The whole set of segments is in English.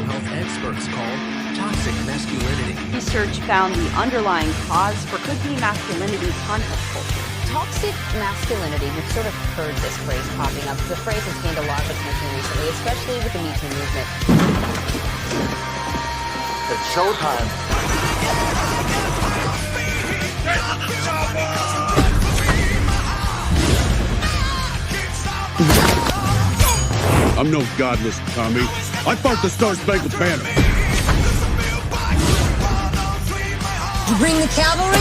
mental health experts call toxic masculinity. Research found the underlying cause for could-be masculinity contest culture. Toxic masculinity, we've sort of heard this phrase popping up. The phrase has gained a lot of attention recently, especially with the Me Too movement. It's showtime. I'm no godless Tommy. I fought the Star-Spangled Banner. You bring the cavalry?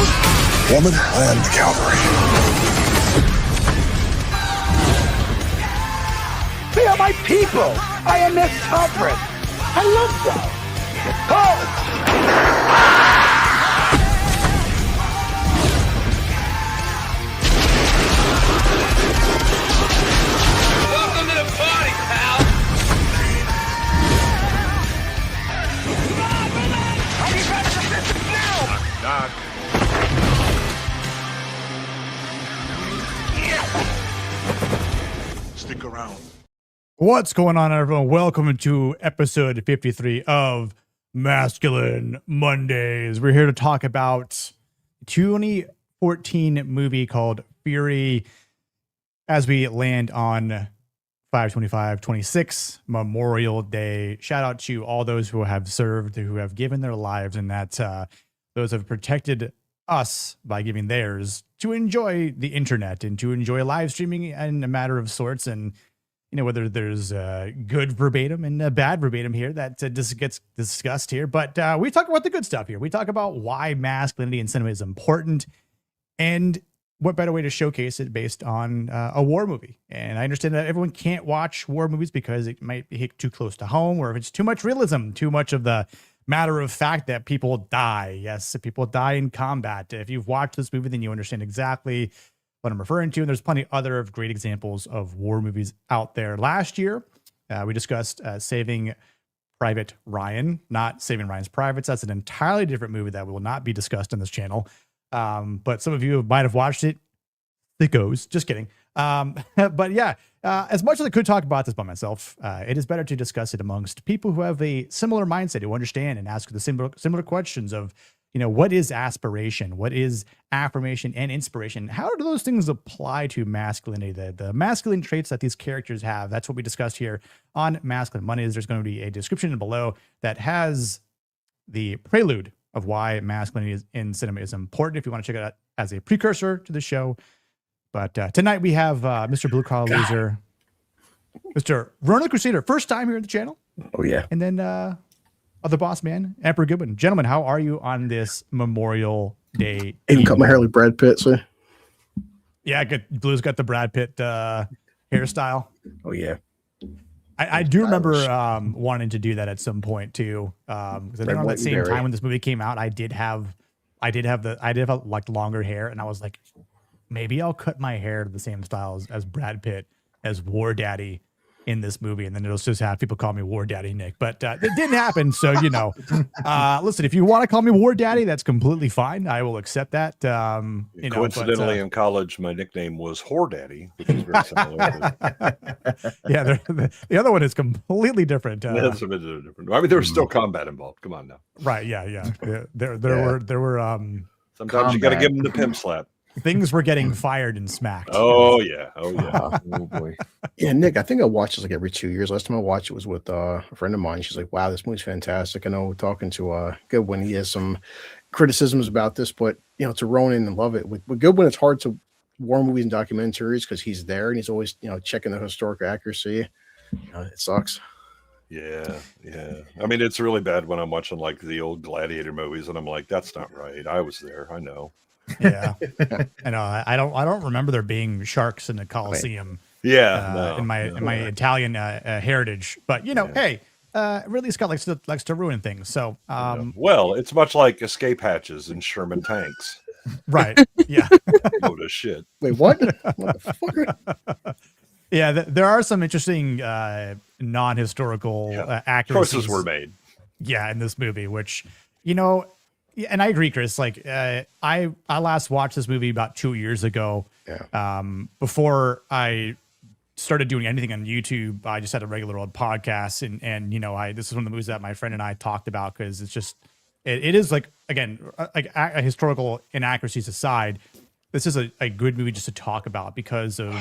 Woman, I am the cavalry. They are my people. I am their sovereign. I love them. Welcome to the party, pal. Knock. Stick around. What's going on, everyone? Welcome to episode 53 of Masculine Mondays. We're here to talk about a 2014 movie called Fury as we land on 5/25/26, Memorial Day. Shout out to all those who have served, who have given their lives, and that those have protected us by giving theirs to enjoy the internet and to enjoy live streaming in a matter of sorts. And you know, whether there's good verbatim and bad verbatim here that just gets discussed here. But we talk about the good stuff here. We talk about why masculinity in cinema is important, and what better way to showcase it based on a war movie. And I understand that everyone can't watch war movies because it might hit too close to home, or if it's too much realism, too much of the matter of fact that people die. Yes, people die in combat. If you've watched this movie, then you understand exactly what I'm referring to. And there's plenty other great examples of war movies out there. Last year, we discussed Saving Private Ryan, not Saving Ryan's Privates. That's an entirely different movie that will not be discussed on this channel. But some of you might have watched it. It goes. Just kidding. But yeah, as much as I could talk about this by myself, it is better to discuss it amongst people who have a similar mindset, who understand and ask the similar questions of, you know, what is aspiration? What is affirmation and inspiration? How do those things apply to masculinity? The masculine traits that these characters have. That's what we discussed here on Masculine Mondays. There's going to be a description below that has the prelude of why masculinity in cinema is important, if you want to check it out as a precursor to the show. But tonight we have Mr. Blue Collar Loser, Mr. Rona Crusader, first time here at the channel. Oh, yeah. And then other boss man, Emperor Goodwin. Gentlemen, how are you on this Memorial Day? Even cut my hair like Brad Pitt, so. Yeah, Blue's got the Brad Pitt hairstyle. Oh, yeah. I do remember wanting to do that at some point too. Because I think around that same time when this movie came out, I did have like longer hair, and I was like, maybe I'll cut my hair to the same style as Brad Pitt as Wardaddy in this movie, and then it'll just have people call me Wardaddy Nick. But it didn't happen, so you know. Listen, if you want to call me Wardaddy, that's completely fine. I will accept that. You Coincidentally, in college, my nickname was Whordaddy, which is very similar. Yeah, the other one is completely different. That's a bit different. I mean, there was still combat involved. Come on now. Right? Yeah. There were. Sometimes you got to give them the pimp slap. Things were getting fired and smacked. Oh yeah. Oh boy. Yeah, Nick, I think I watch this like every 2 years. Last time I watched it was with a friend of mine. She's like, wow, this movie's fantastic. I know, talking to Goodwin, he has some criticisms about this, but you know, to Ronan and love it. With Goodwin, it's hard to war movies and documentaries because he's there and he's always, you know, checking the historical accuracy. It sucks. Yeah. I mean, it's really bad when I'm watching like the old Gladiator movies and I'm like, that's not right. I was there. I know. Yeah, I know. I don't remember there being sharks in the Coliseum. Yeah, in my Italian heritage. But you know, hey, Ridley Scott likes to ruin things. So, well, it's much like escape hatches in Sherman tanks. Right? Yeah. Load of shit. Wait, what? What the fuck? Yeah, there are some interesting non-historical accuracies. Choices were made. Yeah, in this movie, which you know. And I agree, Chris. Like, I last watched this movie about 2 years ago. Yeah. Before I started doing anything on YouTube, I just had a regular old podcast, and this is one of the movies that my friend and I talked about because it's just it is like, again, like historical inaccuracies aside, this is a good movie just to talk about because of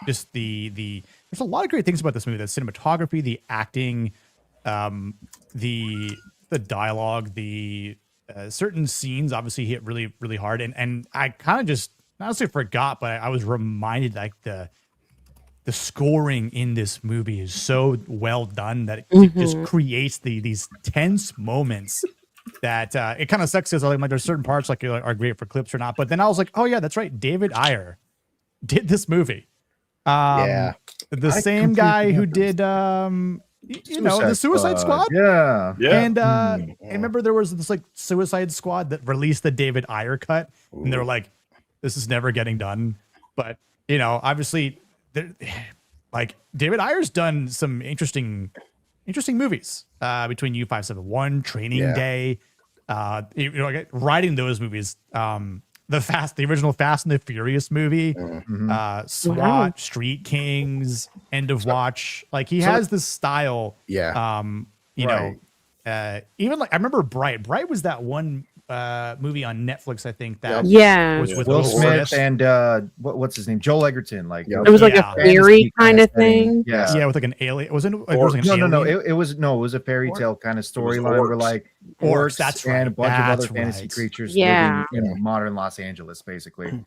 just the there's a lot of great things about this movie: the cinematography, the acting, the dialogue, the certain scenes obviously hit really, really hard, and I kind of just honestly forgot, but I was reminded like the scoring in this movie is so well done that it just creates these tense moments that it kind of sucks because like there's certain parts like are great for clips or not, but then I was like, oh yeah, that's right, David Ayer did this movie. The same guy who did the Suicide Squad. Yeah. And remember there was this like Suicide Squad that released the David Ayer cut, and they were like, this is never getting done. But obviously, like David Ayer's done some interesting movies between U571, Training Day, like, writing those movies. The original Fast and the Furious movie, SWAT, Street Kings, End of Watch. Like he has this style. Yeah. Even like I remember Bright. Bright was that one movie on Netflix, I think that was with Will Smith and what's his name, Joel Egerton. Like it was like a fairy kind of thing. Yeah, with like an alien. It was an it was a fairy tale kind of storyline where like orcs and a bunch of other fantasy creatures living in modern Los Angeles, basically.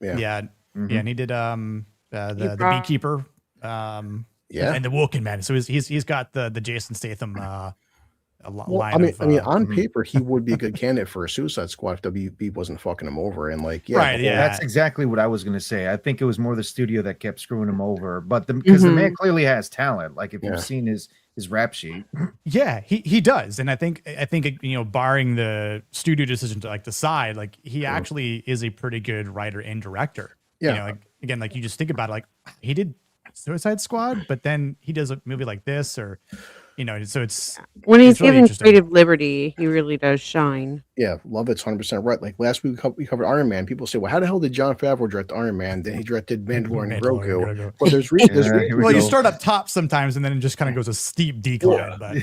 And he did the Beekeeper, and the Woken Man. So he's got the Jason Statham. On paper, he would be a good candidate for a Suicide Squad if WB wasn't fucking him over. And like, that's exactly what I was going to say. I think it was more the studio that kept screwing him over, but because the man clearly has talent. Like if you've seen his rap sheet, he does. And I think barring the studio decision to like decide, like he actually is a pretty good writer and director. Like again, like you just think about it, like he did Suicide Squad, but then he does a movie like this, or so it's when he's really given creative liberty, he really does shine. Yeah, love it's 100% right. Like last week we covered Iron Man. People say, well, how the hell did Jon Favreau direct Iron Man? Then he directed Mandalorian and Grogu. But there's well, you start up top sometimes, and then it just kind of goes a steep decline. But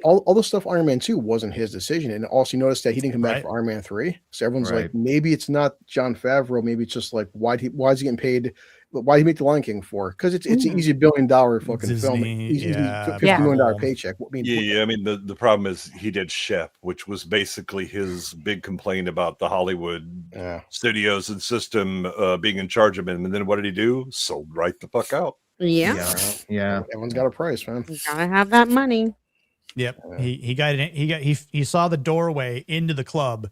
all the stuff Iron Man 2 wasn't his decision, and also you notice that he didn't come back for Iron Man 3. So everyone's like, maybe it's not Jon Favreau. Maybe it's just like why is he getting paid? Why did he make The Lion King for? Because it's an easy $1 billion fucking Disney, film. Easy $50 million paycheck. I mean, the problem is he did Shep, which was basically his big complaint about the Hollywood studios and system being in charge of him. And then what did he do? Sold right the fuck out. Yeah. Everyone's got a price, man. You gotta have that money. Yep. He saw the doorway into the club.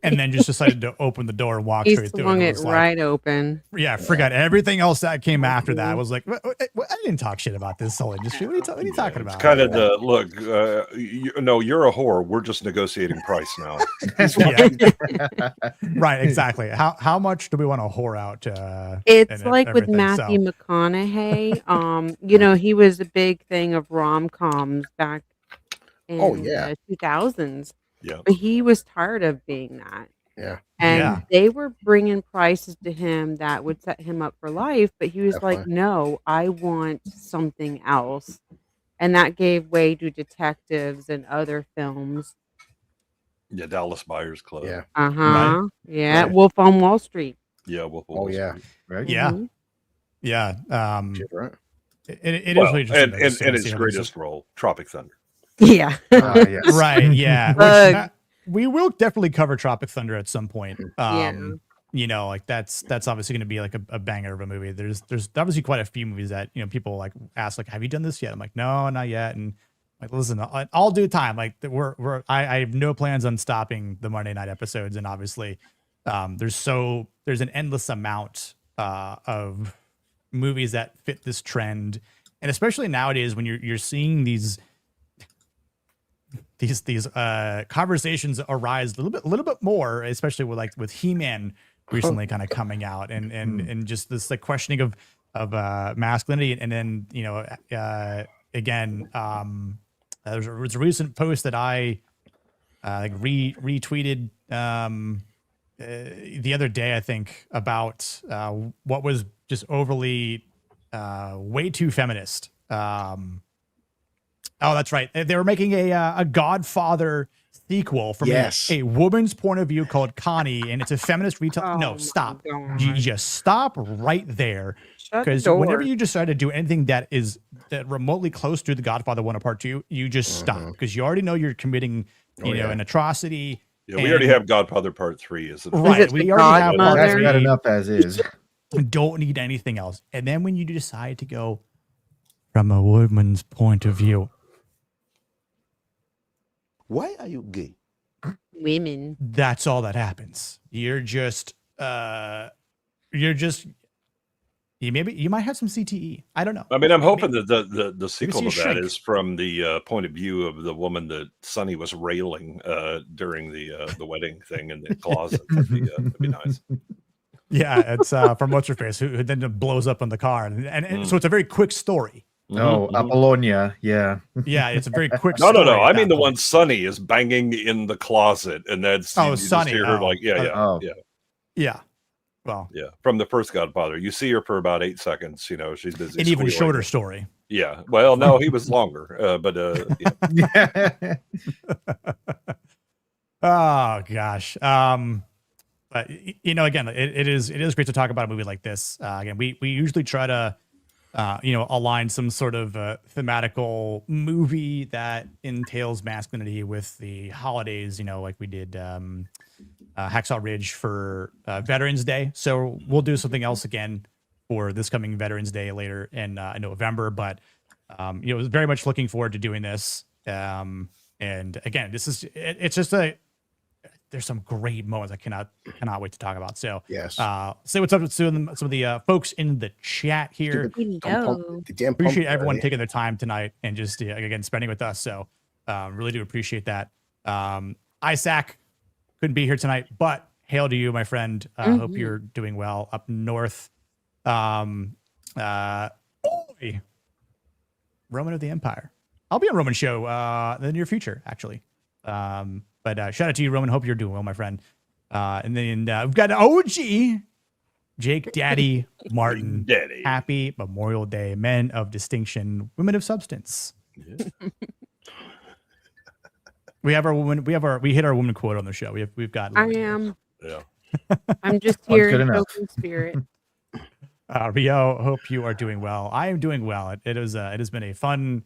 And then just decided to open the door and walk straight through. He swung it right open. Yeah, forgot everything else that came after that. I was like, I didn't talk shit about this whole industry. What are you talking about? It's kind of the look. You're a whore. We're just negotiating price now. Right, exactly. How much do we want to whore out? It's like with Matthew McConaughey. He was a big thing of rom-coms back in the 2000s. Yeah, but he was tired of being that. Yeah, and they were bringing prices to him that would set him up for life. But he was like, "No, I want something else," and that gave way to detectives and other films. Yeah, Dallas Buyers Club. Yeah, yeah, right. Wolf on Wall Street. Yeah, Wolf on Wall Street. Right. Yeah. Right. It is really interesting. And his greatest role, Tropic Thunder. Yeah. Yes. Right. Yeah. We will definitely cover Tropic Thunder at some point. Like that's obviously going to be like a banger of a movie. There's obviously quite a few movies that people like ask like, have you done this yet? I'm like, no, not yet. And like, listen, I'll do time. Like I have no plans on stopping the Monday night episodes. And obviously, there's an endless amount of movies that fit this trend, and especially nowadays when you're seeing these conversations arise a little bit more, especially with He-Man recently kind of coming out, and just this like questioning of masculinity, and then again, there was a recent post that I retweeted the other day, I think, about what was just overly way too feminist. Oh, that's right. They were making a Godfather sequel from a woman's point of view called Connie, and it's a feminist retail. Oh no, my stop. God. You just stop right there. Shut the Because door. whenever you decide to do anything that remotely close to the Godfather 1 or Part 2, you just stop because you already know you're committing, an atrocity. Yeah, we already have Godfather Part 3. Right. We already have Part That's 3. not enough as is. Don't need anything else. And then when you decide to go from a woman's point of view, Why are you gay? Women. that's all that happens. You might have some CTE. I don't know. I mean, I'm hoping that the sequel you to that shrink. is from the point of view of the woman that Sonny was railing during the wedding thing in the closet. That'd be nice. Yeah, it's from what's her face who then blows up in the car, and so it's a very quick story. No, Apollonia. Yeah. Yeah, it's a very quick. No. story I at mean that the one Sonny is banging in the closet, and that's you just Sonny. hear her like yeah. Well, Yeah, from the first Godfather, you see her for about 8 seconds. She's busy. an even squealing. shorter story. Yeah. Well, no, he was longer, but yeah. Oh gosh. But again, it is great to talk about a movie like this. Again, we usually try to align some sort of thematical movie that entails masculinity with the holidays. Like we did Hacksaw Ridge for Veterans Day. So we'll do something else again for this coming Veterans Day later in November. But was very much looking forward to doing this. And again, it's just there's some great moments I cannot wait to talk about. So yes, say what's up to some of the folks in the chat here. Appreciate everyone taking their time tonight and just again spending with us. So really do appreciate that. Isaac couldn't be here tonight, but hail to you, my friend. Hope you're doing well up north. Roman of the Empire. I'll be on Roman show in the near future, actually. But shout out to you, Roman. Hope you're doing well, my friend. And then we've got OG Jake Daddy Martin. Daddy. Happy Memorial Day, men of distinction, women of substance. Yeah. We hit our woman quote on the show. We've got. I am. Yeah. I'm just here in open spirit. Rio, hope you are doing well. I am doing well. It has been a fun,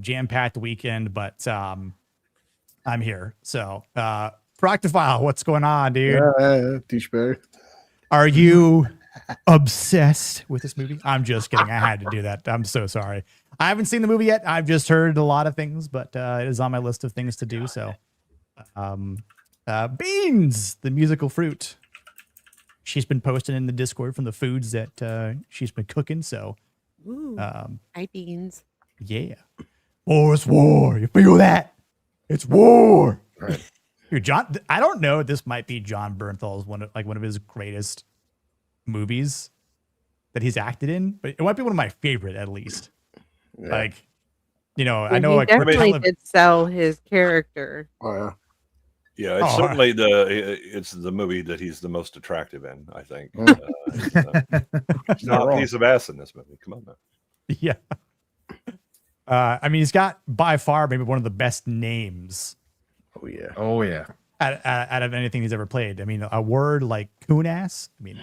jam-packed weekend, but I'm here. So, Proctophile, what's going on, dude? Douchebag. Are you obsessed with this movie? I'm just kidding. I had to do that. I'm so sorry. I haven't seen the movie yet. I've just heard a lot of things, but it is on my list of things to do. So, Beans, the musical fruit. She's been posting in the Discord from the foods that she's been cooking. So, hi, Beans. Yeah. Oh, it's war. You feel that? It's war. Right. Dude, John, I don't know. This might be John Bernthal's one of his greatest movies that he's acted in, but it might be one of my favorite at least. Yeah. Like, I know he definitely did sell his character. Oh yeah. Yeah, it's certainly it's the movie that he's the most attractive in, I think. He's not a piece of ass in this movie. Come on, man. Yeah. I mean, he's got by far maybe one of the best names. Oh yeah. Oh yeah. Out of anything he's ever played. I mean, a word like coon-ass. I mean,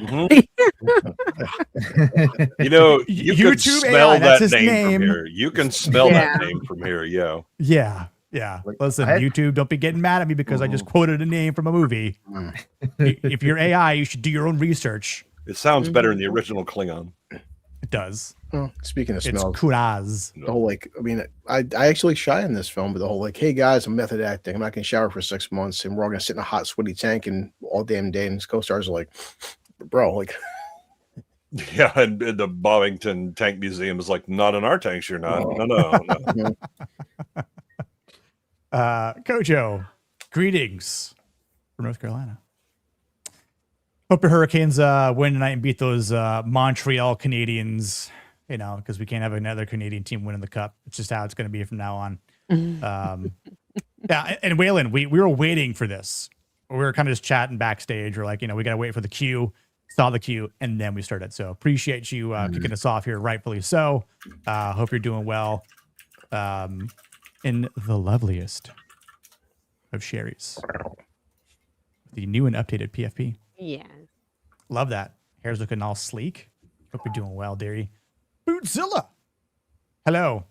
you can smell AI, that name from here. You can smell that name from here. Yeah. Yeah. Yeah. Listen, YouTube, don't be getting mad at me because I just quoted a name from a movie. If you're AI, you should do your own research. It sounds better in the original Klingon. It does. Well, speaking of it's smells, kuraz. the whole I actually shy in this film, but the whole hey guys, I'm method acting. I'm not gonna shower for 6 months, and we're all gonna sit in a hot, sweaty tank and all damn day. And his co-stars are like, bro, yeah, and the Bovington Tank Museum is like, not in our tanks, you're not. No. Kojo, greetings from North Carolina. Hope your Hurricanes win tonight and beat those Montreal Canadiens, because we can't have another Canadian team winning the cup. It's just how it's going to be from now on. Yeah, and Waylon, we were waiting for this. We were kind of just chatting backstage. We're like, we got to wait for the cue. saw the queue, and then we started. So appreciate you kicking us off here, rightfully so. Hope you're doing well. In the loveliest of Sherry's, the new and updated PFP. Yes. Love that. Hair's looking all sleek. Hope you're doing well, dearie. Bootzilla. Hello.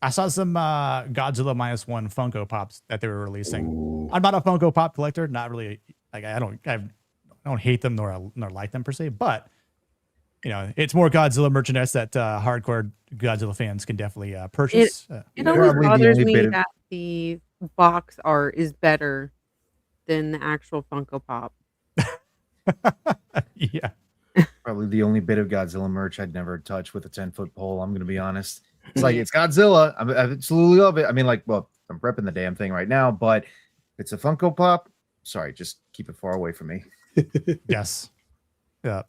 I saw some Godzilla -1 Funko Pops that they were releasing. Ooh. I'm not a Funko Pop collector. Not really. Like I don't hate them nor like them per se. But you know, it's more Godzilla merchandise that hardcore Godzilla fans can definitely purchase. It always bothers me that the box art is better than the actual Funko Pop. Yeah. Probably the only bit of Godzilla merch I'd never touch with a 10-foot pole. I'm going to be honest. It's like, it's Godzilla. I absolutely love it. I mean, like, well, I'm prepping the damn thing right now, but it's a Funko Pop. Sorry, just keep it far away from me. Yes. Yeah.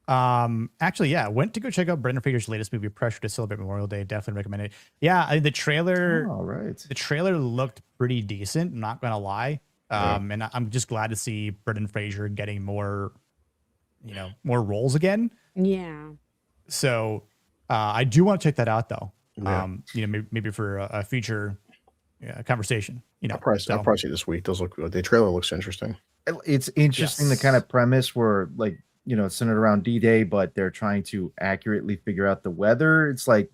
Actually, yeah, went to go check out Brendan Fraser's latest movie, Pressure, to celebrate Memorial Day. Definitely recommend it. Yeah, the trailer. All right. The trailer looked pretty decent. I'm not gonna lie. And I'm just glad to see Brendan Fraser getting more, more roles again. Yeah. So I do want to check that out though. Yeah. Maybe for a future conversation. I'll probably see this week. Those look good. The trailer looks interesting. It's interesting, the kind of premise where, like, it's centered around D-Day, but they're trying to accurately figure out the weather. It's like,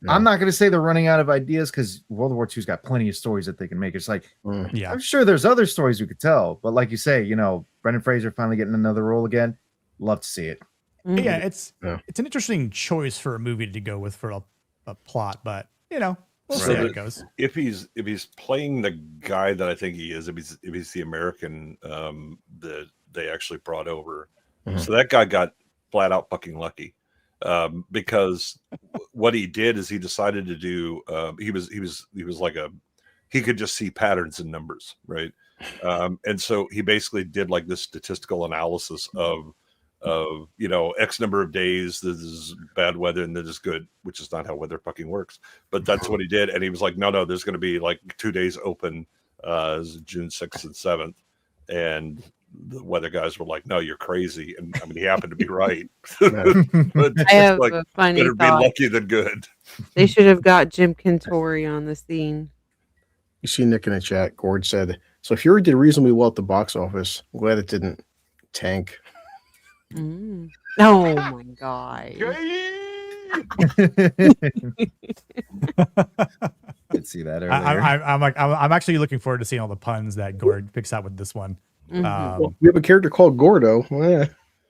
I'm not going to say they're running out of ideas, because World War II's got plenty of stories that they can make. It's like, I'm sure there's other stories we could tell, but like you say, Brendan Fraser finally getting another role again. Love to see it. Mm-hmm. Yeah, it's an interesting choice for a movie to go with for a plot, but we'll see how it goes. If he's playing the guy that I think he is, if he's the American that they actually brought over, so that guy got flat out fucking lucky, because what he did is he decided to do. He was like he could just see patterns in numbers, right? And so he basically did like this statistical analysis of X number of days, this is bad weather and this is good, which is not how weather fucking works. But that's what he did. And he was like, no, there's going to be like 2 days open, June 6th and 7th. And the weather guys were like, no, you're crazy. And I mean, he happened to be right. But I have a funny better thought. be lucky than good. They should have got Jim Cantori on the scene. You see Nick in the chat, Gord said, so Fury did reasonably well at the box office. I'm glad it didn't tank. Oh my god. Could see that earlier. I'm actually looking forward to seeing all the puns that Gord picks out with this one. Well, we have a character called Gordo.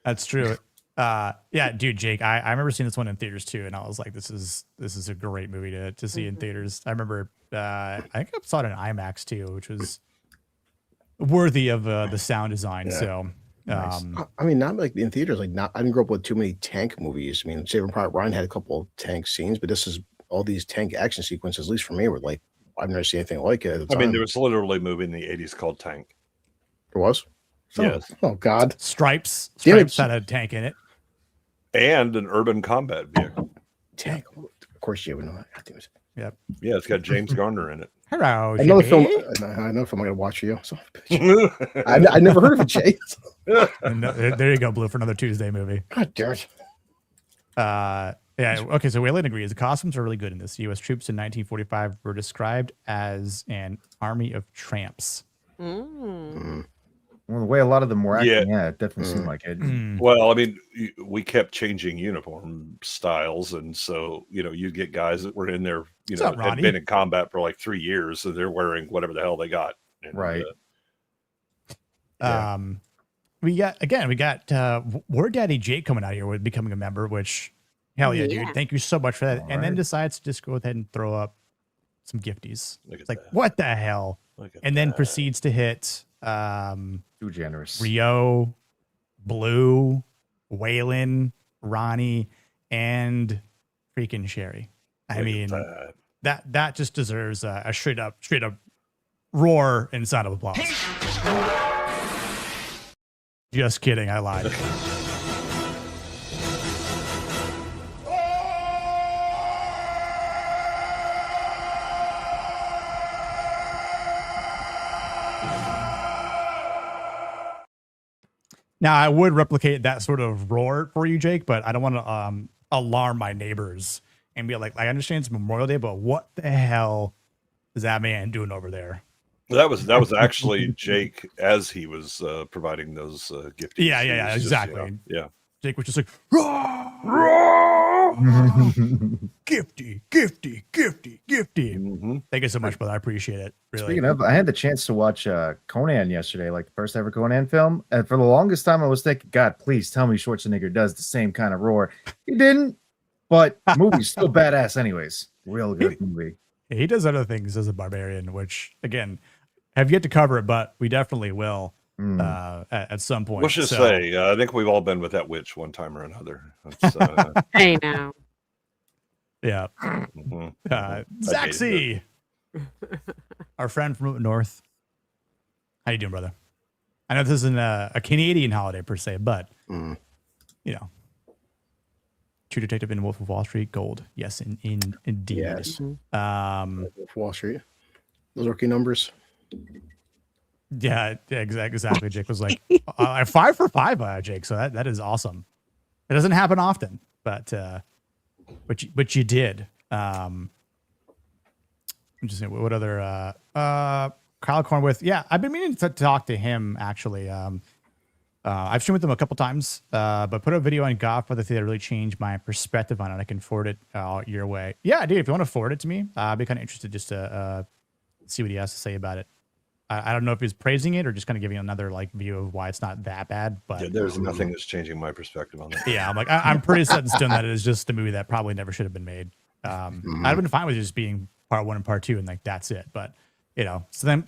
That's true. Yeah, dude, Jake, I remember seeing this one in theaters too, and I was like, this is a great movie to see in theaters. I remember I think I saw it in IMAX too, which was worthy of the sound design. Yeah. So nice. I mean, not like in theaters, I didn't grow up with too many tank movies. I mean, Saving Private Ryan had a couple of tank scenes, but this is all these tank action sequences, at least for me, were like, I've never seen anything like it at the time. I mean, there was literally a movie in the 80s called Tank. There was? Yes. Oh God. Stripes had a tank in it. And an urban combat vehicle. Tank. Of course you would know that. Yep. Yeah, it's got James Garner in it. Hello. Another film. I know if I'm going to watch you. So I never heard of it, Jay. There you go, Blue, for another Tuesday movie. God damn it. Yeah. Okay. So Wayland agrees. The costumes are really good in this. U.S. troops in 1945 were described as an army of tramps. Well, the way a lot of them were acting, it definitely seemed like it. Well, I mean, we kept changing uniform styles, and so you get guys that were in there, had been in combat for like 3 years, so they're wearing whatever the hell they got. And, right. We got Wardaddy Jake coming out here with becoming a member, which hell yeah, dude! Thank you so much for that. And then decides to just go ahead and throw up some gifties. It's like, what the hell? And then proceeds to hit. Too generous. Rio, Blue, Waylon, Ronnie, and freaking Sherry. I mean, that just deserves a straight up roar and sound of applause. Just kidding, I lied. Now I would replicate that sort of roar for you, Jake, but I don't want to alarm my neighbors and be like, I understand it's Memorial Day, but what the hell is that man doing over there? That was actually Jake as he was providing those gifts. Yeah, exactly. Yeah. Jake was just like, gifty. Thank you so much, brother. I appreciate it. Really. Speaking of, I had the chance to watch Conan yesterday, like the first ever Conan film. And for the longest time, I was thinking, God, please tell me Schwarzenegger does the same kind of roar. He didn't, but the movie's still badass anyways. Real good movie. He does other things as a barbarian, which, again, have yet to cover it, but we definitely will at some point. Let's just say, I think we've all been with that witch one time or another. Hey, now. Yeah. Zaxi, our friend from up north. How you doing, brother? I know this isn't a Canadian holiday per se, but you know, True Detective in Wolf of Wall Street, gold. Yes, indeed. Yes. Wolf of Wall Street. Those rookie numbers. Yeah, exactly. Jake was like 5 for 5, Jake. So that is awesome. It doesn't happen often, but you did. I'm just saying, what other Kyle Cornwith? Yeah, I've been meaning to talk to him actually. I've streamed with him a couple times, but put a video on Godfather that really changed my perspective on it. I can forward it your way. Yeah, dude, if you want to forward it to me, I'd be kind of interested just to see what he has to say about it. I don't know if he's praising it or just kind of giving another like view of why it's not that bad. But yeah, there's nothing that's changing my perspective on that. Yeah, I'm like I'm pretty set in stone that it is just a movie that probably never should have been made. I'd have been fine with just being part 1 and part 2 and like that's it. But you know, some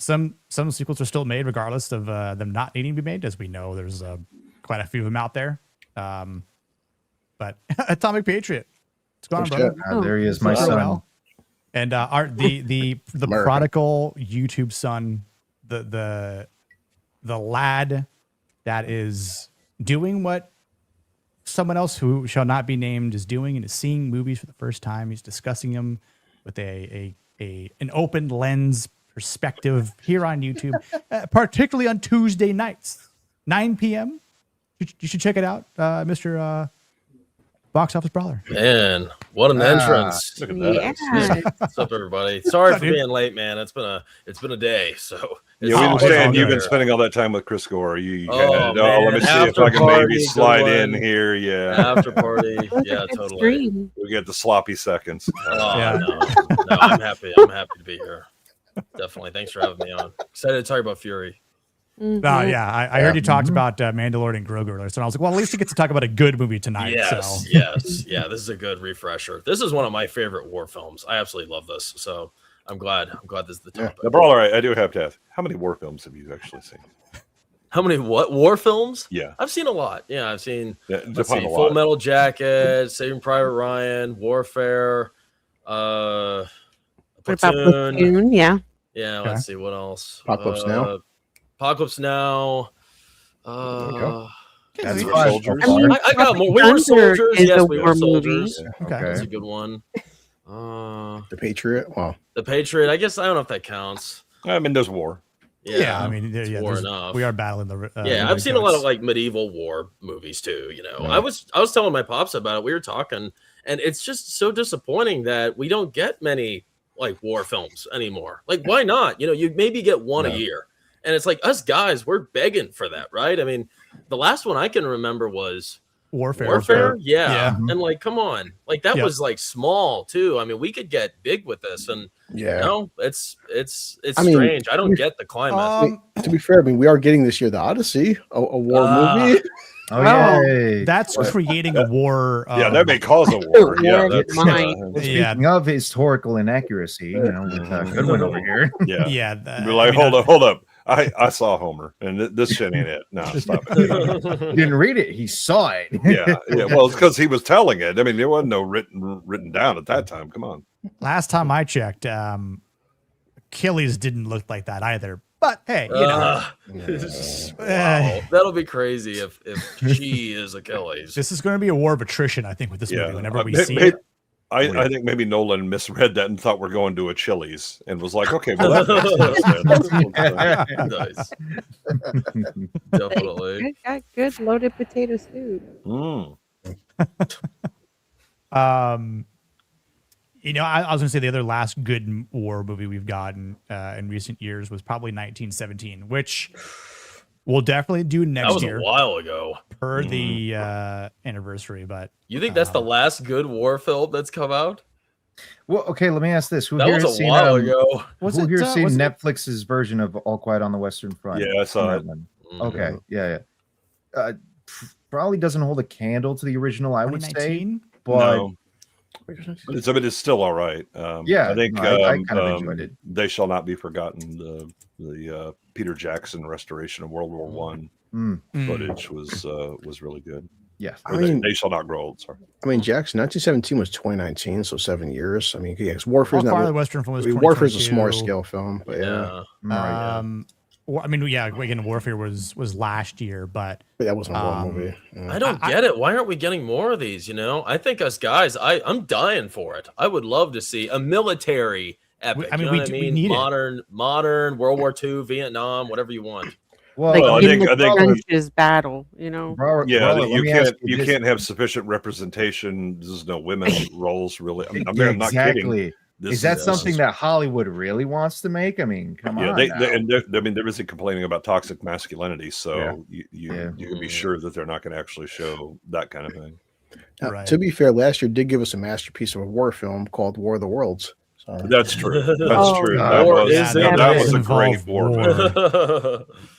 sequels are still made regardless of them not needing to be made, as we know there's quite a few of them out there. But Atomic Patriot, what's going on, brother? There he is, my son. Well. And the prodigal YouTube son, the lad that is doing what someone else who shall not be named is doing and is seeing movies for the first time. He's discussing them with an open lens perspective here on YouTube, particularly on Tuesday nights, 9 p.m. You should check it out, Mr. Box Office Brawler. Man, what an entrance! Look at that. Yeah. What's up, everybody? Sorry for being late, man. It's been a day. So yeah, we understand you've been spending all that time with Chris Gore. Let me see if I can maybe slide in here. Yeah, after party. Yeah, totally. We get the sloppy seconds. No, I'm happy. I'm happy to be here. Definitely. Thanks for having me on. Excited to talk about Fury. Yeah, I heard you talked about Mandalorian and Grogu earlier, so I was like, well, at least you get to talk about a good movie tonight. Yes, yes, yeah. This is a good refresher. This is one of my favorite war films. I absolutely love this. So I'm glad this is the topic. The Brawler, I do have to ask, how many war films have you actually seen? How many war films? Yeah, I've seen a lot. Yeah, I've seen Full Metal Jacket, Saving Private Ryan, Warfare, Platoon. Yeah. Yeah, okay. Let's see what else. Apocalypse Now. Apocalypse Now. That's soldiers. I mean, I got more. We Thunder were soldiers. is Yes, a we war were soldiers. movie. Okay. That's a good one. The Patriot. Wow. The Patriot. I guess I don't know if that counts. I mean, there's war. Yeah, I mean, war enough. We are battling the. I've seen a lot of like medieval war movies too. You know, I was telling my pops about it. We were talking, and it's just so disappointing that we don't get many like war films anymore. Like, why not? You know, you maybe get one a year. And it's like us guys, we're begging for that, right? I mean, the last one I can remember was Warfare. Yeah. And like, come on. Like that was like small too. I mean, we could get big with this and it's strange. I don't get the climate. To be fair, I mean, we are getting this year the Odyssey, a war movie. That's creating a war. That may cause a war. Speaking of historical inaccuracy, you know, with Goodwin over here. We're like, hold up. I saw Homer, and this shit ain't it. No, stop it. Didn't read it. He saw it. yeah. Well, it's because he was telling it. I mean, there wasn't no written down at that time. Come on. Last time I checked, Achilles didn't look like that either. But hey, you know, wow. That'll be crazy if she is Achilles. This is going to be a war of attrition, I think, with this movie. Whenever we see it. I think maybe Nolan misread that and thought we're going to a Chili's and was like, okay, well, that makes sense. Nice. Definitely. Got good loaded potato soup. You know, I was going to say the other last good war movie we've gotten in recent years was probably 1917, which we'll definitely do next year. That was a while ago. Per the anniversary, but... You think that's the last good war film that's come out? Well, okay, let me ask this. Who that here was has a seen, while ago. Who here seen Netflix's version of All Quiet on the Western Front? Yeah, I saw it. Okay, yeah. Probably doesn't hold a candle to the original, I would say. But no. It's still all right. Yeah, I think I kind of enjoyed it. They Shall Not Be Forgotten, the Peter Jackson restoration of World War One footage was really good. Yeah, I mean, They Shall Not Grow Old. Sorry. I mean, Jackson, 1917 was 2019, so 7 years. I mean, yeah, Warfare's not. The Western film was Warfare's a smaller scale film, but yeah. Well, I mean, yeah, again, Warfare was last year, but that wasn't a war movie. I don't get it. Why aren't we getting more of these? You know, I think us guys, I'm dying for it. I would love to see a military epic. We need modern World War II, Vietnam, whatever you want. Well, like I think trenches battle, you know. You can't have sufficient representation. There's no women roles really. I'm not kidding. Is that something that Hollywood really wants to make? I mean, come on. There isn't complaining about toxic masculinity, so you can be sure that they're not going to actually show that kind of thing. Now, to be fair, last year did give us a masterpiece of a war film called War of the Worlds. So. That's true. That's true. That was a great war. I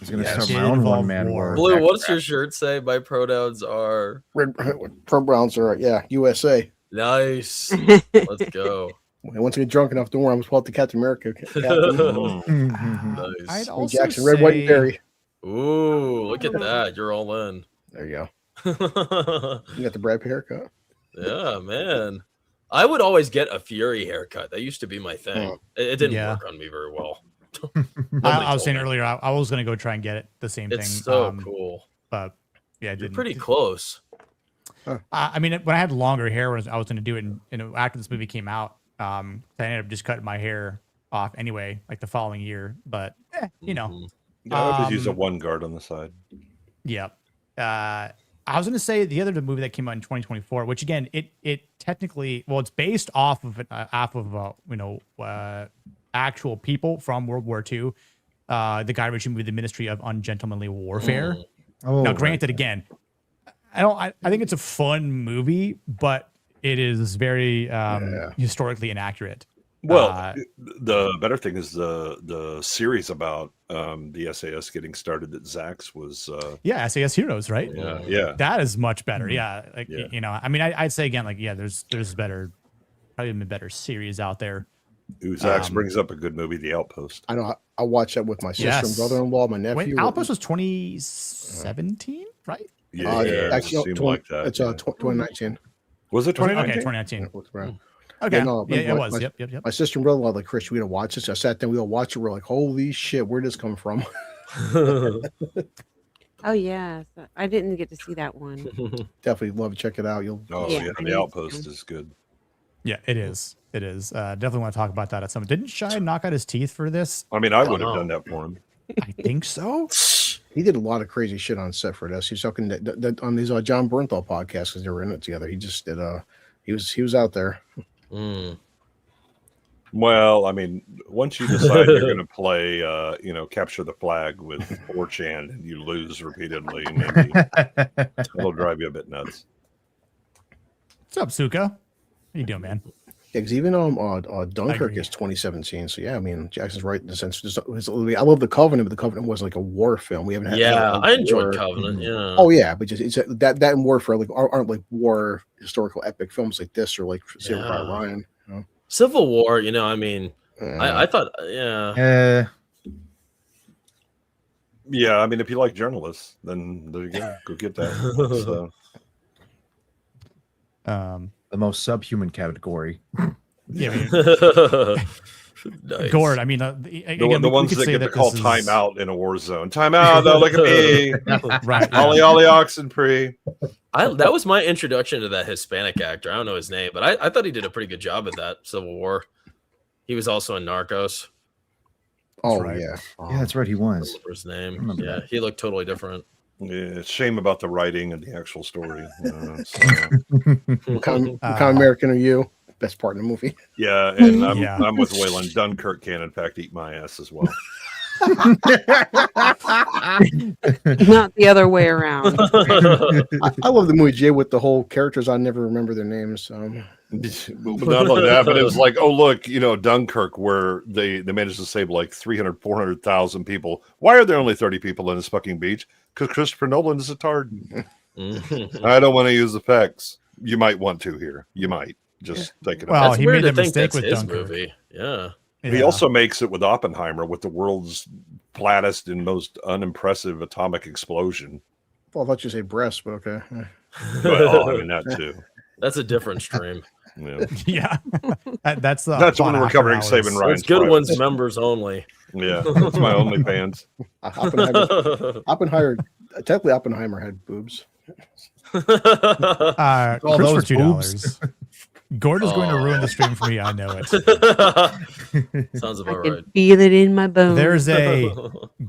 was going to start my own one-man war. Blue, what's your shirt say? My pronouns are pronouns are USA. Nice. Let's go. Once I get drunk enough to war, I'm supposed to Captain America. Nice. Jackson, red, white, and berry. Ooh, look at that. You're all in. There you go. You got the Brad Pitt haircut. Yeah, man. I would always get a Fury haircut. That used to be my thing. It didn't work on me very well. I was saying earlier, I was going to go try and get it. The same thing. It's so cool. But yeah, you're pretty close. I mean, when I had longer hair, I was going to do it, and after this movie came out, I ended up just cutting my hair off anyway, like the following year. But you know, I just use a one guard on the side. Yeah. I was going to say the other movie that came out in 2024, which again, it technically, well, it's based off of actual people from World War II. The Guy Ritchie movie, The Ministry of Ungentlemanly Warfare. Now, granted, again, I think it's a fun movie, but it is very historically inaccurate. Well, the better thing is the series about the SAS getting started that Zach's was. SAS Heroes, right? Yeah. That is much better. Yeah, you know, I mean, I'd say again, like, there's better, probably better series out there. Ooh, Zach's brings up a good movie, The Outpost. I know. I watched that with my sister and brother-in-law, my nephew. Wait, Outpost was 2017, right? Yeah, actually, it seemed like that. It's 2019. Was it 2019? Okay, 2019. Okay, it was. Yep. My sister and brother-in-law like, Chris, we gotta watch this. I sat down, we all watched it. We're like, holy shit, where did this come from? Oh yeah, I didn't get to see that one. Definitely love to check it out. The Outpost is good. Yeah, it is. It is. Definitely want to talk about that at some. Didn't Shai knock out his teeth for this? I mean, I would have done that for him. I think so. He did a lot of crazy shit on set for this. He's talking on these John Bernthal podcasts because they were in it together. He just did. He was out there. Well, I mean, once you decide you're going to play, capture the flag with 4chan and you lose repeatedly, maybe it'll drive you a bit nuts. What's up, Suka? How you doing, man? Yeah, because even Dunkirk is 2017. So yeah, I mean, Jackson's right in the sense. I love The Covenant, but The Covenant was like a war film. We haven't had. Yeah, I enjoyed Covenant. Yeah. Oh yeah, but just that and Warfare aren't like war historical epic films like this or like Saved by Ryan. You know? Civil War, I mean, I thought, yeah, I mean, if you like journalists, then there you go get that. The most subhuman category. Yeah, nice. Gord. I mean, the ones that get to call timeout in a war zone. Timeout. No, look at me. Right. Ollie Oxenfree. That was my introduction to that Hispanic actor. I don't know his name, but I thought he did a pretty good job at that Civil War. He was also in Narcos. Oh right. yeah, Yeah, that's right. He was. His name. Yeah, he looked totally different. Yeah, it's a shame about the writing and the actual story. What kind of American are you? Best part in the movie. Yeah, and I'm with Waylon. Dunkirk can, in fact, eat my ass as well. Not the other way around. I love the movie Jay with the whole characters. I never remember their names. Not only that, but it was like, oh look, Dunkirk, where they managed to save like 300, 400,000 people. Why are there only 30 people in this fucking beach? Because Christopher Nolan is a tard. I don't want to use effects. You might want to here. You might just take it. Well, he made a mistake with Dunkirk. Movie. Yeah. He also makes it with Oppenheimer with the world's flattest and most unimpressive atomic explosion. Well, I thought you say breast, but okay. Well, I mean that too. That's a different stream. Yeah. That's when we're covering Saving Ryan's It's good Private. ones, members only. Yeah, that's my only fans. Oppenheimer, technically Oppenheimer had boobs. Chris for $2. Gordo's going to ruin the stream for me. I know it. Sounds I about can right. feel it in my bones. There's a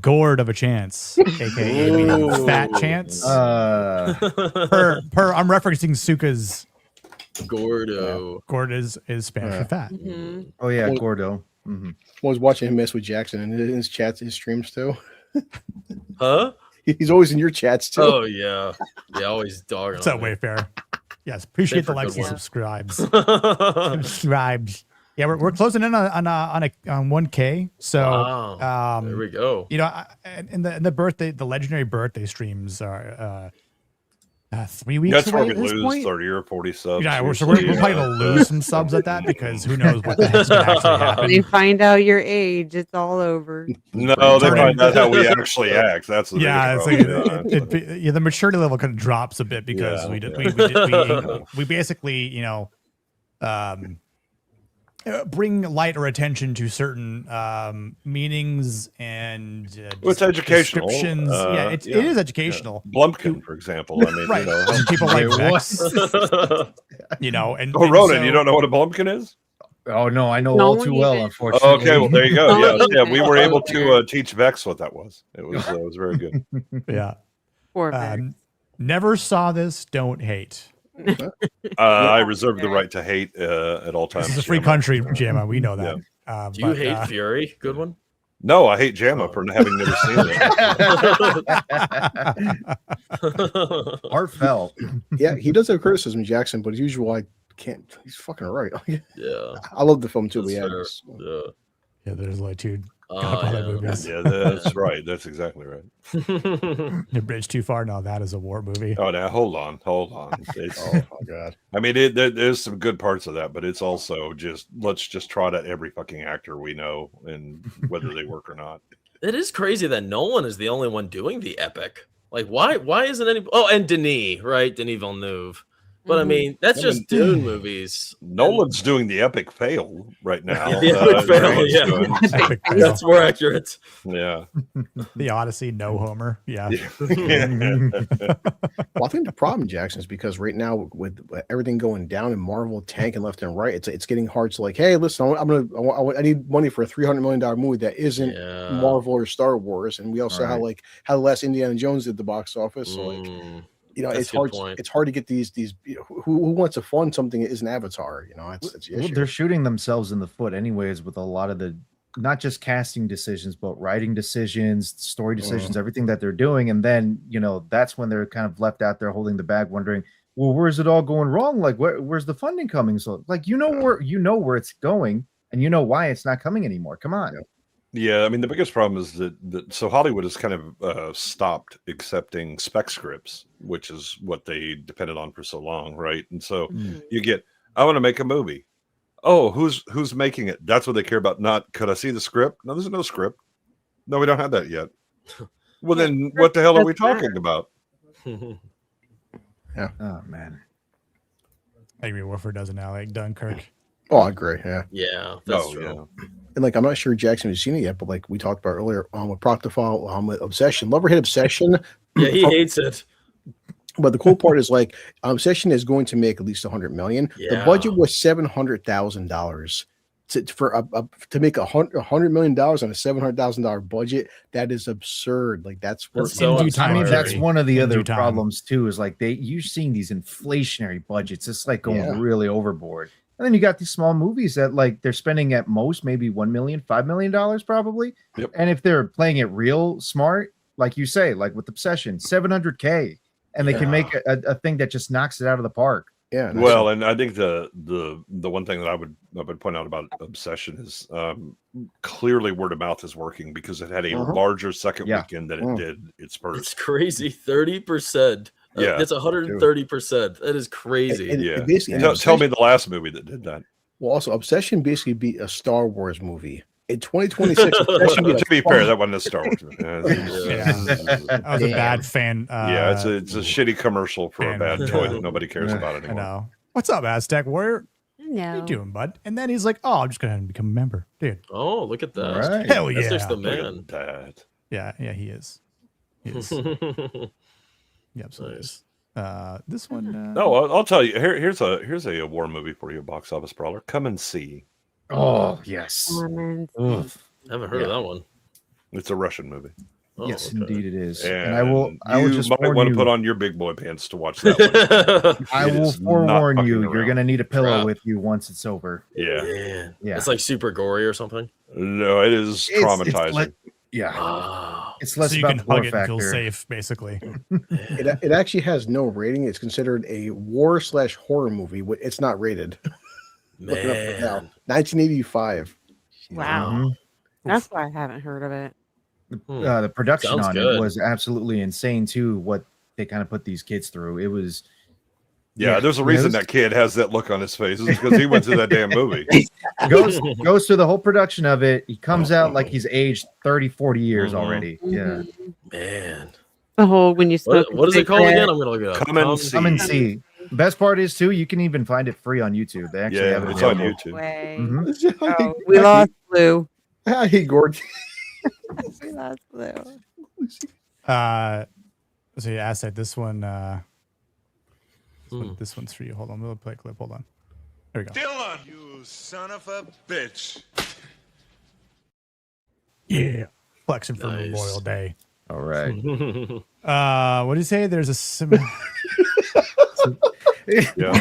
gourd of a chance, aka meaning fat chance. Uh, I'm referencing Suka's Gordo. gourd is Spanish for fat. Mhm. oh yeah, Gordo. Mm-hmm. I was watching him mess with Jackson in his chats, his streams too. Huh? He's always in your chats too. Oh yeah. Yeah, always dogging. What's up, Wayfair? Yes, appreciate the Wayfair, likes good and one. subscribes. Subscribes. Yeah, we're closing in on 1K. So Wow. There we go. in the legendary birthday streams are 3 weeks That's where away we at this lose point. 30 or 40 subs. Yeah, we're probably gonna lose some subs at that because who knows what the heck's gonna actually happen. They find out your age, it's all over. No, they find out how we actually act. That's the biggest problem. The maturity level kind of drops a bit because we basically bring light or attention to certain meanings and it's educational. descriptions. It is educational. Blumpkin, for example. I mean, Right. And people like Vex, and Ronan, you don't know what a Blumpkin is? Oh no, I know No all one too well. even- Unfortunately. Okay, well there you go. No one Yeah, we even- were able to teach Vex what that was. It was very good. Yeah. Poor Vex. Never saw this. Don't hate. I reserve the right to hate at all times. This is a free country, Jamma. We know that. Do you hate Fury? Good one. No, I hate Jamma for having never seen it. Heartfelt. Yeah, he does have criticism, Jackson, but as usual, I can't. He's fucking right. Yeah. I love the film too. That's We had fair. this. Yeah, there's like two Yeah. movies. Yeah, that's right. That's exactly right. The Bridge Too Far. No, that is a war movie. Oh, now hold on. It's, Oh my god. I mean, there's some good parts of that, but it's also just let's just trot at every fucking actor we know and whether they work or not. It is crazy that Nolan is the only one doing the epic. Like, why isn't any? Oh, and Denis, right? Denis Villeneuve. But I mean, that's just Dune movies. Nolan's doing the epic fail right now. The epic fail, Grady's yeah. doing. Epic fail. That's more accurate. Yeah. The Odyssey, no Homer. Yeah. Well, I think the problem, Jackson, is because right now with everything going down in Marvel tanking left and right, it's getting hard to like, hey, listen, I need money for a $300 million movie that isn't Marvel or Star Wars, and we also have like how the last Indiana Jones did the box office, so like. It's hard. It's hard to get these. Who wants to fund something that isn't Avatar? It's the issue. They're shooting themselves in the foot, anyways, with a lot of the not just casting decisions, but writing decisions, story decisions, everything that they're doing. And then that's when they're kind of left out there holding the bag, wondering, well, where's it all going wrong? Like, where's the funding coming? So, like, where it's going, and you know why it's not coming anymore. Come on. Yeah, I mean the biggest problem is that so Hollywood has kind of stopped accepting spec scripts, which is what they depended on for so long, right? And so you get, I want to make a movie. Oh, who's making it? That's what they care about. Not could I see the script? No, there's no script. No, we don't have that yet. Well, then what the hell are we talking about? Yeah. Oh man. I agree. Warfare doesn't now like Dunkirk. Oh, I agree. Yeah. Yeah. That's true. Yeah. And like, I'm not sure Jackson has seen it yet, but like we talked about earlier, with Proctofile, with Obsession, Love or Hate Obsession. Yeah, he hates it. But the cool part is like Obsession is going to make at least 100 million. The budget was $700,000 to make $100 million on a $700,000 budget. That is absurd. Like that's so I mean, that's one of the other problems too. Is like you're seeing these inflationary budgets. It's like going really overboard. And then you got these small movies that like they're spending at most maybe $1 million, $5 million probably. Yep. And if they're playing it real smart, like you say, like with Obsession, $700K, and they can make a thing that just knocks it out of the park. Yeah. Well, and I think the one thing that I would point out about Obsession is clearly word of mouth is working because it had a larger second weekend than it did its first. It's crazy, 30%. Yeah, it's 130%. That is crazy. Tell me the last movie that did that. Well, also Obsession basically beat a Star Wars movie. In 2026, to be fair, that wasn't a Star Wars movie. That was a bad fan. It's a shitty commercial for a bad toy that nobody cares about anymore. I know. What's up, Aztec Warrior? No. What are you doing, bud? And then he's like, "Oh, I'm just gonna become a member, dude." Oh, look at that! Right. Hell yeah, That's just the man. Yeah, he is. He is. Yeah, absolutely. Nice. This one. No, I'll tell you. Here's a war movie for you, box office brawler. Come and See. Oh yes. Haven't heard of that one. It's a Russian movie. Oh, yes, indeed it is. And I will just might warn want you. To put on your big boy pants to watch that one. I will forewarn you. You're gonna need a pillow with you once it's over. Yeah. It's like super gory or something. No, it is traumatizing. It's less so you about can the hug it factor. and feel safe, basically. It actually has no rating. It's considered a war/horror movie. It's not rated. Man, 1985. Wow, that's why I haven't heard of it. The production Sounds on good. it was absolutely insane too. What they kind of put these kids through, it was. There's a reason that kid has that look on his face. It's because he went through that damn movie. goes through the whole production of it. He comes out like he's aged 30, 40 years already. Yeah, man. The whole when you smoke. What is it called again? I'm gonna look it up. Come and See. Come and See. The best part is too, you can even find it free on YouTube. They actually have it it's on available. YouTube. Oh, we lost Blue. Hey, Gordon. We lost Blue. So yeah, Asset, this one. This one's for you. Hold on, we'll play a clip. Hold on. There we go. Dylan, you son of a bitch. Yeah, flexing for Nice. Memorial Day. All right. What do you say? There's a Yeah.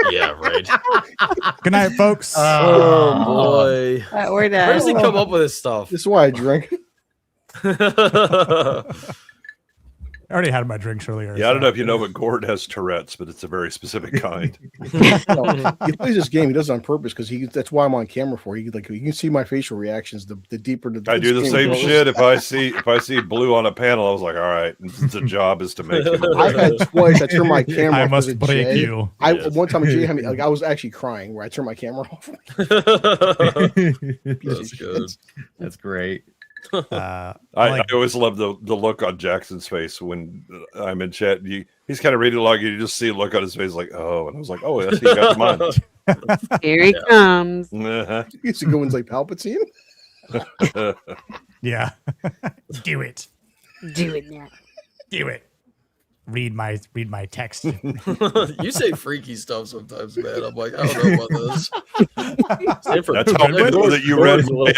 Yeah, right. Good night, folks. Oh boy, We're done. where does he come up with this stuff? This is why I drink. I already had my drinks earlier. Yeah, I don't know if you know, but Gord has Tourette's, but it's a very specific kind. He plays this game. He does it on purpose because that's why I'm on camera for. You can see my facial reactions. The deeper I do the game same goes. shit. If I see Blue on a panel, I was like, all right, the job is to make him. I've had twice. I turned my camera off. I must because of break Jay. you. One time Jay had me I was actually crying where I turned my camera off. That's good. That's great. I always love the look on Jackson's face when I'm in chat. He's kind of reading along, and you just see a look on his face like, oh, and I was like, oh, that's he got mine. Here he comes. Used to go in like Palpatine. Yeah. Do it. Do it now. Do it. Read my text. You say freaky stuff sometimes, man. I'm like, I don't know about this. That's how I know that you read my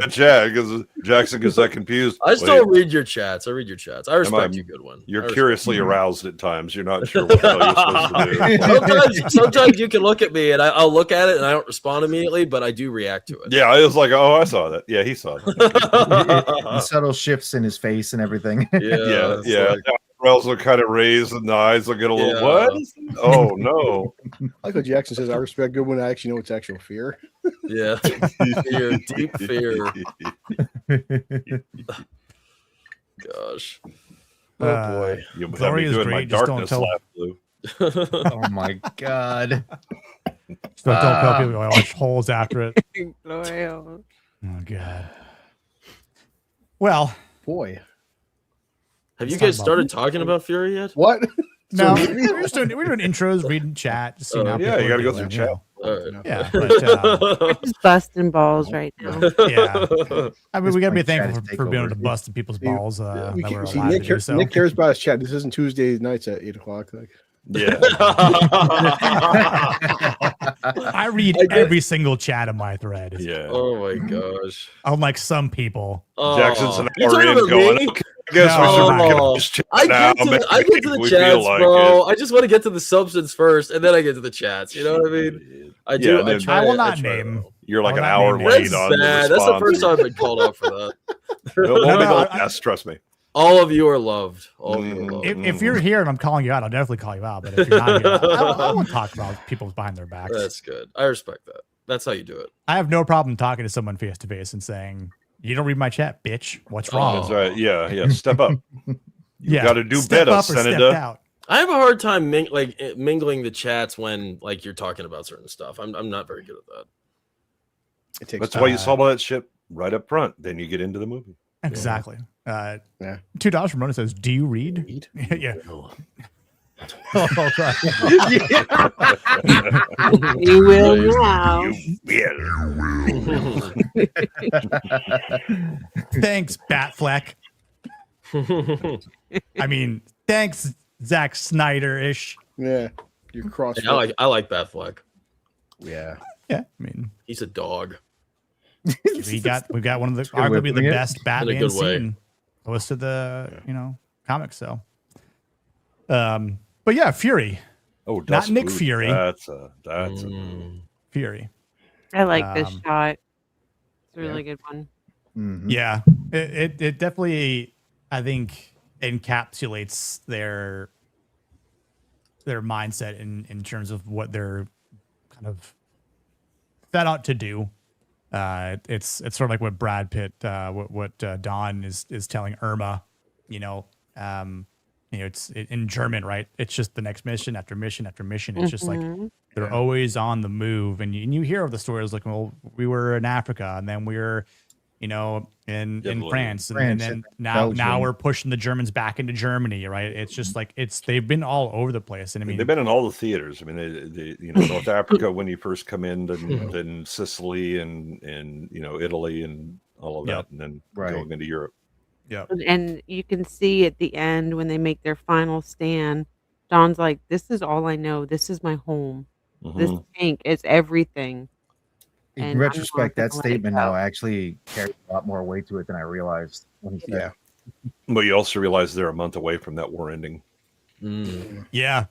chat because Jackson gets that confused. I still read your chats. I read your chats. I respect you, good one. You're curiously aroused at times. You're not sure what the hell you're supposed to do. Sometimes you can look at me and I'll look at it and I don't respond immediately, but I do react to it. Yeah, I was like, oh, I saw that. Yeah, he saw that. The subtle shifts in his face and everything. Yeah. Like, eyebrows will kind of raise and the eyes will get a little what? Oh no! Like what Jackson says, I respect good when I actually know it's actual fear. Yeah, fear, deep fear. Gosh, oh boy, You'll have Glory me is doing my great. Just don't darkness tell. laugh, Blue. Oh my god! Just don't tell people I watch holes after it. Glory. Oh god. Well, boy. Have you guys started talking about Fury yet? What? No, we're doing intros, reading chat. Just seeing how yeah, people you got to are go doing, through chat. Yeah, but We're just busting balls right now. yeah. I mean, we gotta be This thankful might for being able take to bust people's balls that We we're see, alive Nick, to do so. Nick cares about his chat. This isn't Tuesday nights at 8:00. Like, Yeah. I read every single chat in my thread. Yeah. Oh my gosh. Unlike some people. Jackson's an You hour talking in about going, me? okay, I guess we should get on this chat now. I get to the We feel chats, like bro. it. I just want to get to the substance first, and then I get to the chats. You know what I mean? I do. Yeah, and then- try, I will I not try name. though. You're like I'll an not hour name late names. on the Bad. response. That's the first time I've been called out for that. It won't be the No, last, trust me. All of you are loved. All of you are loved. If you're here and I'm calling you out, I'll definitely call you out. But if you're not here, I won't talk about people behind their backs. That's good. I respect that. That's how you do it. I have no problem talking to someone face to face and saying, "You don't read my chat, bitch. What's wrong?" That's right. Yeah, yeah. Step up. You Yeah, got to do step better, up or step Senator. out. I have a hard time mingling the chats when like you're talking about certain stuff. I'm not very good at that. it takes That's time. why you solve all that shit right up front. Then you get into the movie. Exactly. Yeah. $2 from Mona says, "Do you read?" Yeah. You will now. Thanks, Batfleck. I mean, thanks, Zack Snyder-ish. Yeah, you're cross. Yeah, I like Batfleck. Yeah. Yeah, I mean, He's a dog. we got one of the good way of arguably the putting it. best Batman good way. scene close to the comics. So, but yeah, Fury, Oh, not Dust Nick Boot. Fury. That's a Fury. I like this Um, shot. It's a really good one. Mhm. Yeah, it definitely, I think, encapsulates their mindset in terms of what they're kind of set out to do. It's sort of like what Brad Pitt, what Don is telling Irma, it's in German, right? It's just the next mission after mission after mission. It's just like they're always on the move, and you hear of the stories like, well, we were in Africa, and then we were, in France, and then now we're pushing the Germans back into Germany, right? It's just like they've been all over the place, and I mean they've been in all the theaters. I mean, they North Africa when you first come in, then Sicily and Italy and all of that, and then going into Europe. Yeah, And you can see at the end when they make their final stand, Don's like, "This is all I know. This is my home. This tank is everything." In And I'm retrospect, not that gonna let it statement go. now actually carries a lot more weight to it than I realized when he said it. But you also realize they're a month away from that war ending. yeah.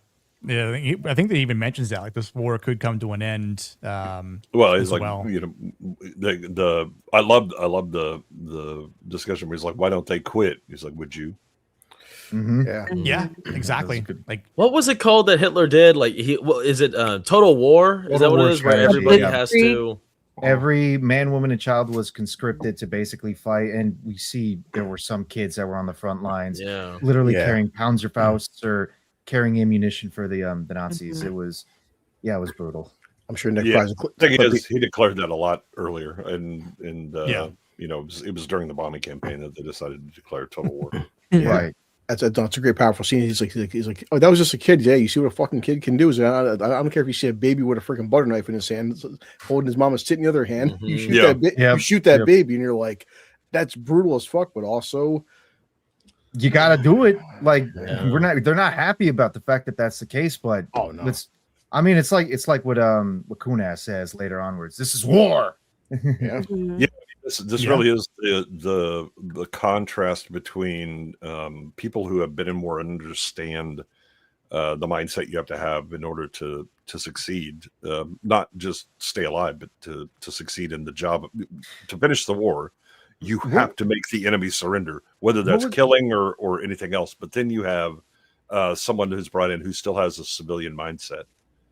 I think that he even mentions that, like, this war could come to an end. Well, it's as like well. I love the discussion where he's like, why don't they quit? He's like, would you? Yeah. Yeah, exactly. Like, What was it called that Hitler did? Like is it Total War? Is that what War it is? Where strategy, everybody yeah. has to. Every man, woman, and child was conscripted to basically fight, and we see there were some kids that were on the front lines, Yeah. literally Yeah. carrying Panzerfausts or carrying ammunition for the Nazis. It was brutal. I'm sure Nick Yeah, probably. the thing is, he declared that a lot earlier, and Yeah. it was during the bombing campaign that they decided to declare total war. Yeah. Right. That's a great, powerful scene. He's like, oh, that was just a kid. Yeah, you see what a fucking kid can do. I don't care if you see a baby with a freaking butter knife in his hand, holding his mama's tit in the other hand. You shoot you shoot that baby, and you're like, that's brutal as fuck. But also, you got to do it. Like they're not happy about the fact that that's the case. But oh no, it's like what Kunas says later onwards. This is war. yeah. Yeah. This really is the contrast between people who have been in war and understand the mindset you have to have in order to succeed, not just stay alive, but to succeed in the job. To finish the war, you have to make the enemy surrender, whether that's killing or anything else. But then you have someone who's brought in who still has a civilian mindset.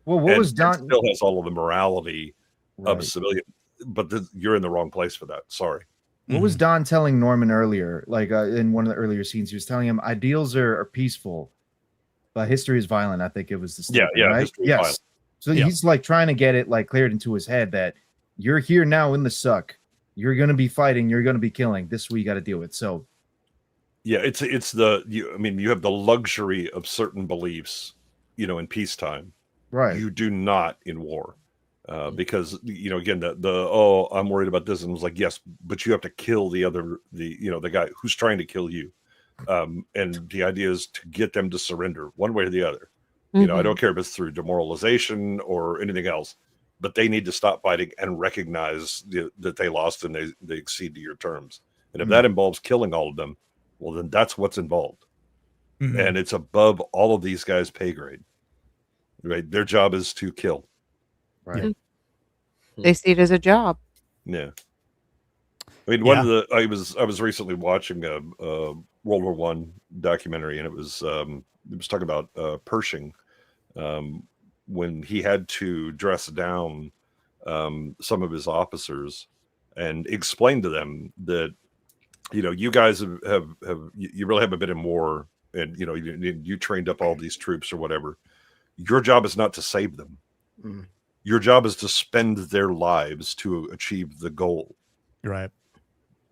Well, what was Don? Still has all of the morality of a civilian. But you're in the wrong place for that. Sorry. What was Don telling Norman earlier? Like in one of the earlier scenes, he was telling him ideals are peaceful, but history is violent. I think it was the statement, right? Yes. So he's like trying to get it like cleared into his head that you're here now in the suck. You're going to be fighting. You're going to be killing. This is what you got to deal with. So, yeah, you have the luxury of certain beliefs, in peacetime. Right. You do not in war. because again oh, I'm worried about this, and it was like, yes, but you have to kill the guy who's trying to kill you, and the idea is to get them to surrender one way or the other. I don't care if it's through demoralization or anything else, but they need to stop fighting and recognize that they lost and they accede to your terms. And if that involves killing all of them, well, then that's what's involved. And it's above all of these guys' pay grade. Right? Their job is to kill. Right. They see it as a job. Yeah. I mean, I was recently watching a World War One documentary, and it was talking about Pershing, when he had to dress down some of his officers and explain to them that you guys have you really haven't been in war, and you trained up all these troops or whatever. Your job is not to save them. Your job is to spend their lives to achieve the goal. Right.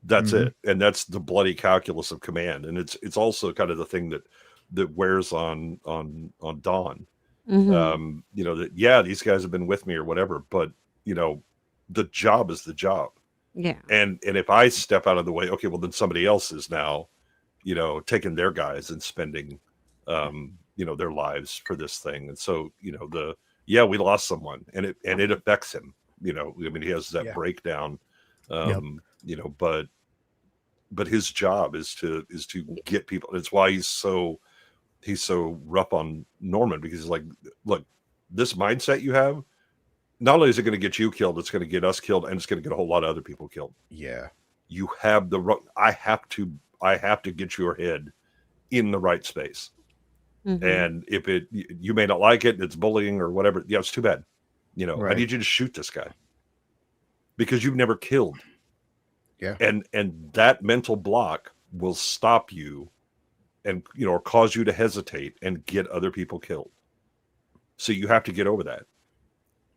That's it. And that's the bloody calculus of command. And it's also kind of the thing that wears on Dawn. That these guys have been with me or whatever, but the job is the job. Yeah. And if I step out of the way, okay, well then somebody else is now, taking their guys and spending their lives for this thing. And so, we lost someone, and it affects him. He has that breakdown. But his job is to get people. It's why he's so rough on Norman, because he's like, look, this mindset you have, not only is it going to get you killed, it's going to get us killed, and it's going to get a whole lot of other people killed. Yeah. You have I have to get your head in the right space. And if you may not like it, it's bullying or whatever. Yeah, it's too bad. I need you to shoot this guy because you've never killed. Yeah. And that mental block will stop you and, or cause you to hesitate and get other people killed. So you have to get over that.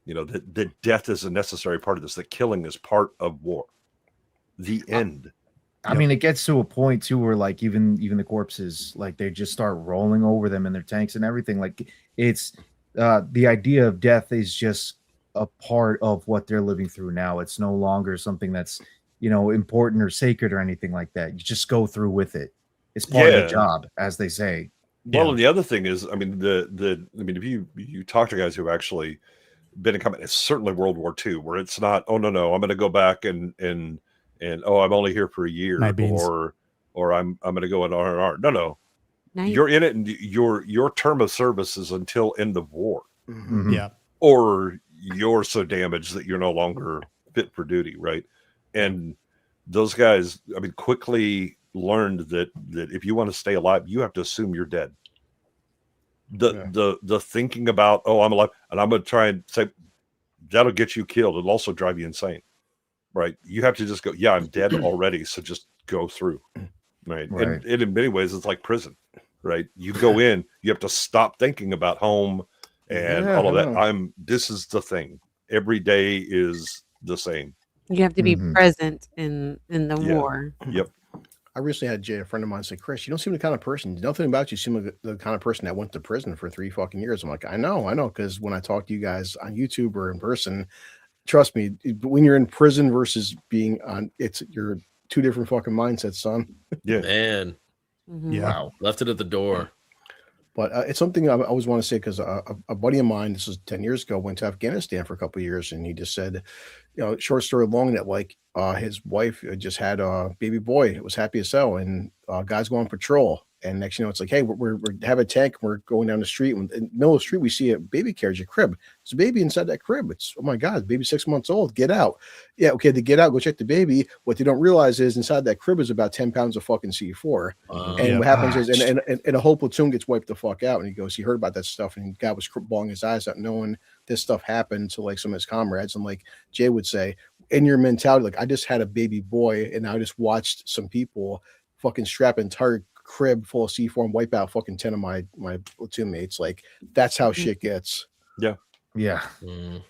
That death is a necessary part of this. That killing is part of war. The end. I mean, it gets to a point too where like even the corpses, like they just start rolling over them in their tanks and everything. Like it's the idea of death is just a part of what they're living through now. It's no longer something that's important or sacred or anything like that. You just go through with it. It's part of the job, as they say. Well, and the other thing is, I mean, if you talk to guys who have actually been in combat, it's certainly World War II, where it's not, oh no, I'm going to go back and oh, I'm only here for a year, or I'm going to go in R&R. No. You're in it, and your term of service is until end of war. Yeah. Or you're so damaged that you're no longer fit for duty, right? And those guys, I mean, quickly learned that if you want to stay alive, you have to assume you're dead. The thinking about, oh, I'm alive, and I'm going to try and say, that'll get you killed. It'll also drive you insane, right? You have to just go, yeah, I'm dead already, so just go through, right? And in many ways, it's like prison, right? You go in, you have to stop thinking about home and all of that. This is the thing. Every day is the same. You have to be present in the war. Yep. I recently had a friend of mine say, Chris, you don't seem the kind of person, nothing about you seem like the kind of person that went to prison for 3 fucking years. I'm like, I know. Because when I talk to you guys on YouTube or in person, trust me, when you're in prison versus being on, you're 2 different fucking mindsets, son. Yeah. Man. Yeah. Wow. Left it at the door. But it's something I always want to say, because a buddy of mine, this was 10 years ago, went to Afghanistan for a couple of years, and he just said, short story long, that like his wife just had a baby boy. It was happy as hell, and guys go on patrol, and next it's like, hey, we have a tank, we're going down the street, and in the middle of the street we see a baby carriage, a crib. There's a baby inside that crib. It's, oh my god, the baby's 6 months old. Get out. Yeah, okay, they get out, go check the baby. What they don't realize is inside that crib is about 10 pounds of fucking C4. And what happens is, and a whole platoon gets wiped the fuck out. And he goes, he heard about that stuff, and God was bawling his eyes out, knowing this stuff happened to like some of his comrades. And like Jay would say, in your mentality, like, I just had a baby boy, and I just watched some people fucking strap an entire crib full of C4 and wipe out fucking 10 of my platoon mates. Like, that's how shit gets. Yeah. And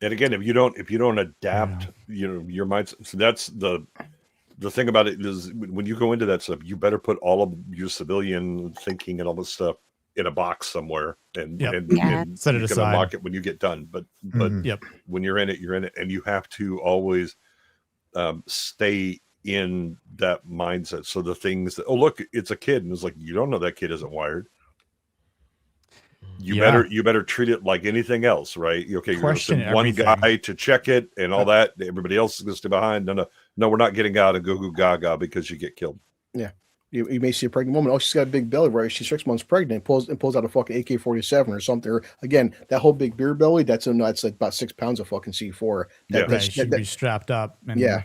again, if you don't adapt, your mindset. So that's the thing about it is, when you go into that stuff, you better put all of your civilian thinking and all this stuff in a box somewhere, and Yep. and Set it you can aside. unlock it when you get done. But Yep. when you're in it, you're in it, and you have to always stay in that mindset. So the things that, oh look, it's a kid, and it's like, you don't know that kid isn't wired. You better treat it like anything else, right? Okay, you're gonna send one guy to check it and all that. Everybody else is gonna stay behind. No, we're not getting out of goo goo gaga because you get killed. Yeah. You may see a pregnant woman. Oh, she's got a big belly, right? She's 6 months pregnant. And pulls out a fucking AK-47 or something. Or again, that whole big beer belly. That's like about 6 pounds of fucking C4. She'd be strapped up. And yeah,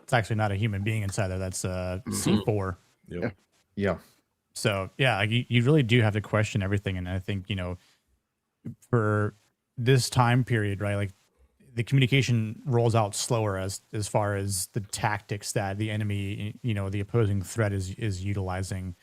it's actually not a human being inside there. That's C4. Yeah. So yeah, you really do have to question everything. And I think, for this time period, right? Like the communication rolls out slower as far as the tactics that the enemy, the opposing threat is utilizing,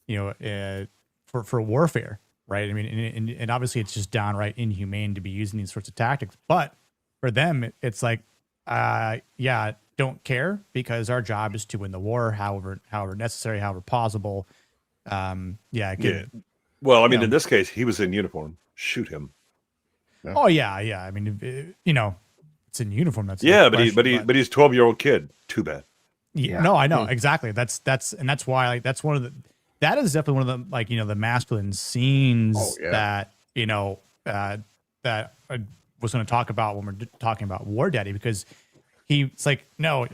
for warfare, right? I mean, and obviously it's just downright inhumane to be using these sorts of tactics, but for them, it's like, don't care, because our job is to win the war, however necessary, however possible. Well, I mean, in this case, he was in uniform. Shoot him. Oh yeah. I mean, it's in uniform. That's but he's 12-year-old kid. Too bad. Yeah. No, I know exactly. That's why, like, that's that is definitely one of the, the masculine scenes that that I was going to talk about when we're talking about Wardaddy, because it's like, no,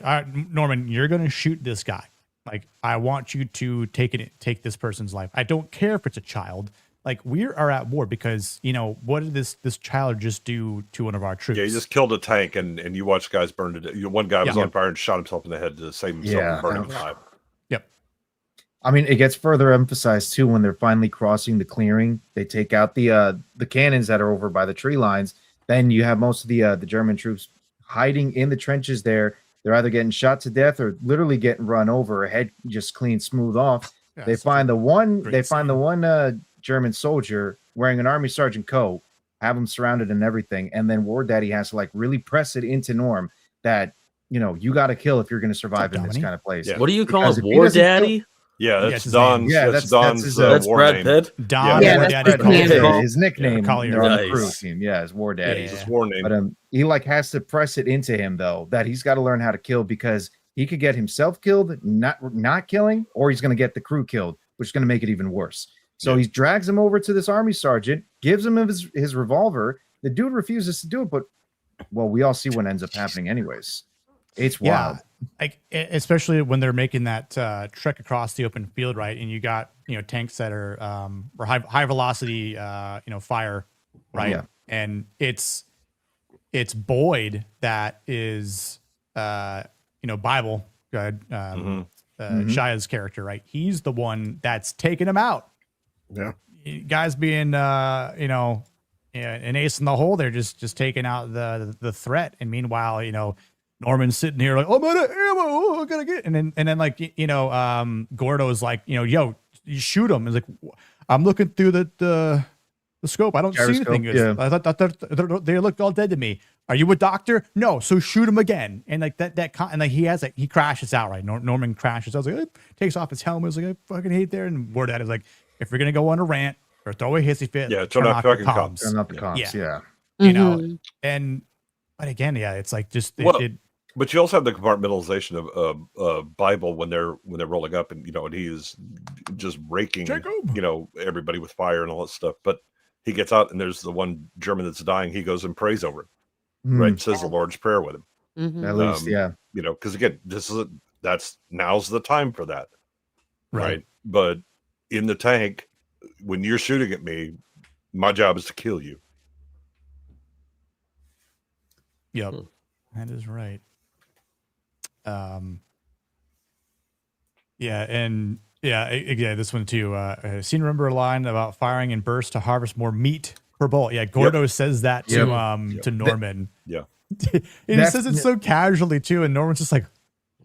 Norman, you're going to shoot this guy. Like, I want you to take this person's life. I don't care if it's a child. Like, we are at war because, what did this child just do to one of our troops? Yeah, he just killed a tank, and you watch guys burn to death. One guy was on fire and shot himself in the head to save himself from burning alive. Yep. I mean, it gets further emphasized too when they're finally crossing the clearing. They take out the cannons that are over by the tree lines. Then you have most of the German troops hiding in the trenches there. They're either getting shot to death or literally getting run over, a head just clean smooth off. Yeah, they find the one German soldier wearing an army sergeant coat, have him surrounded and everything, and then Wardaddy has to really press it into Norm that you got to kill if you're going to survive in this kind of place. Yeah. What do you call it, Wardaddy? Yeah, that's Don's. Yeah, that's Don's. That's Brad Pitt. Don. Yeah, Wardaddy. His nickname. They're on the crew team. Yeah, it's Wardaddy. His war name. But he has to press it into him though that he's got to learn how to kill, because he could get himself killed, not killing, or he's going to get the crew killed, which is going to make it even worse. So he drags him over to this army sergeant, gives him his revolver. The dude refuses to do it, but we all see what ends up happening anyways. It's wild. Like, especially when they're making that trek across the open field, right? And you got tanks that are or high velocity fire, right? Yeah. And it's Boyd that is Bible, Shia's character, right? He's the one that's taking him out. Yeah, guys being an ace in the hole, they're just taking out the threat, and meanwhile Norman's sitting here like, I'm out of ammo, I gotta get, and then Gordo is like, yo, you shoot him. It's like, I'm looking through the scope, I don't see anything. Yeah. I thought they looked all dead to me. Are you a doctor? No, so shoot him again. And he crashes out, right? Norman crashes. I was like, takes off his helmet. I was like, I fucking hate there. And Wardaddy is like, if you're gonna go on a rant or throw a hissy fit, turn off fucking comms. Turn off the comms. Yeah. But again, it's like just but you also have the compartmentalization of Bible when they're rolling up, and and he is just raking everybody with fire and all that stuff. But he gets out, and there's the one German that's dying. He goes and prays over him, right? Says the Lord's Prayer with him. At least, because again, now's the time for that, right? But in the tank, when you're shooting at me, my job is to kill you. Yep, that is right. This one too. Seem to remember a line about firing in bursts to harvest more meat per bullet. Yeah, Gordo says that to Norman. He says it so casually too, and Norman's just like,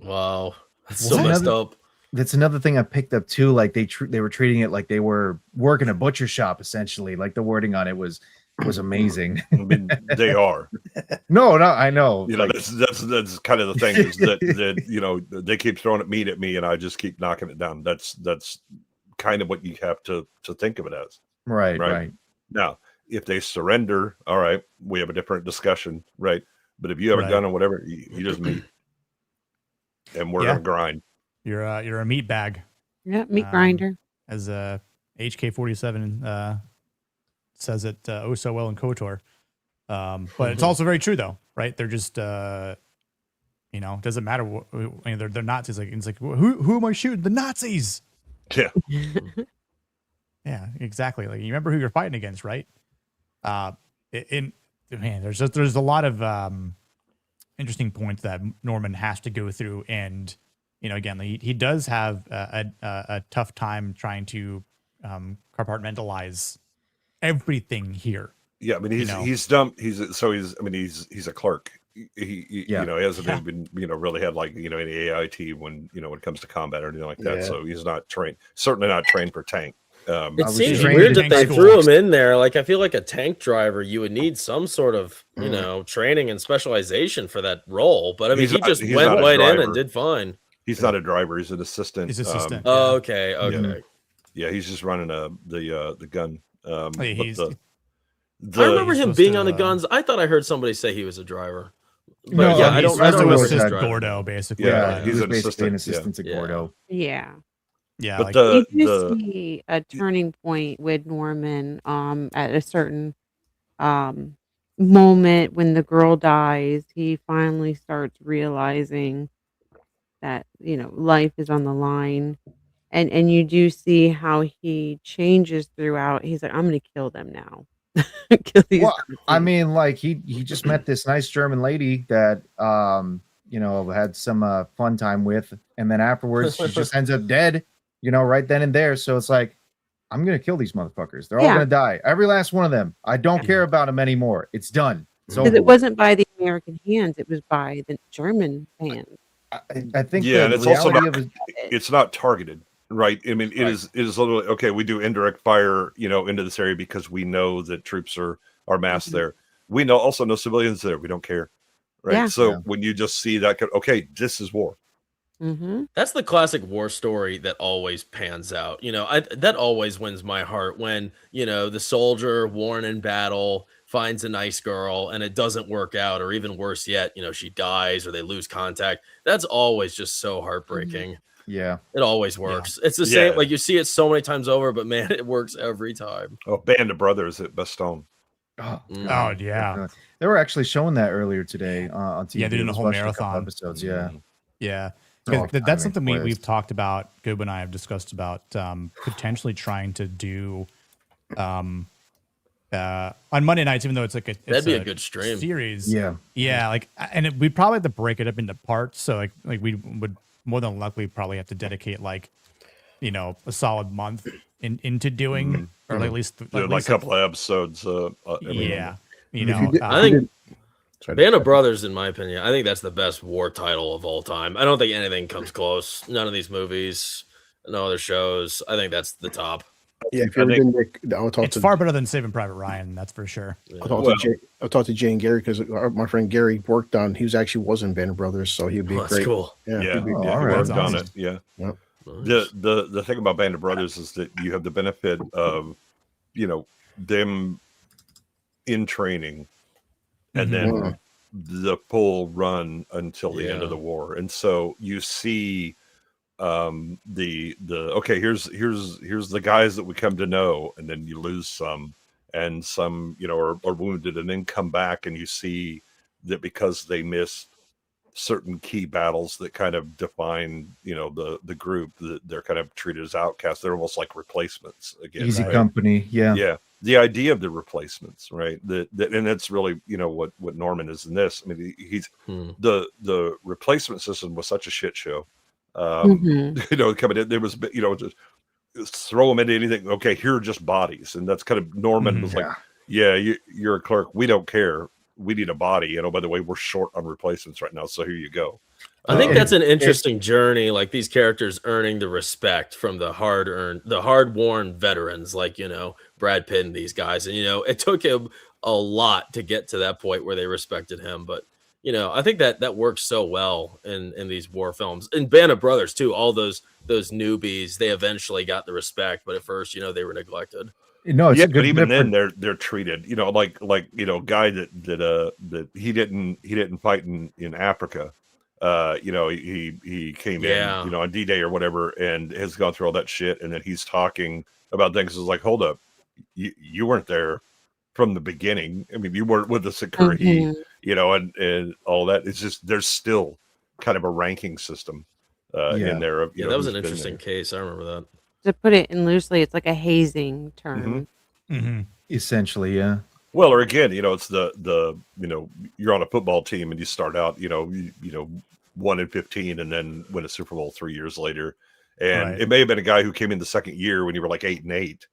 "Wow, that's so messed up." That's another thing I picked up too. Like they were treating it like they were working a butcher shop, essentially. Like the wording on it was amazing. I mean, they are. No, I know. That's kind of the thing is that they keep throwing meat at me, and I just keep knocking it down. That's kind of what you have to think of it as. Right. Now, if they surrender, all right, we have a different discussion, right? But if you have a gun or whatever, you just meet, and we're gonna grind. You're a meat bag. Yeah, meat grinder. As HK-47 says it oh so well in KOTOR. But it's also very true though, right? They're just doesn't matter what they're Nazis. Like it's like who am I shooting? The Nazis. Yeah. Yeah, exactly. Like you remember who you're fighting against, right? There's a lot of interesting points that Norman has to go through, and again, he does have a tough time trying to compartmentalize everything here. Yeah, I mean he's dumb. He's a clerk. He hasn't even really had like any AIT when it comes to combat or anything like that. So he's not trained. Certainly not trained for tank. It seems weird that they threw him in there. Like I feel like a tank driver, you would need some sort of training and specialization for that role. But I mean, he just went right in and did fine. He's not a driver. He's an assistant. He's assistant. Oh, okay. Yeah, he's just running the gun. I remember him being on the guns. I thought I heard somebody say he was a driver. But I don't remember. Gordo, basically. Yeah, he's basically an assistant to Gordo. Yeah. Yeah, but you do see a turning point with Norman at a certain moment when the girl dies. He finally starts realizing that life is on the line, and you do see how he changes throughout. He's like, I'm gonna kill them now. Kill these I mean, like he just met this nice German lady that had some fun time with, and then afterwards she just ends up dead, right then and there. So it's like, I'm gonna kill these motherfuckers. They're all gonna die, every last one of them. I don't care about them anymore. It's done. Because it wasn't by the American hands; it was by the German hands. I think. Yeah, and it's also it's not targeted. Right. I mean, it is literally okay. We do indirect fire, into this area because we know that troops are massed there. We also know civilians there. We don't care. Right. Yeah. So when you just see that, okay, this is war. Mm-hmm. That's the classic war story that always pans out. That always wins my heart when, the soldier worn in battle finds a nice girl and it doesn't work out, or even worse yet, she dies or they lose contact. That's always just so heartbreaking. Mm-hmm. Yeah, it always works. It's the same. Like you see it so many times over, but man, it works every time. Oh, Band of Brothers at Bastogne. Oh yeah, they were actually showing that earlier today on TV. Yeah, they're doing a whole marathon episodes. Yeah, yeah. That's something we've talked about. Goob and I have discussed about potentially trying to do on Monday nights, even though it's like that'd be a good stream series. Yeah. Like, and we'd probably have to break it up into parts. So like we would more than likely probably have to dedicate a solid month into doing, or at least a couple of episodes. I think Band of Brothers, in my opinion, I think that's the best war title of all time. I don't think anything comes close. None of these movies, no other shows. I think that's the top. Yeah, if you ever been Nick, it's far better than Saving Private Ryan, that's for sure. I'll talk to Jay and Gary because my friend Gary worked on. He was in Band of Brothers, so he'd be great. That's cool. Yeah, he worked on it. Yeah. Yep. The thing about Band of Brothers is that you have the benefit of them in training, and then the full run until the end of the war, and so you see. Okay, here's the guys that we come to know, and then you lose some, and some are wounded, and then come back and you see that because they missed certain key battles that kind of define the group, that they're kind of treated as outcasts. They're almost like replacements again. Easy company. Yeah. The idea of the replacements, right? That and that's really what Norman is in this. I mean, he's the replacement system was such a shit show. Coming in, there was just throw them into anything. Okay, here are just bodies, and that's kind of Norman was like, you're a clerk. We don't care. We need a body. By the way, we're short on replacements right now, so here you go. I think that's an interesting journey. Like these characters earning the respect from the hard-worn veterans, like Brad Pitt and these guys, and it took him a lot to get to that point where they respected him, but. I think that works so well in these war films. In Band of Brothers too, all those newbies, they eventually got the respect, but at first, they were neglected. No, it's yeah, a good but even then different- they're treated, you know, like guy that he didn't fight in Africa. You know, he came in, you know, on D-Day or whatever, and has gone through all that shit, and then he's talking about things. It's like, hold up, you weren't there from the beginning. I mean, you weren't with us at Curry, you know, and all that. It's just there's still kind of a ranking system in there. Of, that was an interesting case. I remember that. To put it in loosely, it's like a hazing term. Essentially, yeah. Well, or again, you know, it's the you know, you're on a football team and you start out, you know, 1-15 and then win a Super Bowl 3 years later. And it may have been a guy who came in the second year when you were like 8-8.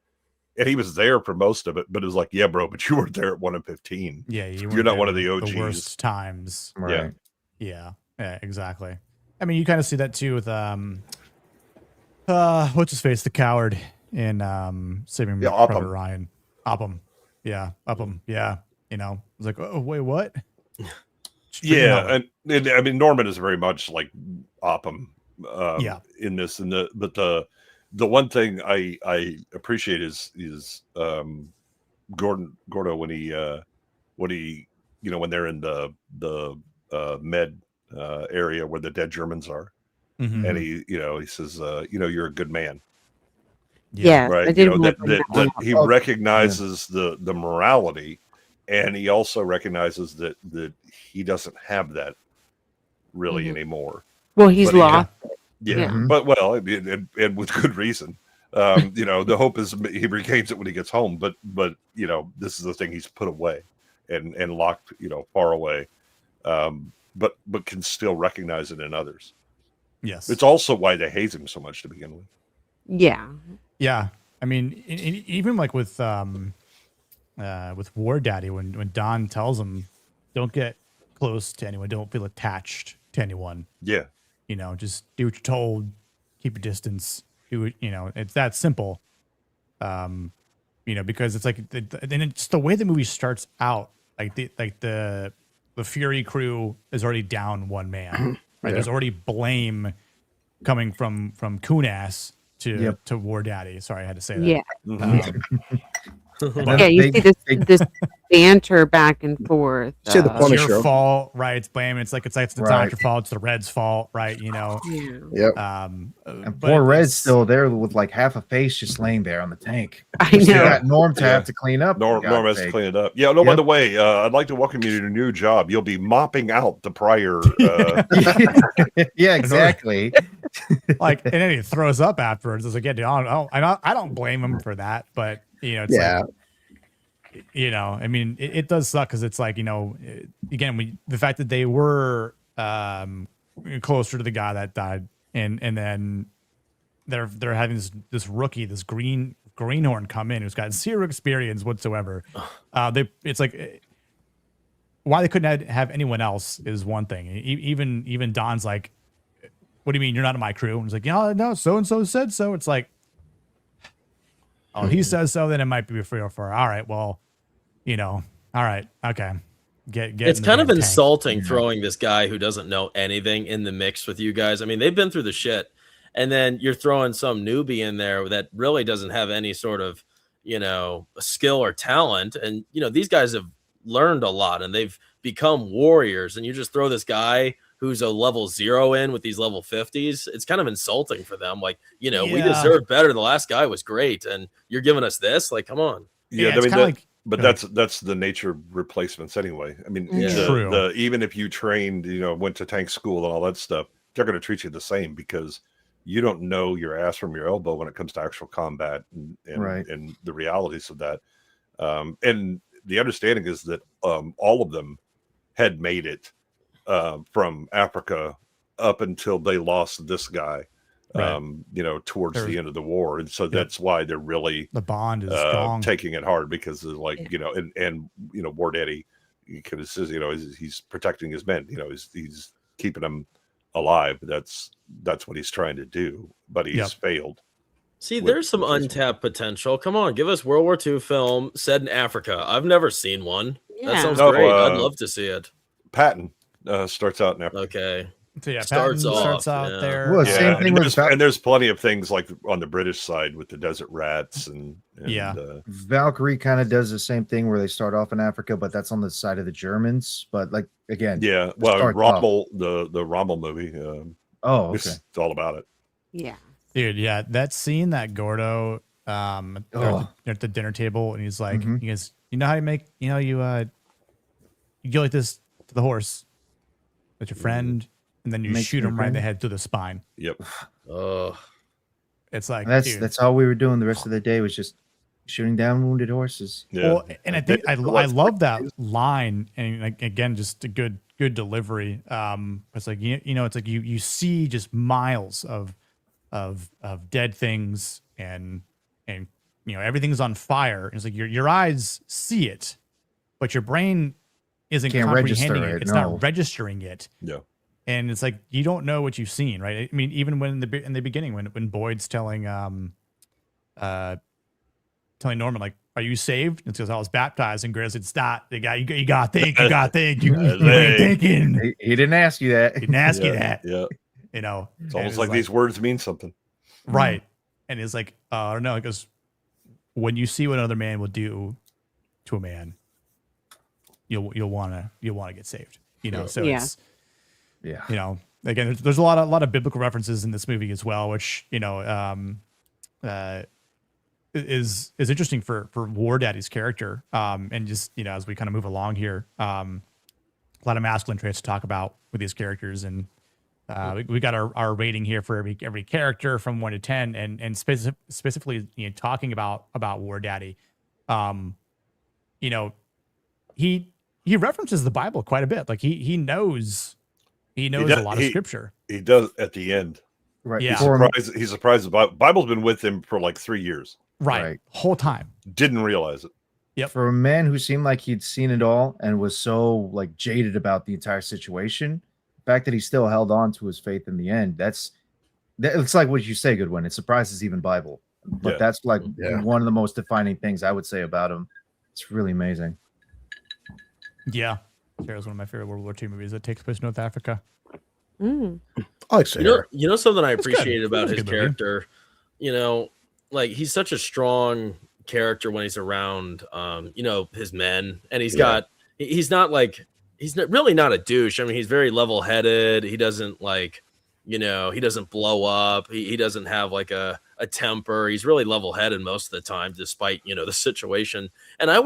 And he was there for most of it, but it was like, yeah, bro, but you weren't there at 1-15. Yeah, you're not one of the OGs. The worst times. Right. Yeah, exactly. I mean, you kind of see that too with what's his face, the coward in Saving Private Ryan. Upham. Yeah, Upham. Yeah, you know, it's like, oh wait, what? Yeah, and I mean Norman is very much like Upham. In this, and the one thing I appreciate is Gordo when he you know, when they're in the med area where the dead Germans are, and he says, you know, you're a good man. Yeah, right. I did You know, that he Oh, recognizes the morality, and he also recognizes that he doesn't have that really anymore. Well, he's lost. But well, and with good reason. You know, the hope is he regains it when he gets home. But you know, this is the thing he's put away and locked, you know, far away. But can still recognize it in others. Yes, it's also why they haze him so much to begin with. Yeah. Yeah, I mean, even like with Wardaddy, when Don tells him, "Don't get close to anyone, don't feel attached to anyone." Yeah, you know, just do what you're told, keep your distance. Do it, you know, it's that simple. You know, because it's like, and it's the way the movie starts out. Like the Fury crew is already down one man. Right, there's already blame coming from Kunas to Wardaddy. Sorry, I had to say that. Yeah. Yeah, you see this banter back and forth. See the It's your fault, right? It's blame. It's not your fault. It's the Reds' fault, right? You know. And poor Red's still there with like half a face just laying there on the tank. I know. Got Norm to have to clean up. Norm has to clean it up. Yeah. No. By the way, I'd like to welcome you to your new job. You'll be mopping out the prior. Yeah, exactly. Like, and then he throws up afterwards. It's like, yeah, dude, I don't blame him for that, but you know, it's like, you know, I mean, it does suck because it's like, you know, again, the fact that they were closer to the guy that died, and then they're having this rookie, this greenhorn come in who's got zero experience whatsoever. It's like, why they couldn't have anyone else is one thing. Even Don's like, what do you mean you're not in my crew? And he's like, yeah, no, so and so said so. It's like, oh, he says so, then it might be 3 or 4. All right, well, you know, all right, okay. Get it's kind of insulting tank. throwing this guy who doesn't know anything in the mix with you guys. I mean, they've been through the shit, and then you're throwing some newbie in there that really doesn't have any sort of, you know, skill or talent. And you know, these guys have learned a lot and they've become warriors, and you just throw this guy who's a level 0 in with these level 50s. It's kind of insulting for them. Like, you know, we deserve better. The last guy was great, and you're giving us this. Like, come on. Yeah, I mean, but that's the nature of replacements anyway. I mean, even if you trained, you know, went to tank school and all that stuff, they're going to treat you the same because you don't know your ass from your elbow when it comes to actual combat and the realities of that. And the understanding is that all of them had made it from Africa up until they lost this guy. You know, towards the end of the war, and so that's why they're really the bond is strong, taking it hard because of like you know, and you know, Wardaddy, because you know he's protecting his men, you know, he's keeping them alive. That's what he's trying to do, but he's failed. See, there's some untapped potential. Come on, give us World War II film set in Africa. I've never seen one. That sounds great. I'd love to see it. Patton starts out in Africa. Okay. So yeah, Starts Patton off, starts out yeah. there. Well, same thing and with there's, and there's plenty of things like on the British side with the desert rats and Valkyrie kind of does the same thing where they start off in Africa, but that's on the side of the Germans. But like again, yeah. it Well, starts off- Rommel, the Rommel movie. Oh, okay. It's all about it. Yeah. Dude, yeah, that scene that Gordo they're at the dinner table and he's like, he goes, you know how you make, you know, you go like this to the horse with your friend, and then you Make shoot your him right in the friend? head through the spine. Yep. It's like That's all we were doing the rest of the day was just shooting down wounded horses. Yeah. Well, and I think I love that line, and like, again, just a good delivery. It's like you know, it's like you see just miles of dead things, and you know everything's on fire. It's like your eyes see it, but your brain isn't Can't register comprehending it. it, It's no. not registering it. Yeah. And it's like you don't know what you've seen, right? I mean, even when in the beginning, when Boyd's telling Norman, like, "Are you saved?" And says, "I was baptized." And Grady said, "Stop! You got to think. You got to think. You ain't thinking." He didn't ask you that. He didn't ask you that. Yeah. You know, It's and almost like these words mean something. right? And it's like, I don't know. It goes, when you see what another man will do to a man, you'll want to get saved. You know, so it's. Yeah. You know, again, there's a lot of biblical references in this movie as well, which, you know, is interesting for Wardaddy's character. And just, you know, as we kind of move along here, a lot of masculine traits to talk about with these characters. And we got our rating here for every character from 1 to 10, and specifically, you know, talking about Wardaddy. You know, he references the Bible quite a bit. Like he knows a lot of scripture. He does at the end. Right. Yeah. He's surprised. The Bible's been with him for like 3 years. Right. Whole time. Didn't realize it. Yep. For a man who seemed like he'd seen it all and was so like jaded about the entire situation, the fact that he still held on to his faith in the end, it's like what you say, Goodwin. It surprises even Bible. But that's like one of the most defining things I would say about him. It's really amazing. Yeah. Sarah's one of my favorite World War II movies that takes place in North Africa. Mm. I like Sarah. You know something I It's good. appreciated about It's a his good movie. character, you know, like he's such a strong character when he's around you know, his men, and he's really not a douche. I mean, he's very level-headed. He doesn't like, you know, he doesn't blow up. He doesn't have like a temper. He's really level-headed most of the time, despite, you know, the situation. And I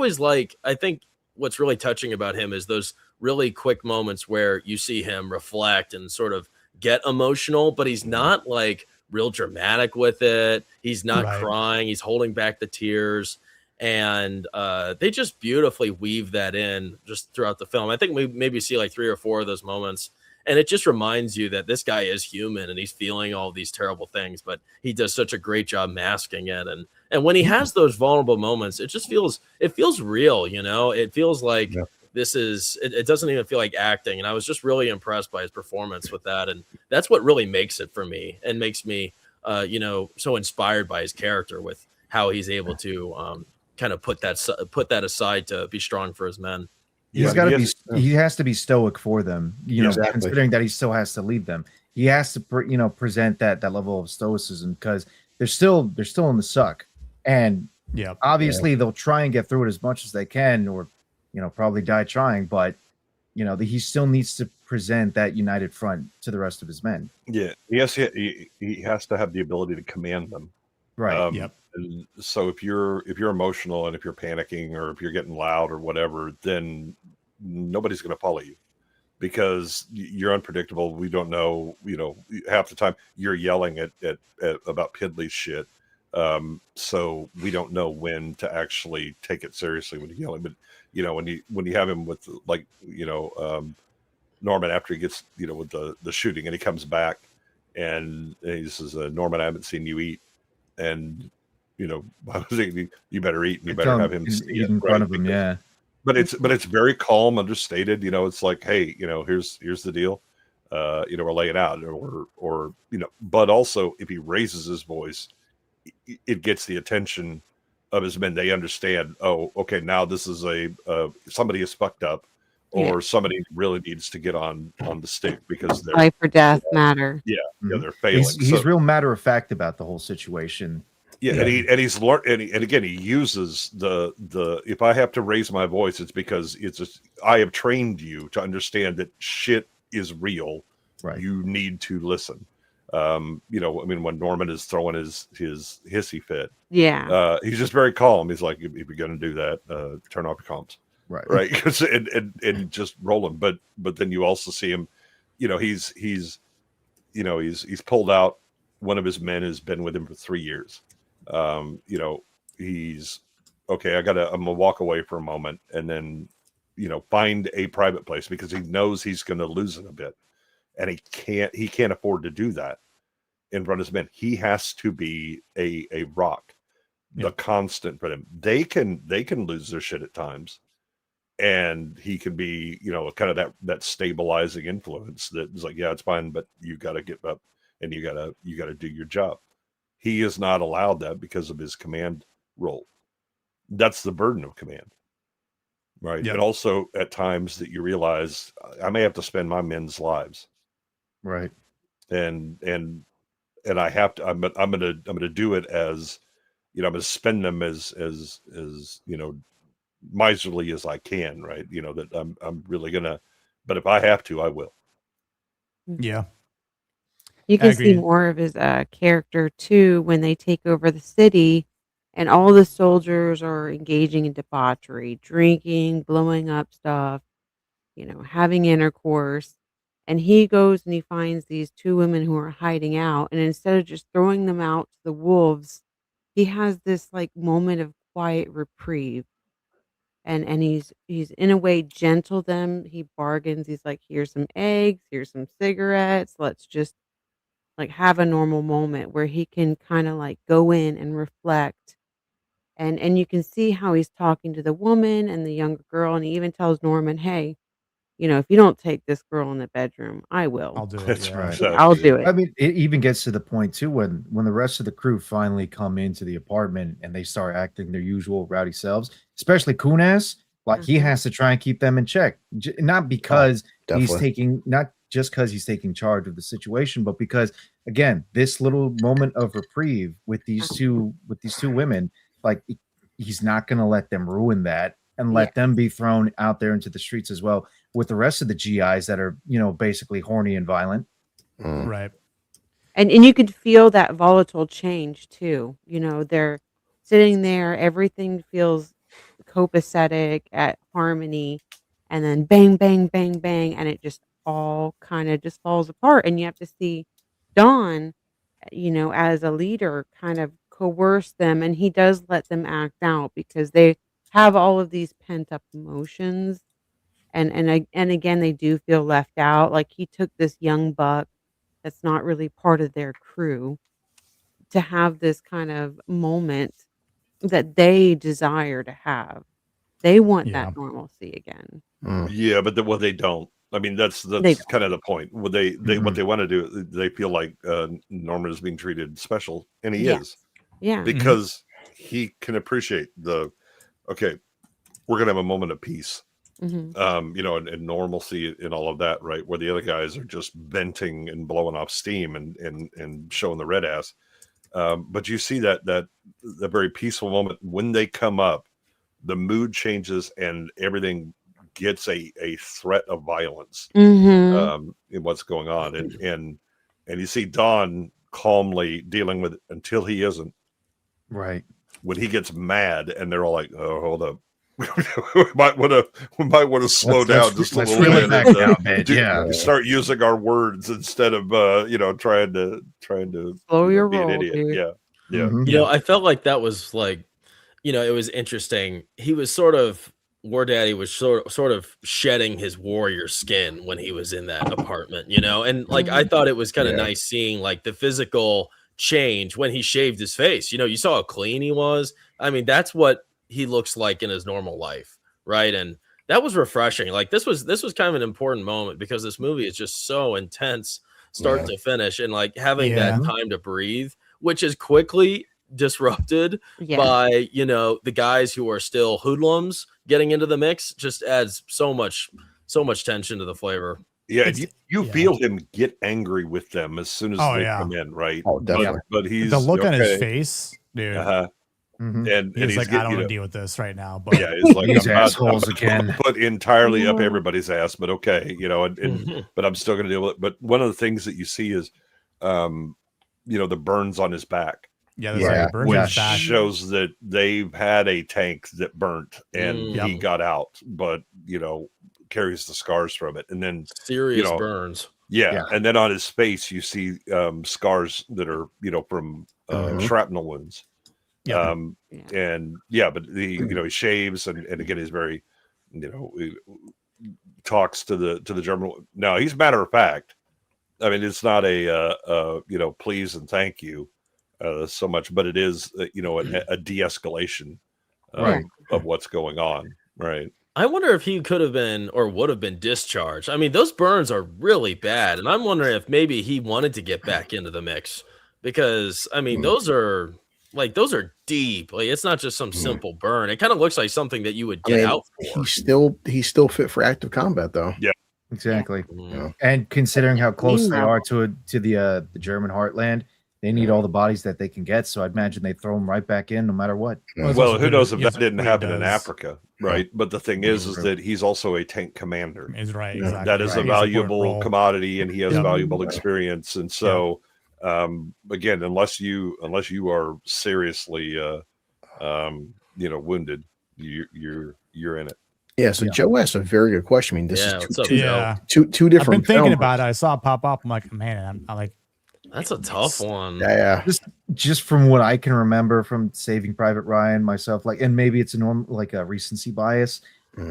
think what's really touching about him is those really quick moments where you see him reflect and sort of get emotional, but he's not like real dramatic with it. He's not crying. He's holding back the tears. And they just beautifully weave that in just throughout the film. I think we maybe see like 3 or 4 of those moments. And it just reminds you that this guy is human and he's feeling all these terrible things, but he does such a great job masking it. And when he has those vulnerable moments, it feels real, you know. It feels like it doesn't even feel like acting. And I was just really impressed by his performance with that. And that's what really makes it for me and makes me, you know, so inspired by his character with how he's able to kind of put that aside to be strong for his men. He has to be stoic for them, you know, considering that he still has to lead them. He has to, present that level of stoicism because they're still in the suck. And obviously they'll try and get through it as much as they can, or, you know, probably die trying, but you know, he still needs to present that united front to the rest of his men. Yeah. He has to have the ability to command them. Right. And so if you're emotional and if you're panicking or if you're getting loud or whatever, then nobody's going to follow you because you're unpredictable. We don't know, you know, half the time you're yelling at about piddly shit. So we don't know when to actually take it seriously when you're yelling. But you know, when you have him with like, you know, Norman after he gets, you know, with the shooting and he comes back and he says, Norman, I haven't seen you eat. And you know, I was thinking you better eat and you better have him eat in front of him. Yeah. But it's very calm, understated. You know, it's like, hey, you know, here's the deal. You know, we're laying out, or you know, but also if he raises his voice, it gets the attention of his men. They understand. Oh, okay, now this is somebody is fucked up. or somebody really needs to get on the stick because they're life or death matter. Yeah, Mhm. they're failing. He's real matter of fact about the whole situation. Yeah, and he's learned, and again, he uses the if I have to raise my voice, it's because I have trained you to understand that shit is real. Right. You need to listen. You know, I mean, when Norman is throwing his hissy fit, he's just very calm. He's like, if you're going to do that, turn off your comms. Right. and just roll him. But then you also see him, you know, he's pulled out. One of his men has been with him for 3 years. You know, he's okay. I'm gonna walk away for a moment and then, you know, find a private place because he knows he's going to lose it a bit, and he can't afford to do that in front of his men. He has to be a rock, the constant for them. They can lose their shit at times, and he can be, you know, kind of that stabilizing influence that is like, yeah, it's fine, but you got to get up and you got to do your job. He is not allowed that because of his command role. That's the burden of command, right? Yep. And also at times that you realize I may have to spend my men's lives, right? And I have to. I'm gonna do it as, you know, I'm gonna spend them as you know, miserly as I can, right? You know, that I'm really gonna. But if I have to, I will. Yeah. You can see more of his character too when they take over the city and all the soldiers are engaging in debauchery, drinking, blowing up stuff, you know, having intercourse. And he goes and he finds these two women who are hiding out. And instead of just throwing them out to the wolves, he has this like moment of quiet reprieve. And he's in a way gentle them. He bargains. He's like, here's some eggs, here's some cigarettes. Let's just like have a normal moment where he can kind of like go in and reflect, and you can see how he's talking to the woman and the younger girl, and he even tells Norman, hey, you know, if you don't take this girl in the bedroom, I will. I'll do it. That's Yeah. Right. I'll do it. I mean, it even gets to the point too when the rest of the crew finally come into the apartment and they start acting their usual rowdy selves, especially Kunas. Like he has to try and keep them in check, not because he's taking, not just because he's taking charge of the situation, but because again, this little moment of reprieve with these two women, like he's not going to let them ruin that and let them be thrown out there into the streets as well with the rest of the GIs that are, you know, basically horny and violent. Right. And you could feel that volatile change too. You know, they're sitting there, everything feels copacetic at harmony, and then bang, bang, bang, bang, and it just all kind of just falls apart. And you have to see Don, you know, as a leader, kind of coerce them, and he does let them act out because they have all of these pent up emotions, and again, they do feel left out. Like he took this young buck that's not really part of their crew to have this kind of moment that they desire to have. They want that normalcy again. Yeah, but they don't. I mean, that's kind of the point. What they want to do, they feel like Norman is being treated special, and he is. Yeah, because he can appreciate okay, we're gonna have a moment of peace, you know, and normalcy and all of that, right? Where the other guys are just venting and blowing off steam and showing the red ass. But you see that very peaceful moment when they come up, the mood changes and everything gets a threat of violence in what's going on, and you see Don calmly dealing with it until he isn't. Right. When he gets mad and they're all like, oh, hold up. we might want to slow down just a little bit. Back down a bit. Start using our words instead of you know, trying to slow your be roll, an idiot. dude. Yeah. You know, I felt like that was like, you know, it was interesting. He was sort of, Wardaddy was sort of shedding his warrior skin when he was in that apartment, you know, and like I thought it was kind of nice seeing like the physical change when he shaved his face. You know, you saw how clean he was. I mean, that's what he looks like in his normal life, right? And that was refreshing. Like this was kind of an important moment because this movie is just so intense, start to finish, and like having that time to breathe, which is quickly disrupted by, you know, the guys who are still hoodlums getting into the mix, just adds so much so much tension to the flavor. Yeah, you feel him get angry with them as soon as they come in, right? Oh, definitely. But he's the look on his okay. face, dude. And he's like, I don't want to getting, deal with this right now. But yeah, it's like These I'm assholes not again. put entirely up everybody's ass, but okay, and but I'm still going to deal with it. But one of the things that you see is, the burns on his back. Yeah, burns on his back. Shows that they've had a tank that burnt and he got out, but carries the scars from it, and then serious burns. Yeah, and then on his face you see scars that are from shrapnel wounds. And but he shaves and again he's very he talks to the German. No, he's matter of fact. I mean, it's not a please and thank you so much, but it is a de-escalation of what's going on, right? I wonder if he could have been or would have been discharged. I mean, those burns are really bad, and I'm wondering if maybe he wanted to get back into the mix because I mean, those are deep. Like it's not just some simple burn. It kind of looks like something that you would get out for. He's still fit for active combat, though. Yeah, exactly. And considering how close they are to the German heartland, they need all the bodies that they can get. So I'd imagine they throw them right back in, no matter what. Well, who knows if that didn't happen in Africa, right? But the thing is that he's also a tank commander. Is right. Exactly. That is a valuable commodity, and he has valuable experience. And so, again, unless you are seriously, wounded, you're in it. Yeah. So Joe asked a very good question. I mean, this is two different. I've been thinking about it. I saw it pop up. I'm like, man, I'm like. That's a tough one. Yeah. Just from what I can remember from Saving Private Ryan myself, and maybe it's a recency bias.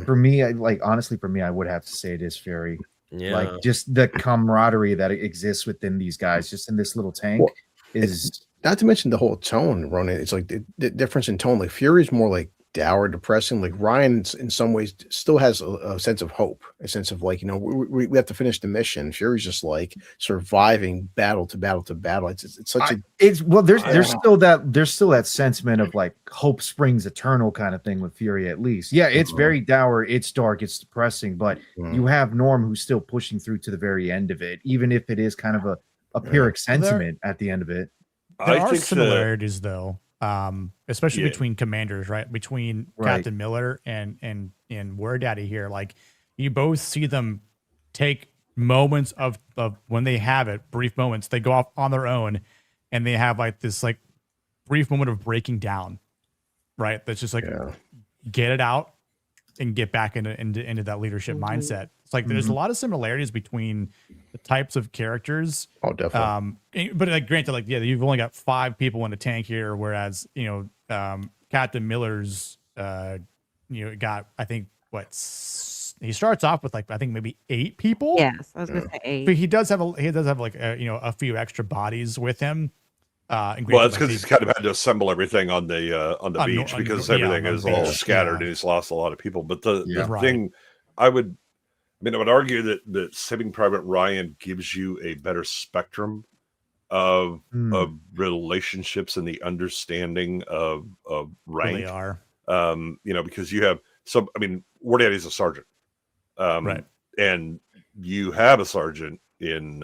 For me, honestly, I would have to say it is Fury. Yeah. Just the camaraderie that exists within these guys, just in this little tank, is not to mention the whole tone, Ronan. It's like the difference in tone. Like Fury's more like dour, depressing. Like Ryan, in some ways, still has a sense of hope, a sense of we have to finish the mission. Fury's just like surviving battle to battle to battle. It's such there's still that sentiment of hope springs eternal kind of thing with Fury, at least. Yeah, it's very dour, it's dark, it's depressing, but you have Norm who's still pushing through to the very end of it, even if it is kind of a Pyrrhic sentiment at the end of it. There are similarities though. Especially between commanders, right? Between Captain Miller and Wardaddy here. Like you both see them take moments of when they have it, brief moments, they go off on their own and they have this brief moment of breaking down. Right? That's just get it out and get back into that leadership mindset. It's there's a lot of similarities between the types of characters. Oh, definitely. But granted, you've only got 5 people in the tank here, whereas Captain Miller's got I think he starts off with I think maybe 8 people. Yes, I was gonna say 8. But he does have a few extra bodies with him. Well, that's because he's kind of had to assemble everything on the beach because everything is all scattered and he's lost a lot of people. But the thing I would argue that Saving Private Ryan gives you a better spectrum of relationships and the understanding of rank. Really are. Because you have Wardaddy's a sergeant. Right. And you have a sergeant in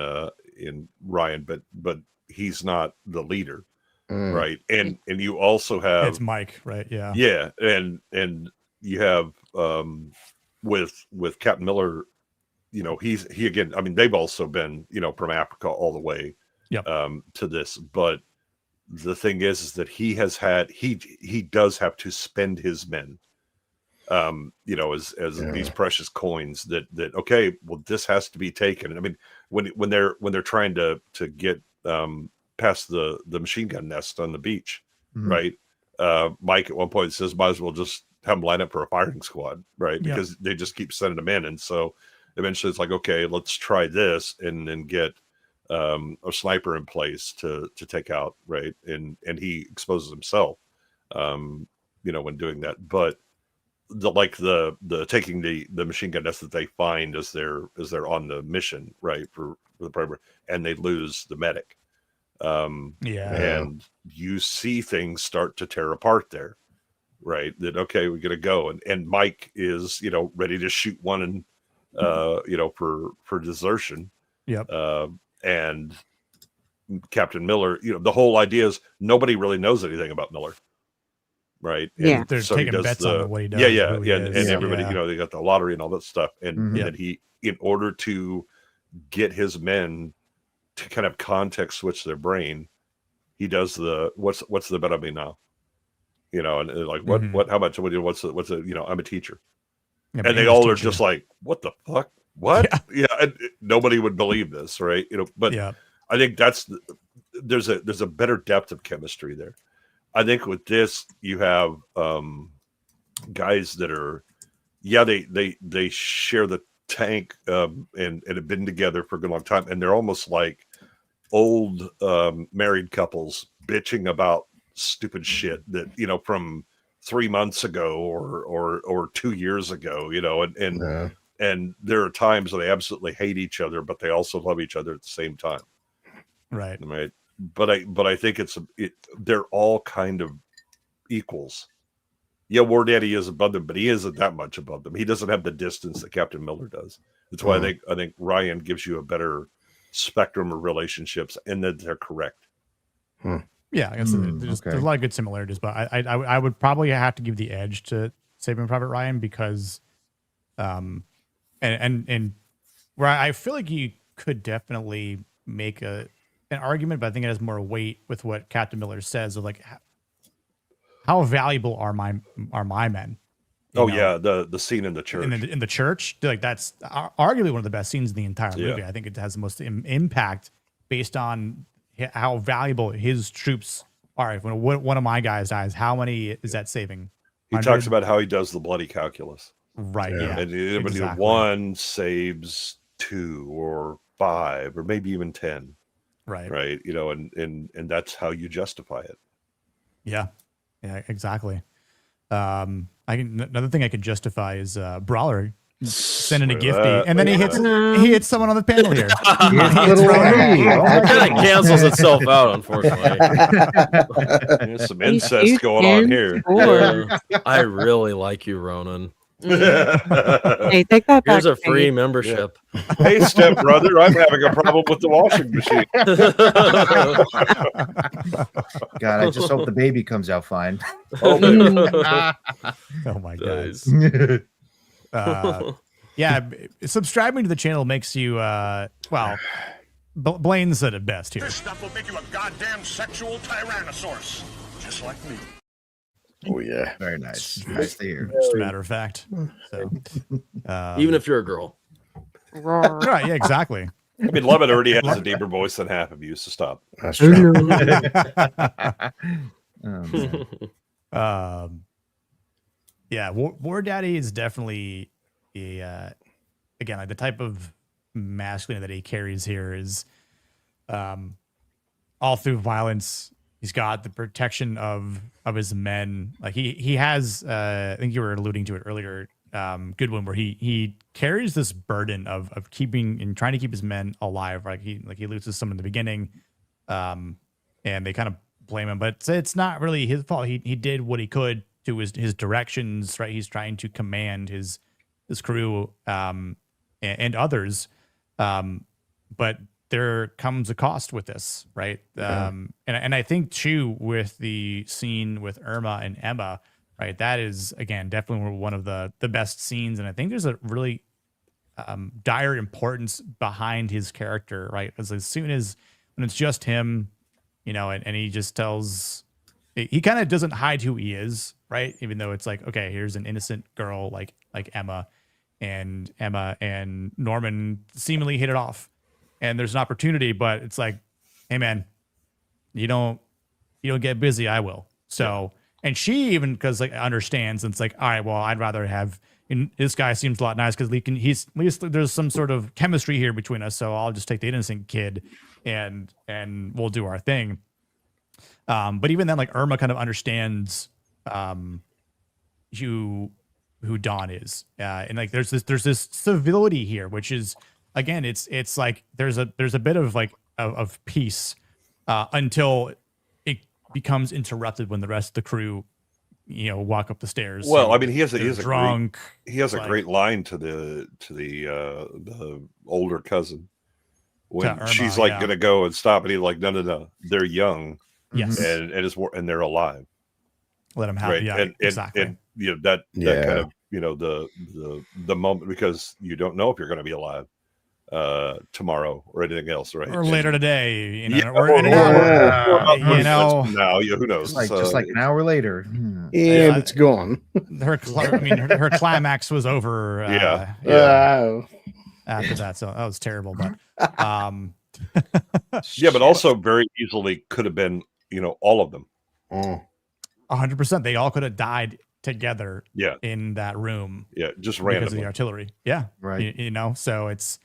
Ryan, but he's not the leader. Right. And you also have it's Mike, right? Yeah. Yeah. And you have with Captain Miller, he again, they've also been, from Africa all the way to this, but the thing is that he does have to spend his men, as these precious coins that okay, well, this has to be taken. And when they're trying to get past the machine gun nest on the beach, right? Mike at one point says, might as well just have them line up for a firing squad, right? Because they just keep sending them in. And so eventually it's okay, let's try this and then get a sniper in place to take out, right? And he exposes himself, when doing that. But the taking the machine gun nest that they find as they're on the mission, right, for the program, and they lose the medic. And you see things start to tear apart there, right? That okay, we're gonna go, and Mike is ready to shoot one for desertion. Yep. And Captain Miller, the whole idea is nobody really knows anything about Miller. Right. Yeah. And They're so taking bets on what he does. Yeah. who he And is. everybody, Yeah. they got the lottery and all that stuff. And, Mhm. and then he, in order to get his men to kind of context switch their brain, he does what's the bet on me now? And like, how much, what's the, I'm a teacher. Yeah, And they all are just like, what the fuck? What? Yeah. And nobody would believe this. Right. But yeah. I think there's a better depth of chemistry there. I think with this, you have guys that are, they share the tank and have been together for a good long time, and they're almost like old married couples bitching about stupid shit that from 3 months ago or 2 years ago, and there are times when they absolutely hate each other, but they also love each other at the same time. Right. But I think they're all kind of equals. Yeah, Wardaddy is above them, but he isn't that much above them. He doesn't have the distance that Captain Miller does. That's why I think Ryan gives you a better spectrum of relationships, and that they're correct. Yeah, I guess there's a lot of good similarities, but I would probably have to give the edge to Saving Private Ryan because, and where I feel like you could definitely make an argument, but I think it has more weight with what Captain Miller says of like how valuable are my men? Yeah, the scene in the church. In the church, like that's arguably one of the best scenes in the entire movie. I think it has the most impact based on how valuable his troops are. When one of my guys dies, how many is that saving? He talks about how he does the bloody calculus. Right. Yeah. And exactly. one saves 2 or 5 or maybe even 10. Right. Right. And that's how you justify it. Yeah. Yeah, exactly. Another thing I could justify is Brawler sending a gifty, and then he hits someone on the panel here. It kind of cancels itself out, unfortunately. There's some incest going on here. I really like you, Ronan. Hey, take that back. Here's a free membership. Hey, step brother, I'm having a problem with the washing machine. God, I just hope the baby comes out fine. Oh my God. Yeah, subscribing to the channel makes you Blaine said it best here. This stuff will make you a goddamn sexual tyrannosaurus, just like me. Oh yeah, very nice. Nice to hear. Just a matter of fact. So, even if you're a girl, right? Yeah, exactly. I mean, Lovett already has a deeper voice than half of you, so stop. That's true. Yeah, Wardaddy is definitely again, like the type of masculinity that he carries here is all through violence. He's got the protection of his men. Like he has, I think you were alluding to it earlier, Goodwin, where he carries this burden of keeping and trying to keep his men alive. Like he loses some in the beginning, and they kind of blame him, but it's not really his fault. He did what he could to his directions. Right, he's trying to command his crew and others, but there comes a cost with this, right? And I think too with the scene with Irma and Emma, right? That is again definitely one of the best scenes, and I think there's a really dire importance behind his character, right? Because as soon as when it's just him, and he just he kind of doesn't hide who he is, right? Even though it's like, okay, here's an innocent girl like Emma, and Norman seemingly hit it off. And there's an opportunity, but it's like, hey man, you don't get busy, I will. So, and she even because understands, and it's like, all right, well, I'd rather have this guy seems a lot nice because he's at least there's some sort of chemistry here between us. So I'll just take the innocent kid, and we'll do our thing. But even then, Irma kind of understands who Dawn is, and there's this civility here, which is. Again, it's like there's a bit of of peace until it becomes interrupted when the rest of the crew walk up the stairs. Well, I mean, he has a drunk. A great line to the older cousin when Irma, she's like gonna go and stop, and he's like, no, they're young, yes, and they're alive. Let them have exactly. And that kind of the moment, because you don't know if you're going to be alive tomorrow or anything else, right? Or later today, or in an hour, now, who knows? Just like an hour later, and it's gone. Her climax was over. After that, so that was terrible. But but also very easily could have been, all of them. 100%. They all could have died together. Yeah. In that room. Yeah, just randomly. Because of the artillery. Yeah. Right. So it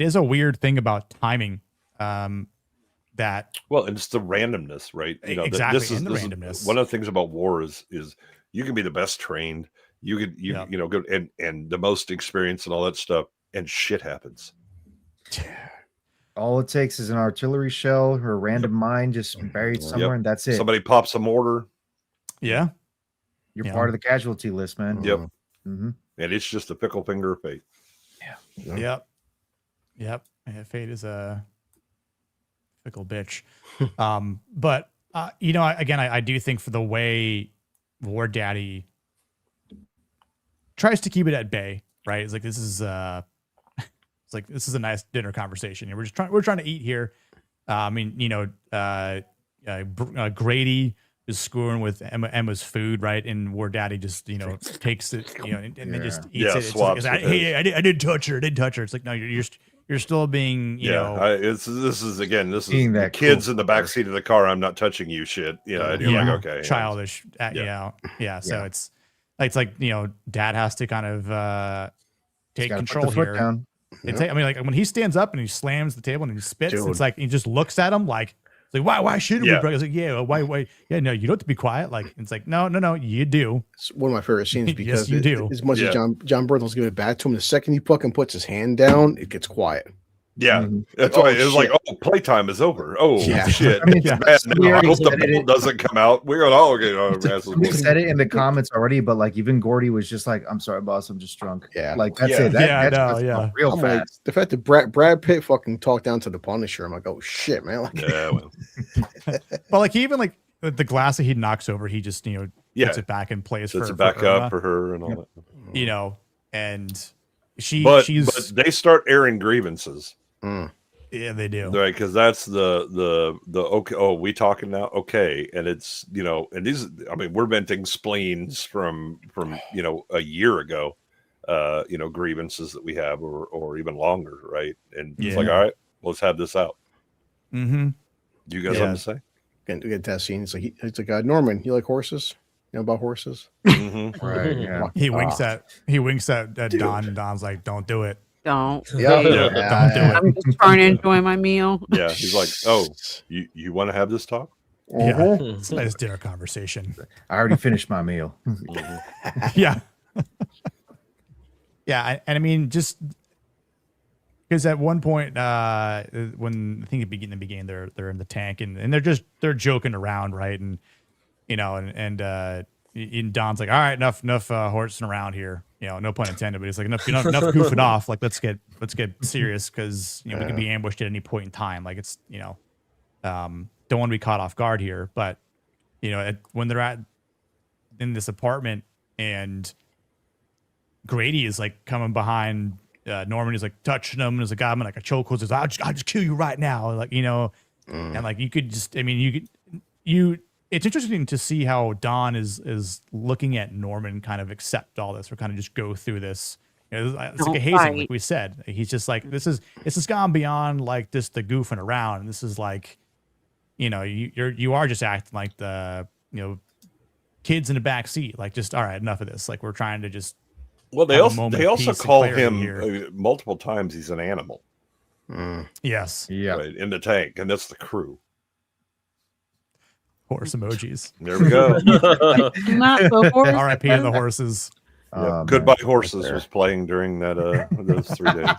is a weird thing about timing. That. Well, it's the randomness, right? Exactly. This is randomness. One of the things about war is you can be the best trained, go and the most experienced and all that stuff, and shit happens. All it takes is an artillery shell or a random mine just buried somewhere, and that's it. Somebody pops a mortar. Yeah. You're part of the casualty list, man. Yep. Mm-hmm. And it's just a fickle finger of fate. Yeah. Yep. And fate is a fickle bitch. But I do think for the way Wardaddy tries to keep it at bay, right? It's like this is this is a nice dinner conversation. We're trying to eat here. Grady is screwing with Emma's food, right? And Wardaddy just takes it, and then just eats it. Swaps I didn't touch her. It's like, no, you're still being this is the kids in the backseat of the car. I'm not touching you, shit. Like, okay, childish. So it's like dad has to kind of take control here. Down. Like when he stands up and he slams the table and he spits, it's like he just looks at him like why shouldn't we? Bro? It's like why no, you don't have to be quiet. Like it's like no, you do. It's one of my favorite scenes because yes, you do. As much as John Berthel's giving it back to him, the second he fucking puts his hand down, it gets quiet. Yeah, that's why it's like, playtime is over. Oh shit, it's bad now. I hope the bolt doesn't come out. We're gonna all get our asses. We said it in the comments already, but like even Gordy was just like, "I'm sorry, boss, I'm just drunk." Yeah, like that's it. That's real fast. Like, the fact that Brad Pitt fucking talked down to the Punisher, I'm like, oh shit, man. Like, but like even like the glass that he knocks over, he just puts it back in place. Puts it back up for her and all that. And but they she's start airing grievances. Yeah, they do. Right, because that's the okay. Oh, we talking now? Okay, and it's and these. I mean, we're venting spleens from a year ago. Grievances that we have, or even longer, right? And it's like, all right, let's have this out. Mm-hmm. Do you guys have to say? We get that scene. It's like Norman. You like horses? You know about horses? Mm-hmm. Right. Yeah. He winks at Don, and Don's like, "Don't do it. Don't. Don't do it. I'm just trying to enjoy my meal." Yeah, he's like, "Oh, you want to have this talk?" Yeah, it's a nice dinner conversation. I already finished my meal. Yeah. Yeah, and I mean, just because at one point, when I think in the beginning, they're in the tank and they're joking around, right? And and Don's like, all right, enough horsing around here. No pun intended, but it's like enough goofing off. Like let's get serious because we can be ambushed at any point in time. Like it's don't want to be caught off guard here. But when they're in this apartment and Grady is like coming behind Norman, he's like touching him, and he's like, got him in like a chokehold. He's like, I'll just kill you right now, like and like you could just, I mean, it's interesting to see how Don is looking at Norman kind of accept all this or kind of just go through this. It's like a hazing, like we said. He's just like, this has gone beyond like just the goofing around. And this is like, you are just acting like the kids in the back seat. Like just, all right, enough of this. Like we're trying to just. Well, they also call him multiple times. He's an animal. Yes. Yeah. Right, in the tank, and that's the crew. Horse emojis. There we go. Not the horse. R.I.P. to the horses. Yep. Goodbye Horses was playing during that those 3 days.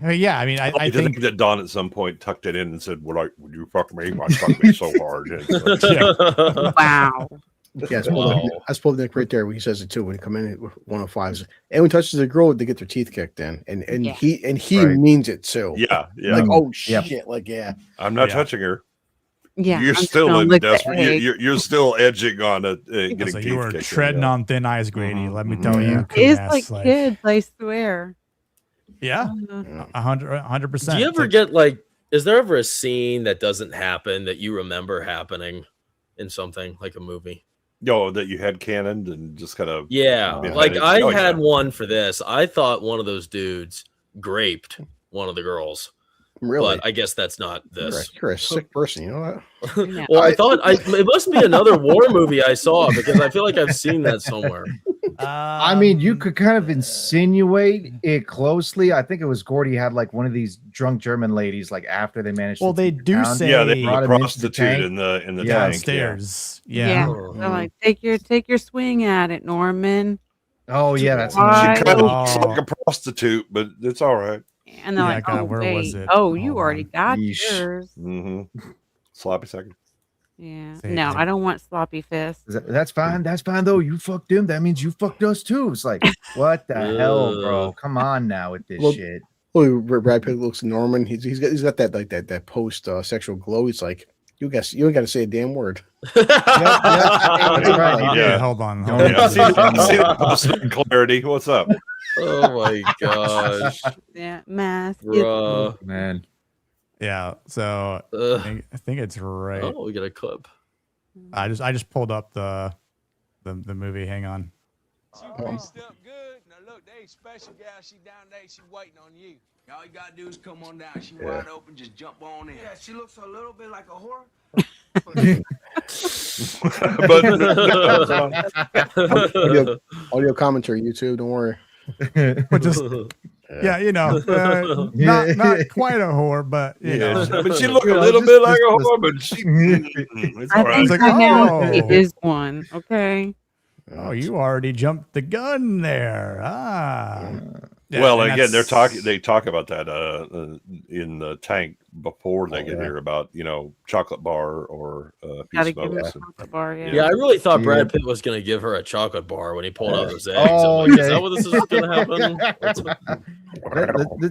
Yeah, I mean, I think that Don at some point tucked it in and said, "Would you fuck me? I fuck me so hard." And it's like, Wow. Yeah, I suppose Nick right there when he says it too when he come in with 105s. Anyone touches a girl, they get their teeth kicked in, and he means it too. yeah. Like oh shit, like I'm not touching her. Yeah, You're I'm still in lick the desperate. egg. You're still edging on it. Getting so teeth you were kicked in, treading yeah. on thin ice, Grady. Let me tell you, It's Kunes, like kids, I swear. Yeah, 100%. Do you ever get like? Is there ever a scene that doesn't happen that you remember happening in something like a movie? No, that you had cannoned and just kind of like I had one for this. I thought one of those dudes graped one of the girls. Really? But I guess that's not this. You're a sick person, you know that? Well, I thought it must be another war movie I saw because I feel like I've seen that somewhere. I mean, you could kind of insinuate it closely. I think it was Gordy had like one of these drunk German ladies, like after they managed. Well, to they take do him down, say they brought put him a into the prostitute tank. in the tank downstairs. Yeah. They're like, take your swing at it, Norman. Oh yeah, that's She kind of looks like a prostitute, but it's all right. And they're like, God, oh, where wait. was it? Oh, you already got Yeesh. yours. Sloppy second. Yeah. Same No, thing. I don't want sloppy fists. That's fine. That's fine though. You fucked him. That means you fucked us too. It's like, what the hell, bro? Come on now with this shit. Well, Brad Pitt looks at Norman. He's got that like that post sexual glow. He's like, you ain't got to say a damn word. That's right. Yeah, hold on. See the clarity. What's up? Oh my gosh. Yeah, math. Bruh. Man. Yeah, so I think it's right. Oh, we got a clip. I just pulled up the movie. Hang on. She greased up good. Now look, they special gal. She down there. She waiting on you. All you gotta do is come on down. She wide open. Just jump on in. Yeah, she looks a little bit like a whore. But audio commentary, YouTube. Don't worry. But just you know, not quite a whore, but you know. But she looked a little bit like a whore, but she. It's all I right. think like, I know oh. it is one. Okay. Oh, you already jumped the gun there. Yeah, well, and again, that's- they talk about that in the tank before they get here about chocolate bar or a piece Gotta of give him a oats. chocolate bar, Yeah, I really thought Brad Pitt was going to give her a chocolate bar when he pulled out those eggs. Oh, I'm like, yeah. Is that what this is going to happen?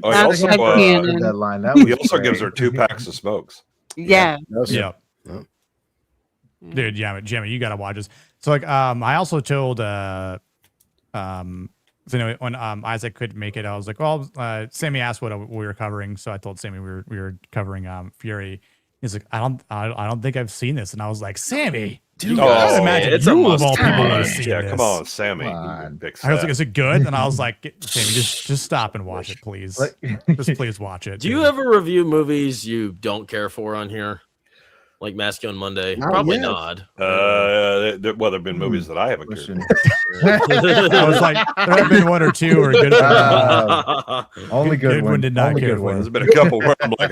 Oh, he also, that line. That he was also gives her great. 2 packs of smokes. Yeah. Yeah. Dude, yeah, Jimmy, you gotta watch this. So like I also told so anyway, when Isaac couldn't make it, I was like, well, Sammy asked what we were covering, so I told Sammy we were covering Fury. He's like, I don't think I've seen this, and I was like, Sammy, dude, I would imagine it's a you of all must-have. people would have seen Yeah, this. come on, Sammy. Come on. Big I was like, fat. is it good? And I was like, Sammy, just stop and watch it, please. Just please watch it. Do you dude. ever review movies you don't care for on here? Like Masculine Monday? Not Probably yet. not. Well, there have been movies that I haven't cared Question. for. I was like, there have been one or two or good. Only good one. Did not Only care good for. one. There's been a couple where I'm like,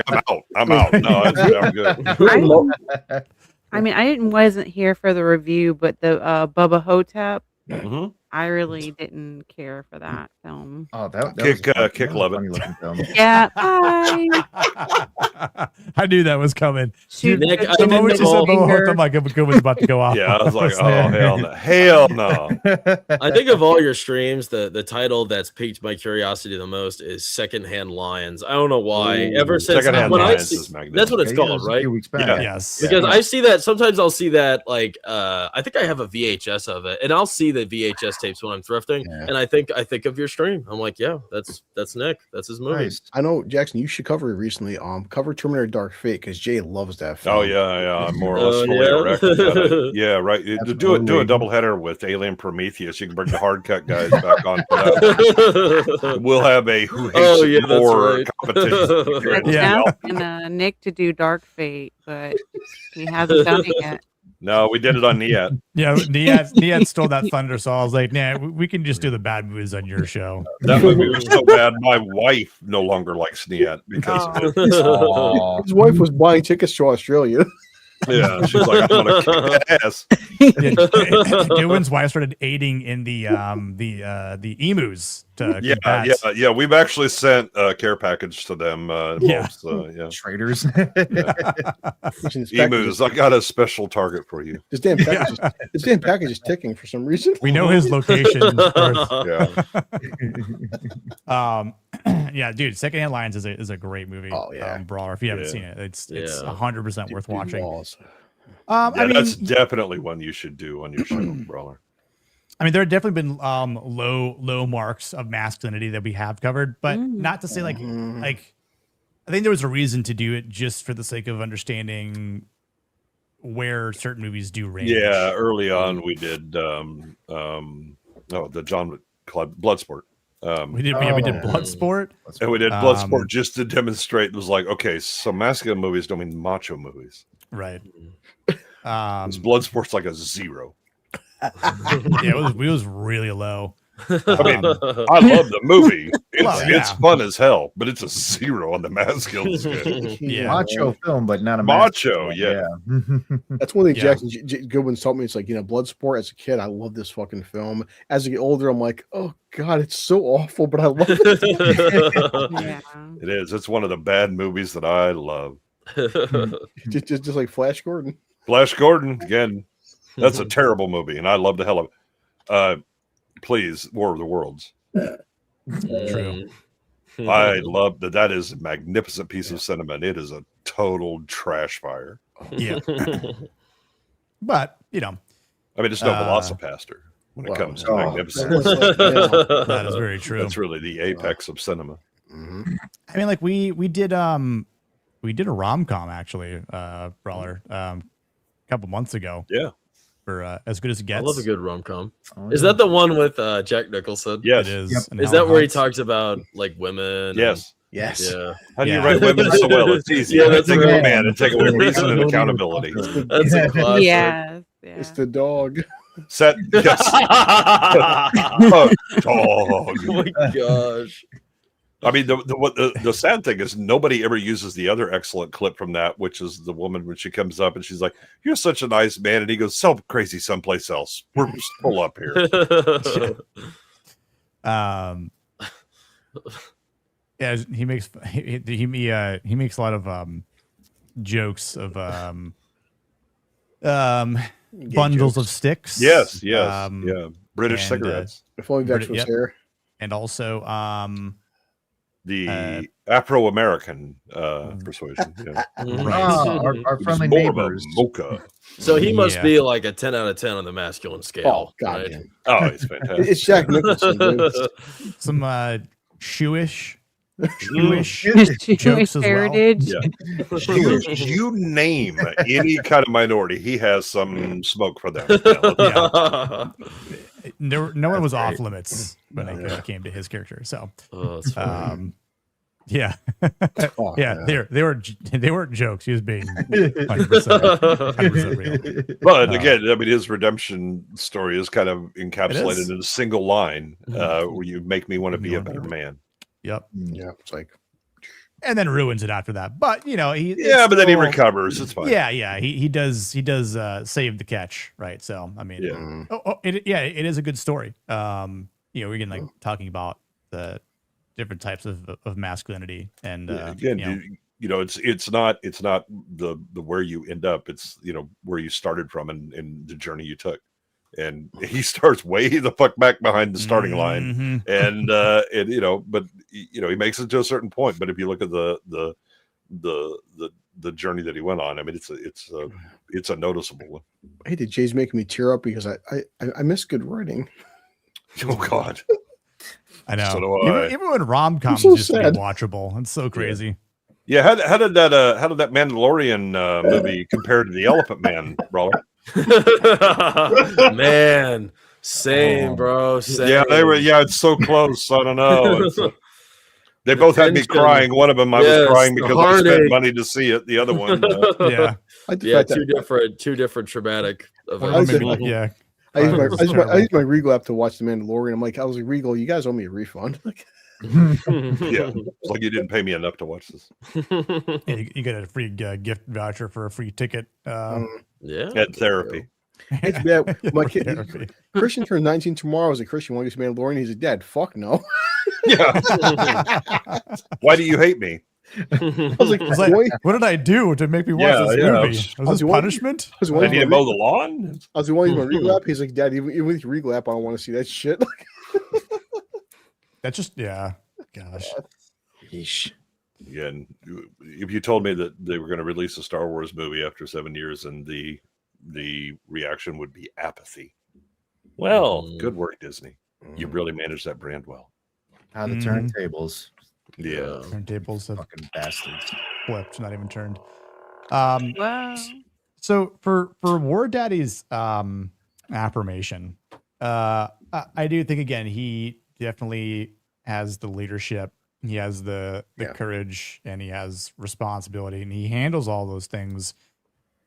I'm out. No, I'm good. I mean, wasn't here for the review, but the Bubba Hotep, Mhm. I really didn't care for that film. Oh, that Kick, was a Kick that was a love it. funny looking film. Yeah, bye. I knew that was coming. Shoot Nick, the I The moment you said finger. Bubba Hook, I'm like, good one's about to go off. Yeah, I was like, oh, hell no. Hell no. I think of all your streams, the title that's piqued my curiosity the most is Secondhand Lions. I don't know why. Ooh, Ever since Secondhand when I Lions see, is magnificent. that's what it's Yeah, called, that was a right? few weeks back. Yeah. Yes. Because I see that sometimes I'll see that like I think I have a VHS of it, and I'll see the VHS tapes when I'm thrifting, and I think of your stream. I'm like, yeah, that's Nick. That's his movie. Nice. I know, Jackson, you should cover it recently. Cover Terminator Dark Fate because Jay loves that film. Oh yeah, more or less Oh, fully yeah? erect about it. Yeah, right. Do a Absolutely. double header with Alien Prometheus. You can bring the hard cut guys back on. For that. We'll have a who hates Oh, it yeah, that's more right. competition. Yeah. And Nick to do Dark Fate, but he hasn't done it yet. No, we did it on Niet. Yeah, Niad stole that thunder, so I was like, nah, we can just do the bad movies on your show. That movie was so bad. My wife no longer likes Niet because of it. Aw. His wife was buying tickets to Australia. Yeah, she's like, I'm gonna kick that ass. Goodwin's wife started aiding in the emus to combat. Yeah. We've actually sent a care package to them. Traders. Emus. I got a special target for you. This damn package is ticking for some reason. We know his location. Yeah. Dude, Secondhand Lions is a great movie. Oh yeah, Brawler. If you haven't seen it, it's 100% worth watching. I mean, that's definitely one you should do on your show, Brawler. I mean, there have definitely been low marks of masculinity that we have covered, but not to say like I think there was a reason to do it just for the sake of understanding where certain movies do range. Yeah, early on we did the John Bloodsport. We did Bloodsport. And we did Bloodsport just to demonstrate. It was like, okay, so masculine movies don't mean macho movies. Right. Bloodsport's like a 0. Yeah, it was really low. I mean, I love the movie. It's fun as hell, but it's a 0 on the masculine scale. Yeah, macho film, but not a macho. Yeah. That's one thing Jackson Goodwin told me. It's like, Bloodsport. As a kid, I love this fucking film. As I get older, I'm like, oh god, it's so awful, but I love it. Yeah. It is. It's one of the bad movies that I love. just like Flash Gordon. Flash Gordon again. That's a terrible movie, and I love the hell of it. Please, War of the Worlds. True. I love that. That is a magnificent piece of sentiment. It is a total trash fire. Yeah. But, I mean, it's no Velocipaster when it comes to magnificence. That is very true. That's really the apex of cinema. I mean, like we did a rom-com actually, Brawler, a couple months ago. Yeah. For As Good as It Gets. I love a good rom-com. Is that the one with Jack Nicholson? Yes. It is. Yep. Is that where he talks about like women? Yes. Yes. Yeah. How do you write women so well? It's easy. Yeah, that's think of a man and take away reason and accountability. That's a classic. Yes. It's the dog. Yes. Oh, dog. Oh my gosh. I mean, the sad thing is nobody ever uses the other excellent clip from that, which is the woman when she comes up and she's like, "You're such a nice man," and he goes, "Sell crazy someplace else. We're pull up here." Yeah, he makes a lot of jokes of bundles of sticks. Yes, yeah, British cigarettes. If only Dex was here. And also the Afro-American persuasion. Yeah. Our friendly neighbors. Mocha. So he must be like a 10 out of 10 on the masculine scale. Oh, God. Right? Oh, it's fantastic. It's Jack Nicholson, dude. Some Jewish Jewish jokes as well. heritage. Yeah. You name any kind of minority, he has some smoke for them. No one was off limits when it came to his character. So, yeah, they weren't jokes. He was being 100% real. But again, I mean, his redemption story is kind of encapsulated in a single line, where you make me want to be a better man. Yep. Yeah, it's like, and then ruins it after that. But but then he recovers. It's fine. Yeah. He does save the catch, right? So I mean, it is a good story. We can like talking about the different types of masculinity, and again, it's not the where you end up. It's where you started from and the journey you took. And he starts way the fuck back behind the starting line, and but he makes it to a certain point. But if you look at the journey that he went on, I mean, it's a noticeable one. Hey, Jay's making me tear up because I miss good writing. Oh God, I know. So do I. Even when rom-coms so used to be sad. watchable, it's so crazy. Yeah, how did that Mandalorian movie compare to the Elephant Man, Brawler? Man, same, bro. Same. Yeah, they were. Yeah, it's so close. I don't know. They both had me crying. One of them, I was crying because I spent money to see it. The other one, two different traumatic events. Yeah. I used my Regal app to watch The Mandalorian. I'm like, I was like, Regal, you guys owe me a refund. Yeah, it's like you didn't pay me enough to watch this. Yeah, you get a free gift voucher for a free ticket. Yeah, and therapy. It's bad. My For kid, therapy. Christian turned 19 tomorrow. I was like, Christian, want to get Mandalorian? He's like, Dad, fuck no. Yeah. Why do you hate me? I was like, what did I do to make me watch this movie? Was this punishment? I was I need to mow the lawn? I was wanting my reglap. He's like, Dad, even with your reglap, I don't want to see that shit. That's just, yeah. Gosh. Yeesh. Again, if you told me that they were going to release a Star Wars movie after 7 years and the reaction would be apathy. Well, good work, Disney. You really managed that brand well. How the turntables. Yeah. Turntables have fucking bastards. Flipped, not even turned. Wow. So for Wardaddy's affirmation, I do think, again, he definitely has the leadership. He has the courage, and he has responsibility, and he handles all those things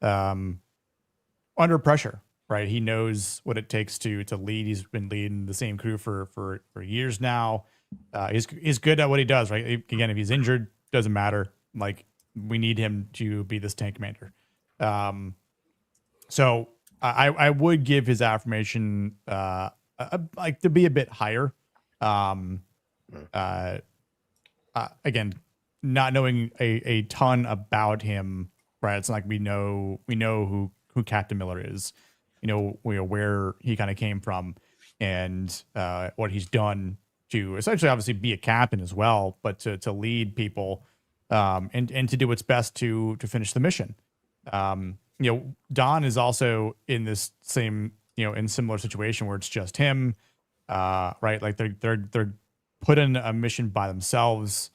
under pressure, right? He knows what it takes to lead. He's been leading the same crew for years now. He's good at what he does, right? Again, if he's injured, doesn't matter. Like, we need him to be this tank commander. So I would give his affirmation like to be a bit higher. Again, not knowing a ton about him, right? It's like we know who Captain Miller is, where he kind of came from, and what he's done to essentially, obviously, be a captain as well, but to lead people, and to do what's best to finish the mission. Don is also in this same, in similar situation where it's just him, right? Like they're put in a mission by themselves,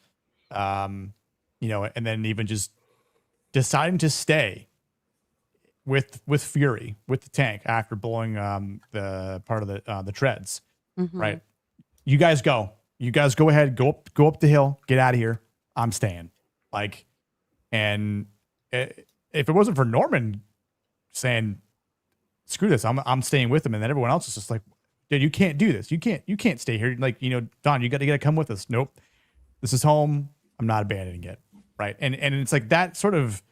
and then even just deciding to stay with Fury, with the tank after blowing the part of the treads, right? You guys go ahead, go up the hill, get out of here. I'm staying. Like, and if it wasn't for Norman saying, screw this, I'm staying with him, and then everyone else is just like, dude, you can't do this. You can't stay here. Like, Don, you got to come with us. Nope. This is home. I'm not abandoning it. Right. And it's like that sort of,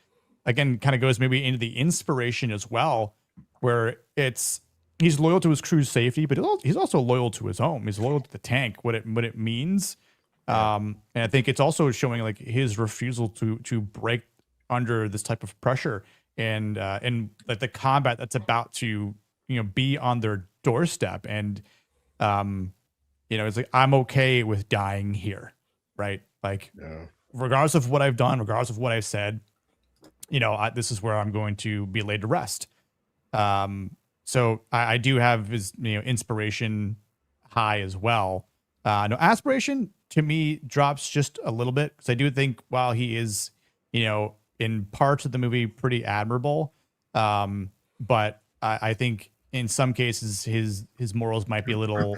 again, kind of goes maybe into the inspiration as well, where he's loyal to his crew's safety, but he's also loyal to his home. He's loyal to the tank, what it means. And I think it's also showing like his refusal to break under this type of pressure and like the combat that's about to, be on their doorstep. And, it's like, I'm okay with dying here. Right. Like, regardless of what I've done, regardless of what I've said, this is where I'm going to be laid to rest. So I do have his, inspiration high as well. No, aspiration to me drops just a little bit, because I do think while he is, in parts of the movie pretty admirable, but I think in some cases his morals might be a little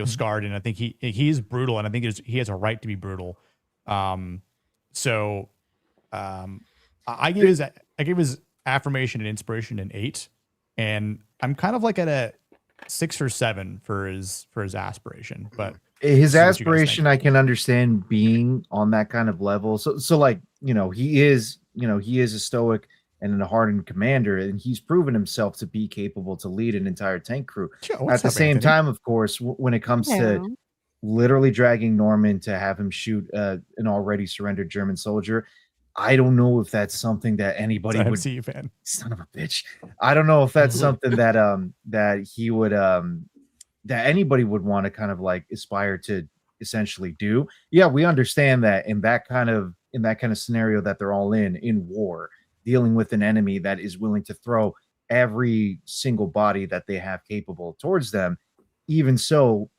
scarred, and I think he's brutal, and I think he has a right to be brutal. So I give his affirmation and inspiration an 8, and I'm kind of like at a 6 or 7 for his aspiration. But his aspiration, I can understand being on that kind of level. So like, he is a stoic and a hardened commander, and he's proven himself to be capable to lead an entire tank crew. At the same time, of course, when it comes to literally dragging Norman to have him shoot an already surrendered German soldier, I don't know if that's something that anybody would. MCU fan. Son of a bitch. I don't know if that's something that he would that anybody would want to kind of like aspire to essentially do. Yeah, we understand that in that kind of scenario that they're all in war, dealing with an enemy that is willing to throw every single body that they have capable towards them. Even so,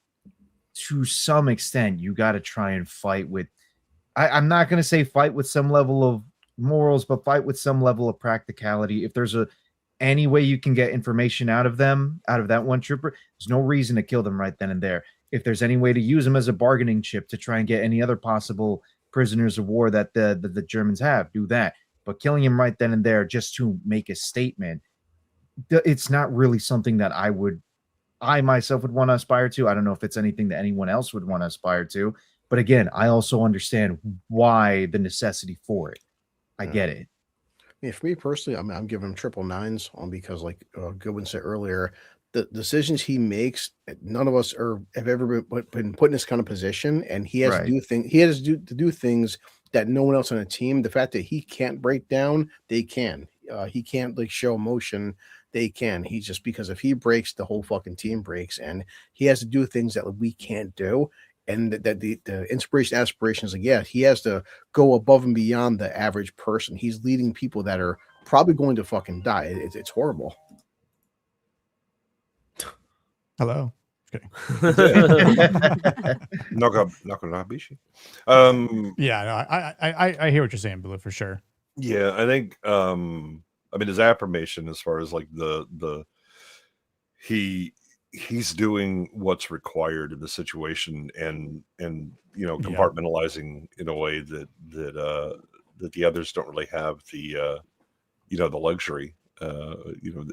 to some extent, you got to try and fight with, I'm not going to say fight with some level of morals, but fight with some level of practicality. If there's any way you can get information out of that one trooper, there's no reason to kill them right then and there. If there's any way to use them as a bargaining chip to try and get any other possible prisoners of war that the Germans have, do that. But killing him right then and there just to make a statement, it's not really something that I would I myself would want to aspire to. I don't know if it's anything that anyone else would want to aspire to. But again, I also understand why the necessity for it. I get it. Yeah, for me personally, I'm giving him triple nines on because, like Goodwin said earlier, the decisions he makes, none of us have ever been put in this kind of position, and he has to Right. do things. He has to do things that no one else on the team. The fact that he can't break down, they can. He can't like show emotion, they can. He's just because if he breaks, the whole fucking team breaks, and he has to do things that we can't do. And that the inspiration aspirations, like, yeah, he has to go above and beyond the average person. He's leading people that are probably going to fucking die. It's horrible. Hello. Nakanabishi. Yeah, no, I hear what you're saying, Blue, for sure. Yeah, I think I mean his affirmation as far as like the he's doing what's required in the situation and compartmentalizing in a way that the others don't really have the the luxury.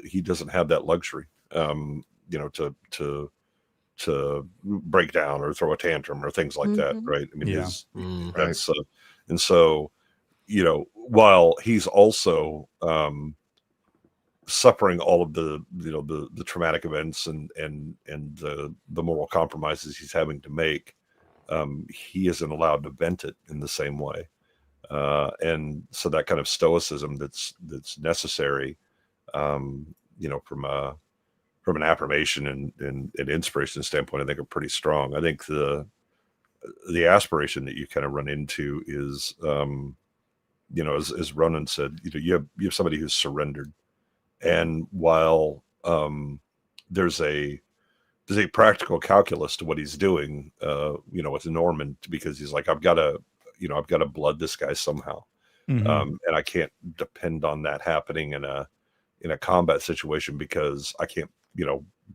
He doesn't have that luxury. To break down or throw a tantrum or things like that, right? I mean, that's and so while he's also suffering all of the traumatic events and the moral compromises he's having to make, he isn't allowed to vent it in the same way, and so that kind of stoicism that's necessary, from an affirmation and inspiration standpoint, I think are pretty strong. I think the aspiration that you kind of run into is, as Ronan said, you have somebody who's surrendered, and while there's a practical calculus to what he's doing, with Norman, because he's like, I've got to blood this guy somehow, and I can't depend on that happening in a combat situation because I can't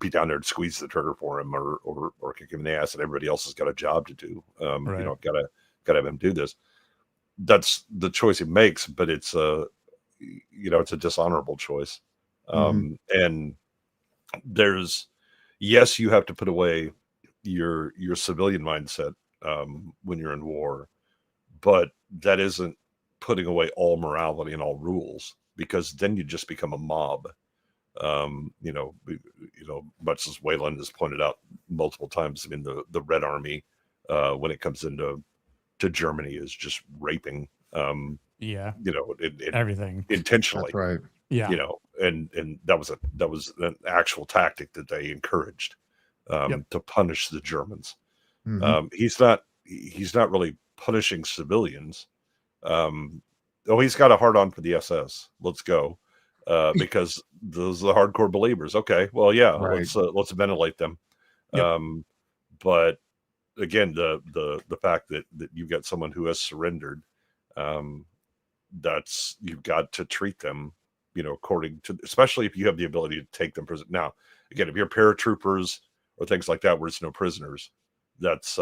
be down there and squeeze the trigger for him or kick him in the ass, and everybody else has got a job to do. Right. I've got to have him do this. That's the choice he makes, but it's it's a dishonorable choice. And yes, you have to put away your civilian mindset when you're in war, but that isn't putting away all morality and all rules, because then you just become a mob. Much as Wayland has pointed out multiple times, I mean, the Red Army, when it comes into Germany, is just raping, everything intentionally. That's right. Yeah. And that was an actual tactic that they encouraged, to punish the Germans. He's not really punishing civilians. He's got a hard on for the SS. Let's go. Because those are the hardcore believers. Okay, well, yeah, Right. let's ventilate them. Yep. But again, the fact that you've got someone who has surrendered, that's, you've got to treat them, according to, especially if you have the ability to take them prison. Now, again, if you're paratroopers or things like that where it's no prisoners, that's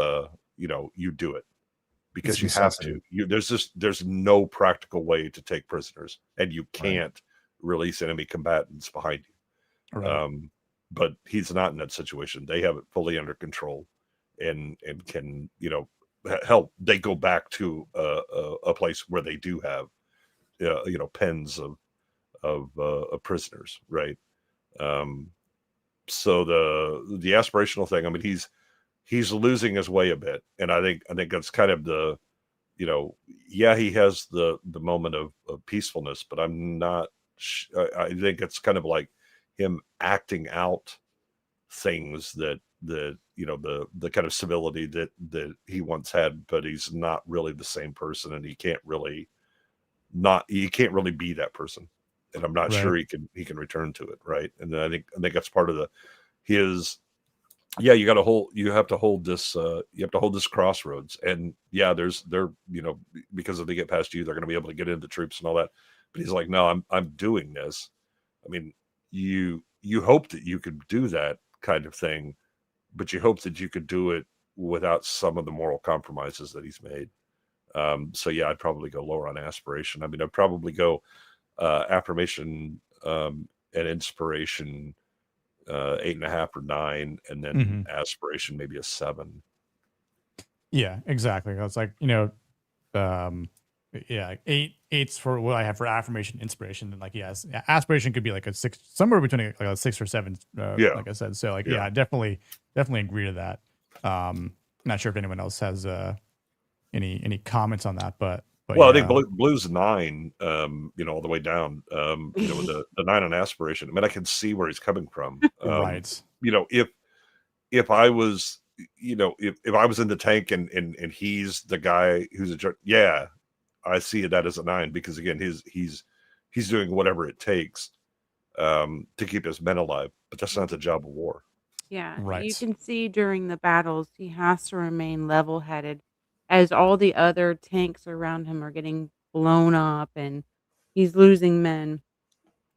you do it because you have to. There's no practical way to take prisoners, and you can't release enemy combatants behind you. Right. But he's not in that situation. They have it fully under control, and can help. They go back to a place where they do have pens of prisoners, right? So the aspirational thing, I mean, he's losing his way a bit, and I think that's kind of the he has the moment of peacefulness, but I'm not. I think it's kind of like him acting out things that the kind of civility that he once had, but he's not really the same person, and he can't really be that person, and I'm not sure he can return to it, right? And then I think that's part of you have to hold this crossroads, and because if they get past you, they're going to be able to get into the troops and all that. But he's like, no, I'm doing this. I mean, you hope that you could do that kind of thing, but you hope that you could do it without some of the moral compromises that he's made. So yeah, I'd probably go lower on aspiration. I mean, I'd probably go affirmation and inspiration 8.5 or 9, and then aspiration maybe a 7. Yeah, exactly. It's like, yeah, eight's for what I have for affirmation, inspiration, and like, yes, aspiration could be like a 6, somewhere between like a 6 or 7. Like I said, so like, yeah, definitely agree to that. Not sure if anyone else has any comments on that, but well, yeah. I think Blue's 9, all the way down, with the 9 on aspiration. I mean, I can see where he's coming from. Right. If I was, if I was in the tank and he's the guy who's a jerk, yeah, I see that as a 9, because again, he's doing whatever it takes to keep his men alive, but that's not the job of war. Yeah, you Right. can see during the battles, he has to remain level-headed as all the other tanks around him are getting blown up and he's losing men.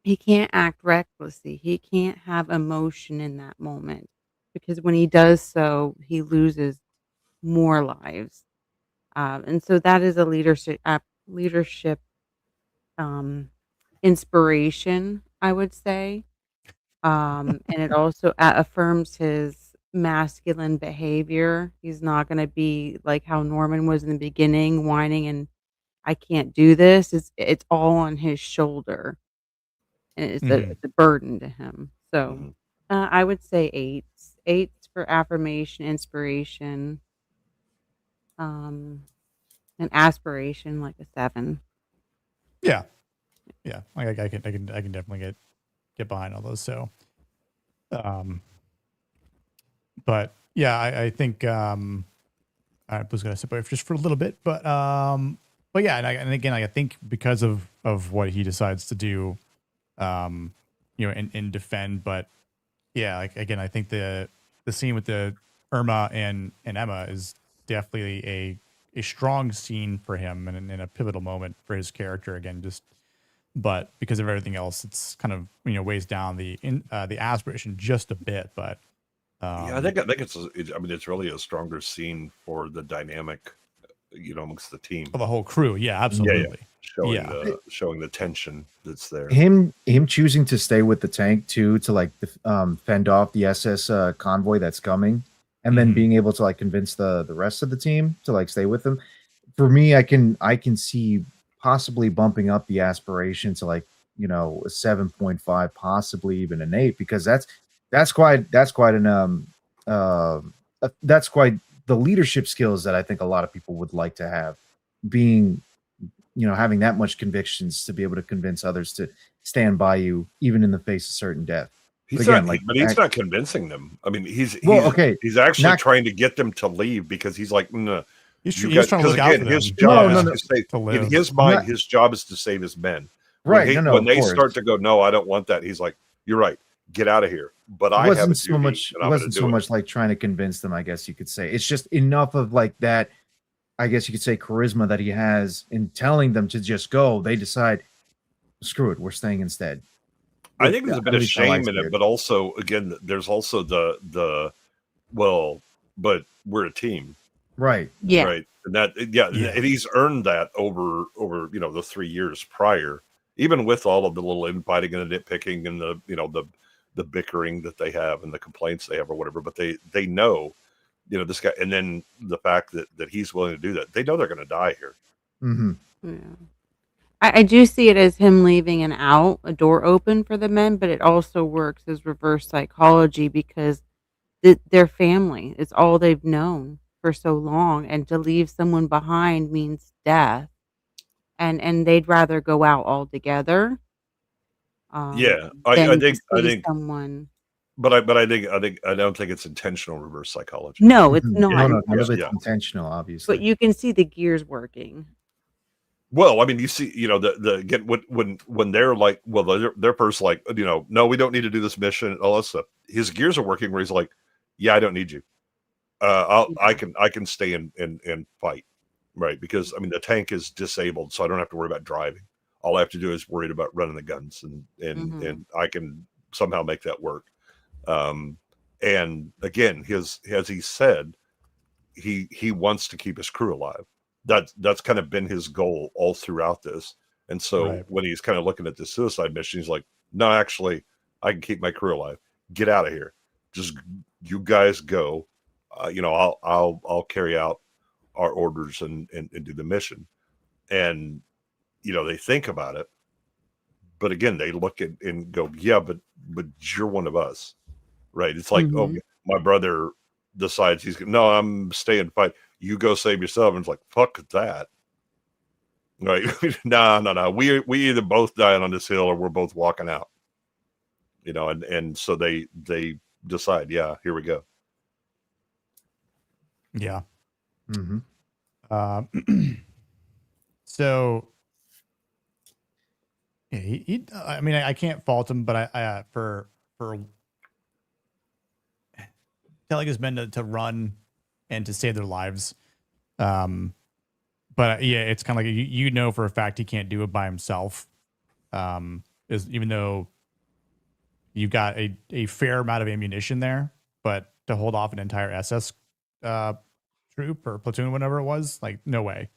He can't act recklessly. He can't have emotion in that moment because when he does so, he loses more lives. And so that is a leadership inspiration, I would say. And it also affirms his masculine behavior. He's not going to be like how Norman was in the beginning, whining and I can't do this. It's all on his shoulder, and it's a burden to him. So I would say eights. Eights for affirmation, inspiration, and aspiration, like a 7. Yeah. Like I can definitely get behind all those. So, but yeah, I think I was gonna sit just for a little bit, but yeah, and again, I think because of what he decides to do, and defend, but yeah, like again, I think the scene with the Irma and Emma is definitely a strong scene for him and a pivotal moment for his character again, but because of everything else, it's kind of weighs down the aspiration just a bit. But yeah, I think it's really a stronger scene for the dynamic, amongst the team, the whole crew. Yeah, absolutely. Showing the tension that's there. Him choosing to stay with the tank too, to like fend off the SS convoy that's coming, and then being able to like convince the rest of the team to like stay with them. For me, I can see possibly bumping up the aspiration to like a 7.5, possibly even an 8, because that's quite the leadership skills that I think a lot of people would like to have, being having that much convictions to be able to convince others to stand by you even in the face of certain death. He's not convincing them. I mean, he's actually trying to get them to leave, because he's like, no. He's trying to look out for them. His job is to save. In his mind, his job is to save his men. Right. When they start to go, no, I don't want that. He's like, you're right. Get out of here. But I wasn't so much like trying to convince them, I guess you could say. It's just enough of like that, I guess you could say, charisma that he has in telling them to just go. They decide, screw it, we're staying instead. I think there's a bit of shame in it, but also, again, there's also the but we're a team. Right. Yeah. Right. And and he's earned that over the 3 years prior, even with all of the little infighting and the nitpicking and the bickering that they have and the complaints they have or whatever, but they know, this guy, and then the fact that he's willing to do that, they know they're going to die here. Yeah. I do see it as him leaving a door open for the men, but it also works as reverse psychology because their family, it's all they've known for so long, and to leave someone behind means death, and they'd rather go out altogether. I think someone. But I don't think it's intentional reverse psychology. No, it's not. No, it's intentional, obviously. But you can see the gears working. Well, I mean, you see, again, when they're like, well, they're first like, no, we don't need to do this mission, all that stuff. His gears are working where he's like, yeah, I don't need you. I can stay and fight, right? Because I mean, the tank is disabled, so I don't have to worry about driving. All I have to do is worry about running the guns, and I can somehow make that work. And again, as he said, he wants to keep his crew alive. That's kind of been his goal all throughout this. And so when he's kind of looking at the suicide mission, he's like, no, actually, I can keep my crew alive. get out of here. Just you guys go. I'll carry out our orders and do the mission. And they think about it, but again, they look at and go, yeah, but you're one of us, right? It's like, oh, my brother decides no, I'm staying fight. You go save yourself. And it's like, fuck that. Right? No. We either both dying on this hill or we're both walking out. And so they decide, yeah, here we go. Yeah. So yeah, he I mean, I can't fault him, but I for telling his men to run and to save their lives. But yeah, it's kind of like for a fact he can't do it by himself. Even though you've got a fair amount of ammunition there, but to hold off an entire SS troop or platoon, whatever it was, like no way.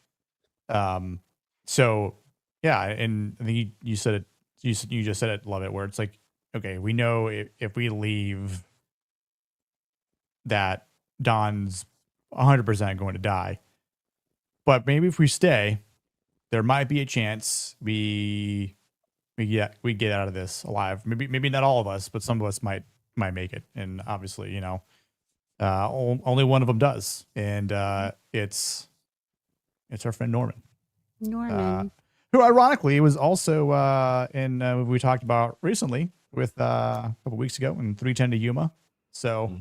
So yeah, and I think you said it. You just said it, love it. Where it's like, okay, we know if we leave, that Don's 100% going to die. But maybe if we stay, there might be a chance we get out of this alive. Maybe not all of us, but some of us might make it. And obviously, only one of them does, and it's our friend Norman. Who ironically was also in a movie we talked about recently with a couple weeks ago in 310 to Yuma. So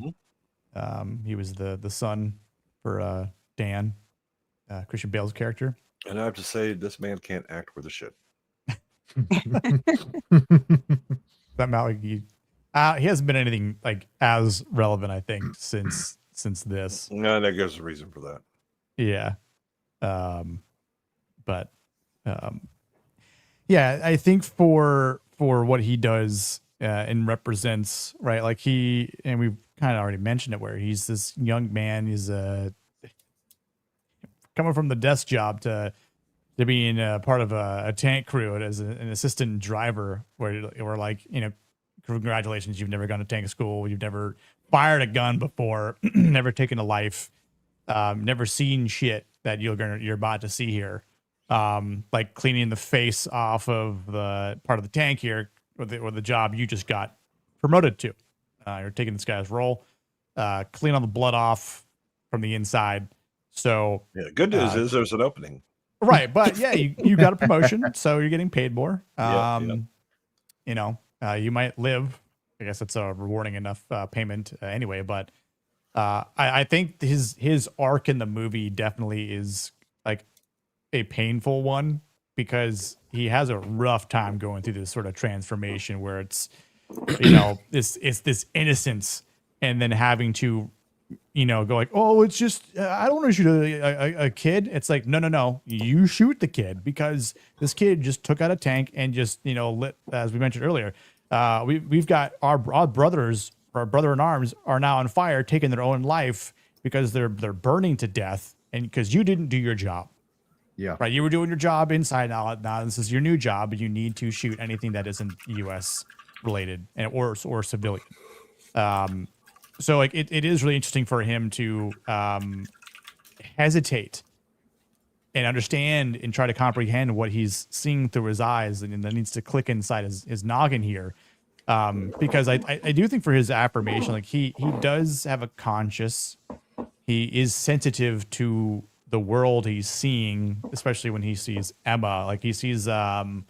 he was the son for Dan, Christian Bale's character. And I have to say, this man can't act worth a shit. Somehow he hasn't been anything like as relevant, I think, since this. No, there's a reason for that. Yeah. Yeah, I think for what he does and represents, right? Like and we've kind of already mentioned it, where he's this young man. He's coming from the desk job to being a part of a tank crew as an assistant driver, where we're like, congratulations, you've never gone to tank school, you've never fired a gun before, never taken a life, never seen shit that you're about to see here. Like cleaning the face off of the part of the tank here, or the job you just got promoted to. You're taking this guy's role, clean all the blood off from the inside. So yeah, the good news is there's an opening. Right, but yeah, you got a promotion, so you're getting paid more. You might live. I guess it's a rewarding enough payment anyway. But I think his arc in the movie definitely is like a painful one, because he has a rough time going through this sort of transformation where it's this innocence, and then having to go like, oh, it's just I don't want to shoot a kid. It's like, no, you shoot the kid, because this kid just took out a tank and just lit, as we mentioned earlier. We've got our brothers, our brother in arms, are now on fire, taking their own life because they're burning to death, and because you didn't do your job. Yeah. Right. You were doing your job inside. Now this is your new job, and you need to shoot anything that isn't U.S. related or civilian. So like it is really interesting for him to hesitate and understand and try to comprehend what he's seeing through his eyes, and that needs to click inside his noggin here. Because I do think for his affirmation, like he does have a conscience. He is sensitive to the world he's seeing, especially when he sees Emma. Like he sees, the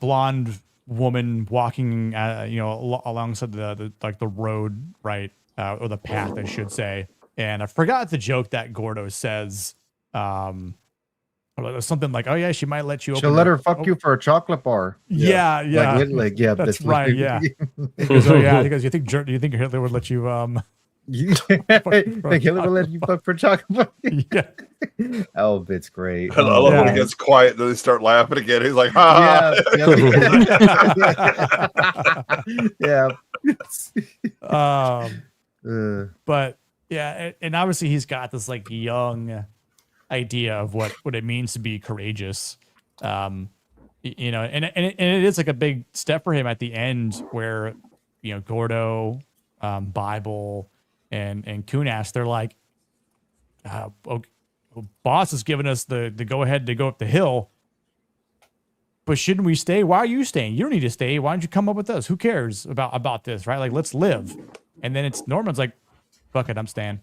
blonde woman walking, alongside the road, right, or the path, I should say. And I forgot the joke that Gordo says. Something like, "Oh yeah, she might let you." She'll let her fuck you for a chocolate bar. Yeah. Like, yeah, that's right. Yeah. Because, because you think Hitler would let you? Think Hitler would let you fuck for chocolate bar? Yeah. Oh, it's great. I love when it gets quiet, then they start laughing again. He's like, "Ha!" Yeah. But yeah, and obviously he's got this like young idea of what it means to be courageous. You know, and it is like a big step for him at the end where, you know, Gordo, Bible, and Kunas, they're like, okay, boss has given us the go ahead to go up the hill, but shouldn't we stay? Why are you staying? You don't need to stay. Why don't you come up with us? Who cares about this, right? Like, let's live. And then it's Norman's like, fuck it, I'm staying.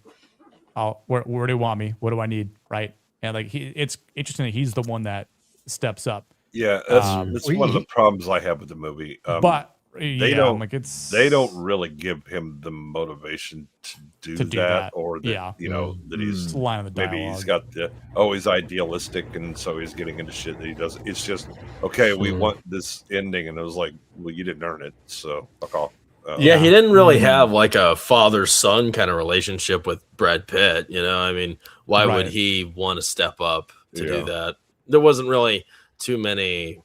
Where do you want me? What do I need? Right? And like it's interesting that he's the one that steps up. Yeah, that's one of the problems I have with the movie. But they don't really give him the motivation to do that, or that that he's line of the maybe he's got he's idealistic, and so he's getting into shit that he doesn't. It's just okay. We want this ending, and it was like, well, you didn't earn it, so fuck off. He didn't really have like a father-son kind of relationship with Brad Pitt. You know, I mean, why would he want to step up to do that? There wasn't really too many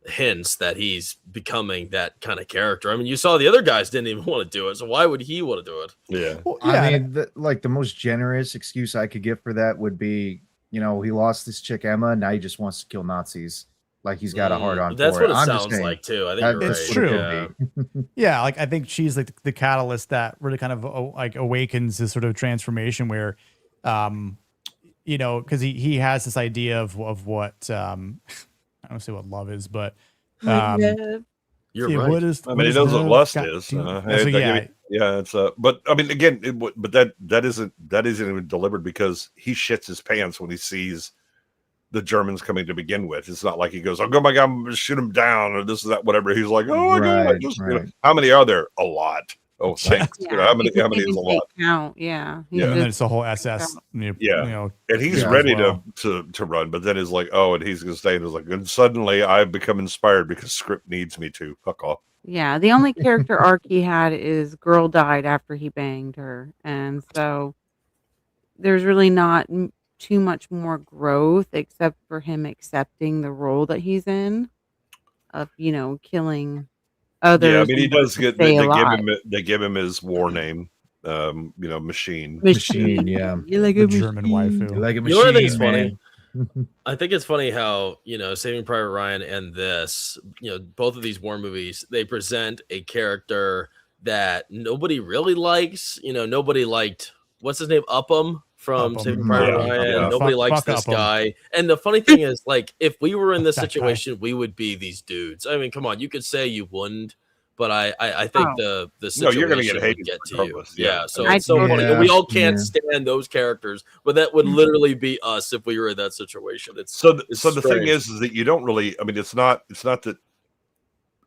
hints that he's becoming that kind of character. I mean, you saw the other guys didn't even want to do it, so why would he want to do it? Yeah, well, I mean, the most generous excuse I could give for that would be, you know, he lost this chick Emma, now he just wants to kill Nazis. Like he's got a hard on. That's for what it I'm sounds like too. I think it's true. Yeah, like I think she's like the catalyst that really kind of like awakens this sort of transformation where, you know, because he has this idea of what I don't say what love is, but you're right. What is, I mean, he knows what lust is. It's but I mean, again, but that isn't even deliberate, because he shits his pants when he sees the Germans coming to begin with. It's not like he goes, "Oh my God, I'm gonna shoot him down," or this is that, whatever. He's like, "Oh my God, you know, how many are there? A lot." Oh, thanks. You know, how many is a lot? Count. Yeah. And then it's the whole SS. You know, and he's ready to run, but then he's like, "Oh," and he's gonna stay. And he's like, and suddenly I've become inspired because script needs me to. Fuck off. Yeah, the only character arc he had is girl died after he banged her, and so there's really not too much more growth except for him accepting the role that he's in of, you know, killing others. Yeah, I mean, he does get they give him his war name, you know, machine. Yeah, you're like a German waifu. You're like a machine. You know what I think is funny? I think it's funny how, you know, Saving Private Ryan and this, you know, both of these war movies, they present a character that nobody really likes. You know, nobody liked, what's his name, Upham from Saving Private Ryan. Nobody likes this guy. And the funny thing is, like, if we were in this situation, we would be these dudes. I mean, come on, you could say you wouldn't, but I think the situation you're gonna get hated would get to you. Yeah, so it's so funny. And we all can't stand those characters, but that would literally be us if we were in that situation. It's so the thing is that you don't really. I mean, it's not that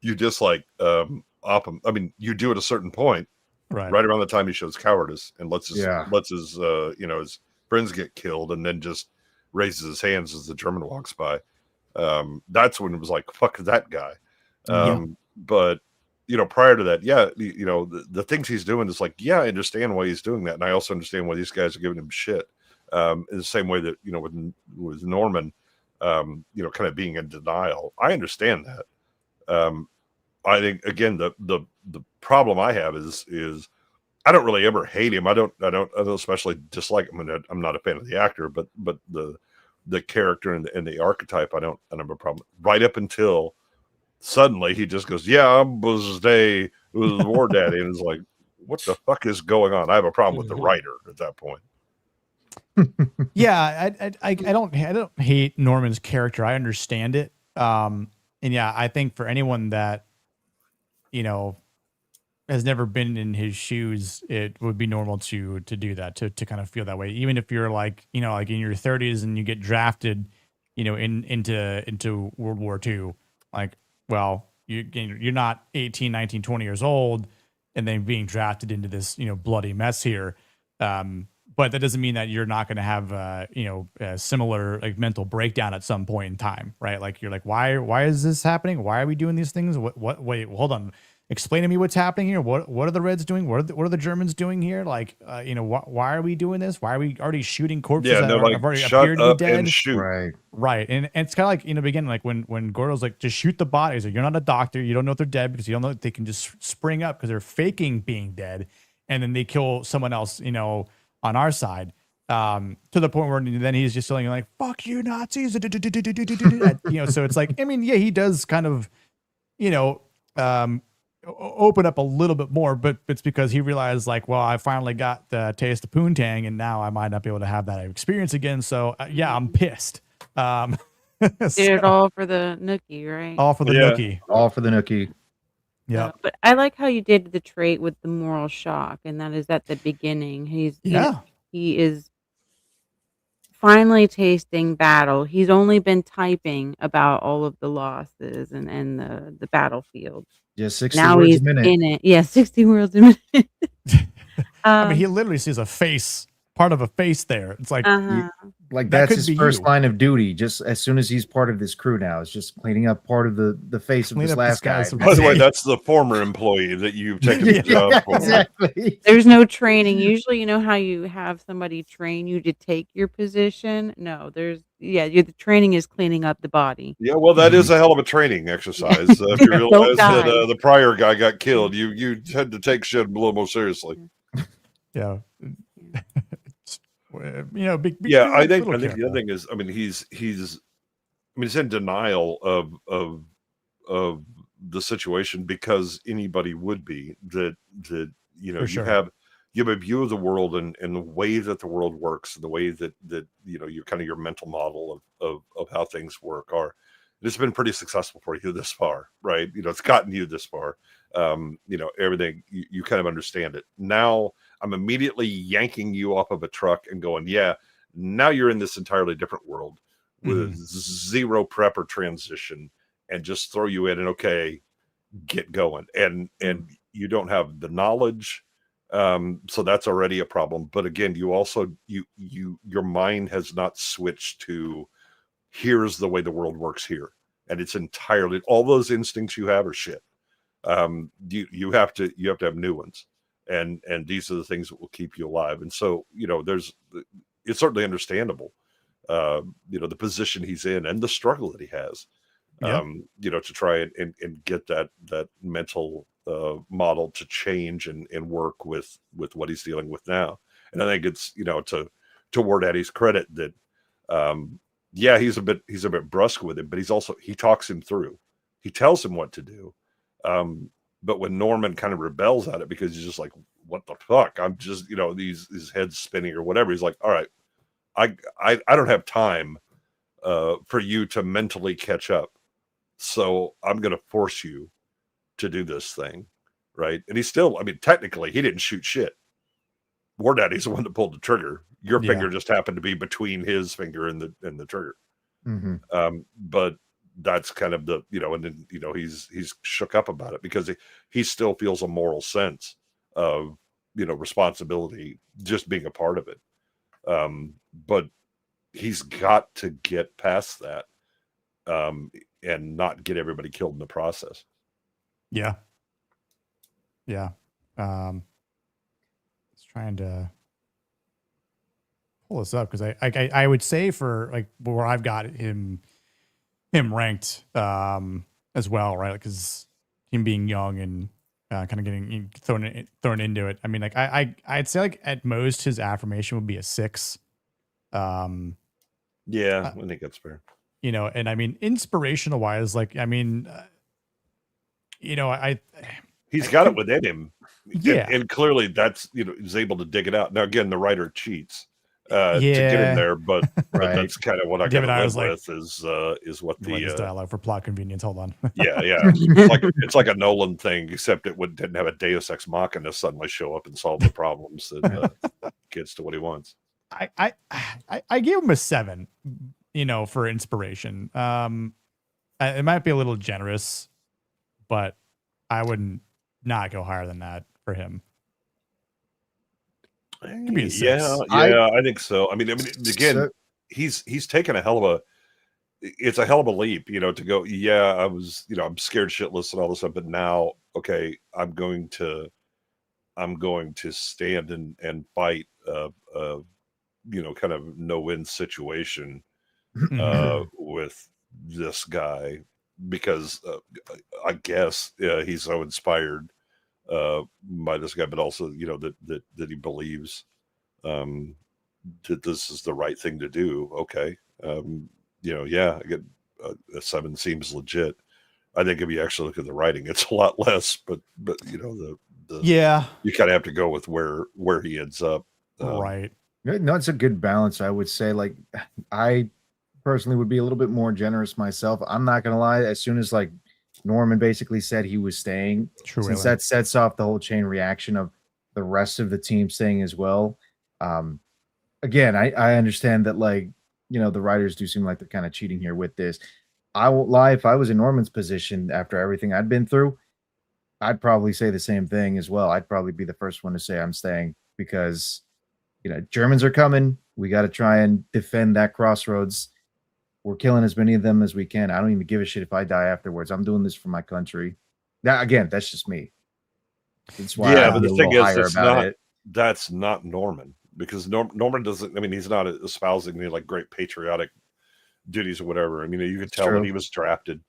you dislike Upham. I mean, you do at a certain point. Right around the time he shows cowardice and lets his you know, his friends get killed, and then just raises his hands as the German walks by. That's when it was like, fuck that guy. But you know, prior to that, you know, the things he's doing is like, I understand why he's doing that, and I also understand why these guys are giving him shit. In the same way that, you know, with Norman, you know, kind of being in denial. I understand that. I think, again, the problem I have is I don't really ever hate him. I don't especially dislike him, and I'm not a fan of the actor, but the character and the archetype, I don't have a problem. Right up until suddenly he just goes, "Yeah, I was Wardaddy," and it's like, what the fuck is going on? I have a problem with the writer at that point. I don't hate Norman's character. I understand it. And yeah, I think for anyone that, you know, has never been in his shoes, it would be normal to do that, to kind of feel that way. Even if you're like, you know, like in your 30s and you get drafted, you know, into World War II, like, well, you're not 18, 19, 20 years old and then being drafted into this, you know, bloody mess here. But that doesn't mean that you're not going to have, you know, a similar like mental breakdown at some point in time, right? Like you're like, why is this happening? Why are we doing these things? Wait, hold on. Explain to me what's happening here. What are the Reds doing? What are the Germans doing here? Like, you know, why are we doing this? Why are we already shooting corpses that have already appeared to be dead? And shoot. Right. And it's kind of like, in the beginning, like when Gordo's like, just shoot the bodies. Like, you're not a doctor. You don't know if they're dead because you don't know that they can just spring up because they're faking being dead. And then they kill someone else, you know, on our side. To the point where then he's just yelling like "fuck you Nazis," so it's like, I mean, yeah, he does kind of, open up a little bit more, but it's because he realized like, well, I finally got the taste of poontang, and now I might not be able to have that experience again. So yeah, I'm pissed. Did it all for the nookie, right? All for the nookie. All for the nookie. Yeah. But I like how you did the trait with the moral shock, and that is at the beginning. He is finally tasting battle. He's only been typing about all of the losses and the battlefield. Yeah, 60 now words he's a minute. in it. Yeah, 60 words a minute. I mean, he literally sees a face, part of a face there. It's like, like that that's could his be first you. line of duty. Just as soon as he's part of this crew now, it's just cleaning up part of the face of Clean this up last this guy. guy's- By the way, that's the former employee that you've taken the job for. Exactly. There's no training. Usually, you know how you have somebody train you to take your position? No, the training is cleaning up the body. Yeah, well, that is a hell of a training exercise. If you realize that the prior guy got killed, you had to take shit a little more seriously. Yeah. I think the other thing is, I mean, he's in denial of the situation, because anybody would be that For you sure. have a view of the world and the way that the world works, and the way that your kind of your mental model of how things work are. It's been pretty successful for you this far, right? It's gotten you this far. Everything you kind of understand it. Now I'm immediately yanking you off of a truck and going, yeah, now you're in this entirely different world with zero prep or transition, and just throw you in and okay, get going. And you don't have the knowledge. So that's already a problem. But again, you also, your mind has not switched to, here's the way the world works here. And it's entirely, all those instincts you have are shit. You have to have new ones. And these are the things that will keep you alive. And so, it's certainly understandable, the position he's in and the struggle that he has, to try and get that mental model to change and work with what he's dealing with now. And I think it's, to Wardaddy's credit that, he's a bit brusque with him, but he talks him through. He tells him what to do. But when Norman kind of rebels at it, because he's just like, what the fuck? I'm just, his head's spinning or whatever. He's like, all right, I don't have time for you to mentally catch up. So I'm going to force you to do this thing. Right. And he's still, technically he didn't shoot shit. Wardaddy's the one that pulled the trigger. Your finger just happened to be between his finger and the trigger. But that's kind of the, and then, he's shook up about it, because he still feels a moral sense of, responsibility, just being a part of it. But he's got to get past that, and not get everybody killed in the process. Yeah. Yeah. It's trying to pull this up, because I would say for like where I've got him ranked as well, right? Because him being young and kind of getting thrown into it. I mean, like I'd say like at most his affirmation would be a 6. I think that's fair. And I mean, inspirational wise, like, I mean, he's got it within him. Yeah. And clearly that's, he's able to dig it out. Now, again, the writer cheats to get in there, but that's kind of what I got to live with is what the dialogue for plot convenience. Hold on. It's like a Nolan thing, except it didn't have a Deus Ex Machina suddenly show up and solve the problems that gets to what he wants. I gave him a 7, for inspiration. It might be a little generous, but I wouldn't not go higher than that for him. It could be a 6. I think so. I mean, again, he's taken a hell of a leap, to go, I was, I'm scared shitless and all this stuff, but now, okay, I'm going to stand and fight, kind of no-win situation with this guy, because I guess he's so inspired by this guy, but also that he believes that this is the right thing to do. Okay. Yeah, I get a 7 seems legit. I think if you actually look at the writing, it's a lot less, but the you kind of have to go with where he ends up. Right. No, it's a good balance. I would say, like, I personally would be a little bit more generous myself. I'm not gonna lie. As soon as like Norman basically said he was staying, since that sets off the whole chain reaction of the rest of the team staying as well. Again, I understand that, like, the writers do seem like they're kind of cheating here with this. I won't lie. If I was in Norman's position after everything I'd been through, I'd probably say the same thing as well. I'd probably be the first one to say I'm staying because, Germans are coming. We got to try and defend that crossroads. We're killing as many of them as we can. I don't even give a shit if I die afterwards. I'm doing this for my country. Now, again, that's just me. That's why Yeah, I'm but a the thing little is, higher about it. that's not Norman, because Norman doesn't. I mean, he's not espousing any like great patriotic duties or whatever. I mean, you could tell that he was drafted,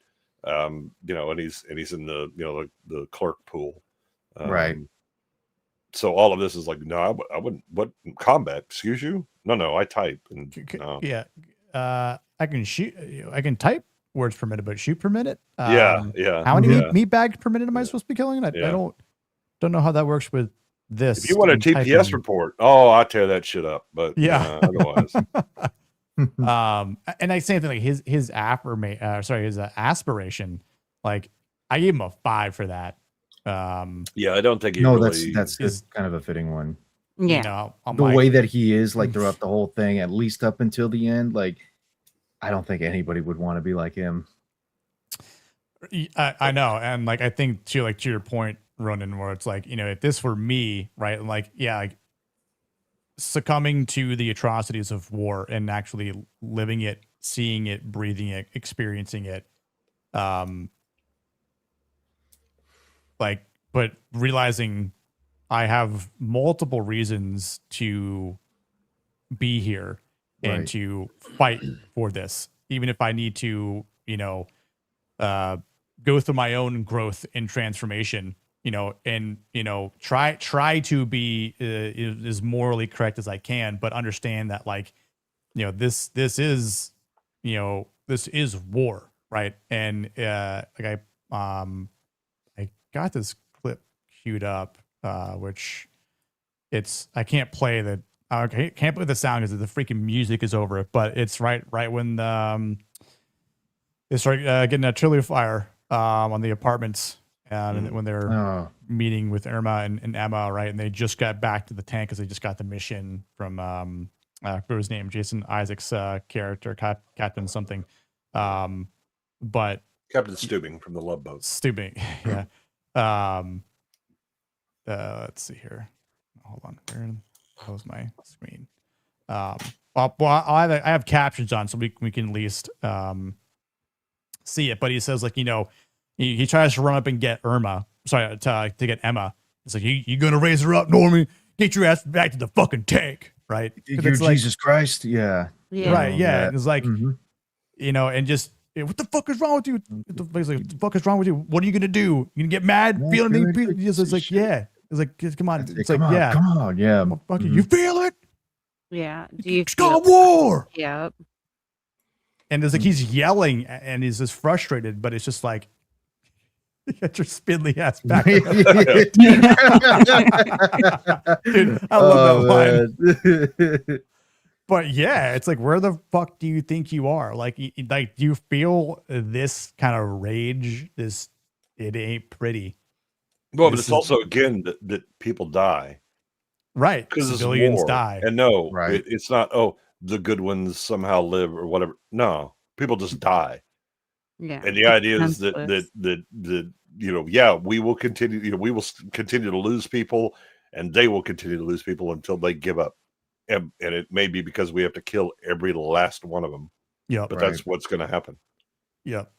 and he's in the the clerk pool, Right. So all of this is like, no, I wouldn't. What combat? Excuse you? No, I type. And Yeah, I can shoot. I can type words per minute, but shoot per minute. Yeah. How many meat bags per minute am I supposed to be killing? I don't know how that works with this. If you want a TPS report, I tear that shit up. But yeah, otherwise. And I same thing, like his aspiration, like I gave him a 5 for that. Yeah, I don't think that's kind of a fitting one. Yeah, The way that he is, like, throughout the whole thing, at least up until the end, like, I don't think anybody would want to be like him. I know, and like I think to your point, Ronan, where it's like, if this were me, right, like succumbing to the atrocities of war and actually living it, seeing it, breathing it, experiencing it, but realizing I have multiple reasons to be here and to fight for this, even if I need to, go through my own growth and transformation, and try to be as morally correct as I can, but understand that, like, this is war, right? And I got this clip queued up, which I can't play the sound because the freaking music is over it, but it's right when they start getting a artillery fire on the apartments, and when they're meeting with Irma and Emma, right? And they just got back to the tank because they just got the mission from what was his name, Jason Isaacs' character, Captain something, but Captain Stubing from the Love Boat. Stubing, yeah. Let's see here. Hold on. Where was my screen? I have captions on, so we can at least see it. But he says, like, he tries to run up and get Irma. Sorry, to get Emma. It's like, you gonna raise her up, Norman? Get your ass back to the fucking tank, right? You're Jesus Christ, yeah. Right, yeah. It's like, and just, what the fuck is wrong with you? What the fuck is wrong with you? What are you gonna do? You gonna get mad? Feel anything? It's like, yeah. It's like, come on. It's like, yeah. Come on, yeah. You feel it? Yeah. Do you It's got war. Yep. And it's like he's yelling and he's just frustrated, but it's just like, get your spindly ass back. Dude, I love that line. But yeah, it's like, where the fuck do you think you are? Like, do you feel this kind of rage? It ain't pretty. Well, but it's also, again, that people die. Right. Because civilians die. And no, it's not, the good ones somehow live or whatever. No, people just die. Yeah. And the idea is that we will continue, we will continue to lose people, and they will continue to lose people until they give up. And it may be because we have to kill every last one of them. Yeah. But that's what's going to happen. Yep.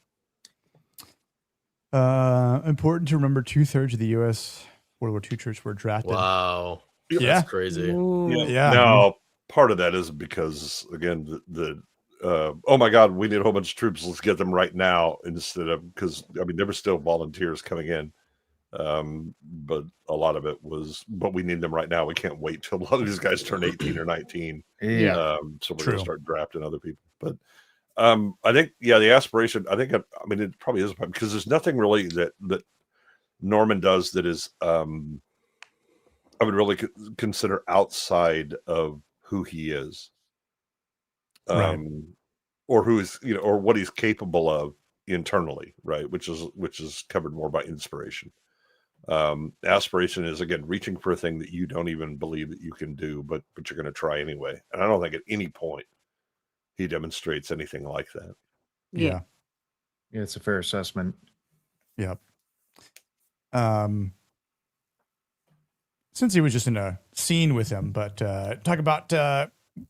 Important to remember, 2/3 of the U.S. World War II troops were drafted. Wow. Yeah. That's crazy. Yeah. Now, part of that is because, again, oh my God, we need a whole bunch of troops. Let's get them right now instead of, because, I mean, there were still volunteers coming in. But a lot of it was, but we need them right now. We can't wait till a lot of these guys turn 18 or 19. Yeah. So we're going to start drafting other people. But I think, the aspiration, I mean, it probably is because there's nothing really that Norman does that is, I would really consider outside of who he is. Or who is, or what he's capable of internally, right? Which is covered more by inspiration. Aspiration is, again, reaching for a thing that you don't even believe that you can do, but you're going to try anyway. And I don't think at any point he demonstrates anything like that. Yeah, it's a fair assessment. Yep. Since he was just in a scene with him, but talk about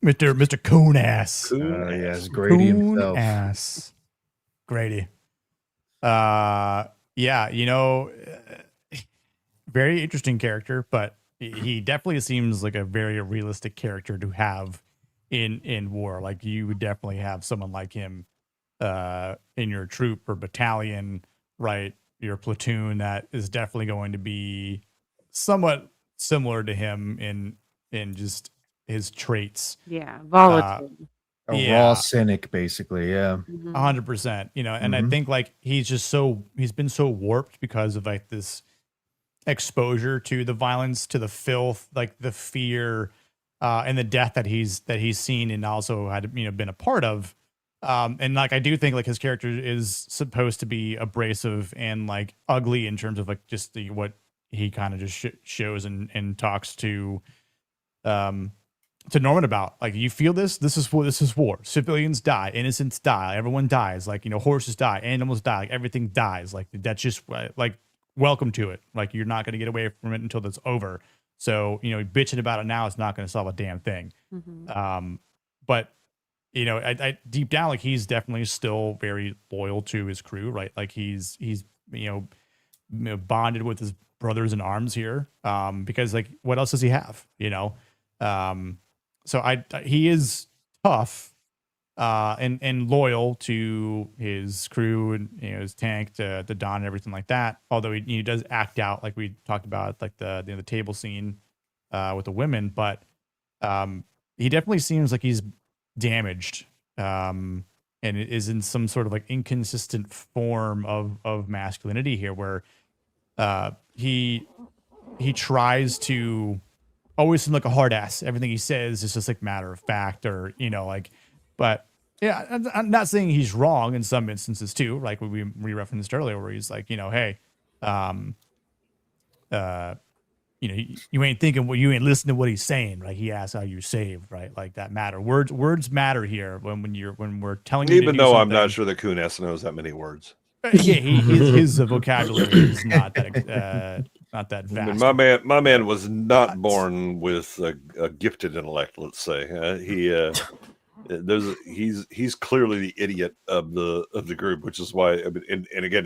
Mr. Coon-ass. Yes, Grady himself. Coon-ass. Grady. Very interesting character, but he definitely seems like a very realistic character to have in war. Like, you would definitely have someone like him in your troop or battalion, right? Your platoon, that is definitely going to be somewhat similar to him in just his traits. Yeah, volatile. Raw cynic, basically. Yeah, 100%. And I think like he's been so warped because of like this exposure to the violence, to the filth, like the fear, and the death that he's seen and also had been a part of. And like I do think like his character is supposed to be abrasive and like ugly in terms of like just what he kind of just shows and talks to Norman about. Like, you feel this is war. Civilians die, innocents die, everyone dies. Like, horses die, animals die, like everything dies. Like, that's just like, welcome to it. Like, you're not going to get away from it until it's over. So bitching about it now is not going to solve a damn thing. But I deep down, like, he's definitely still very loyal to his crew, right? Like, he's bonded with his brothers in arms here, because like, what else does he have? So he is tough, and loyal to his crew and his tank, to Don and everything like that. Although he does act out, like we talked about, like the table scene with the women, but he definitely seems like he's damaged, and it is in some sort of like inconsistent form of masculinity here, where he tries to always seem like a hard ass. Everything he says is just like matter of fact, or but yeah, I'm not saying he's wrong in some instances too, like we referenced earlier, where he's like, hey, you ain't thinking what, you ain't listening to what he's saying, right? He asks how you're saved, right? Like, that matter. Words matter here when we're telling you. Even though I'm not sure that Coon-ass knows that many words. Yeah, his vocabulary is not that vast. I mean, my man was not born with a gifted intellect. Let's say he's clearly the idiot of the group, which is why. I mean, and again,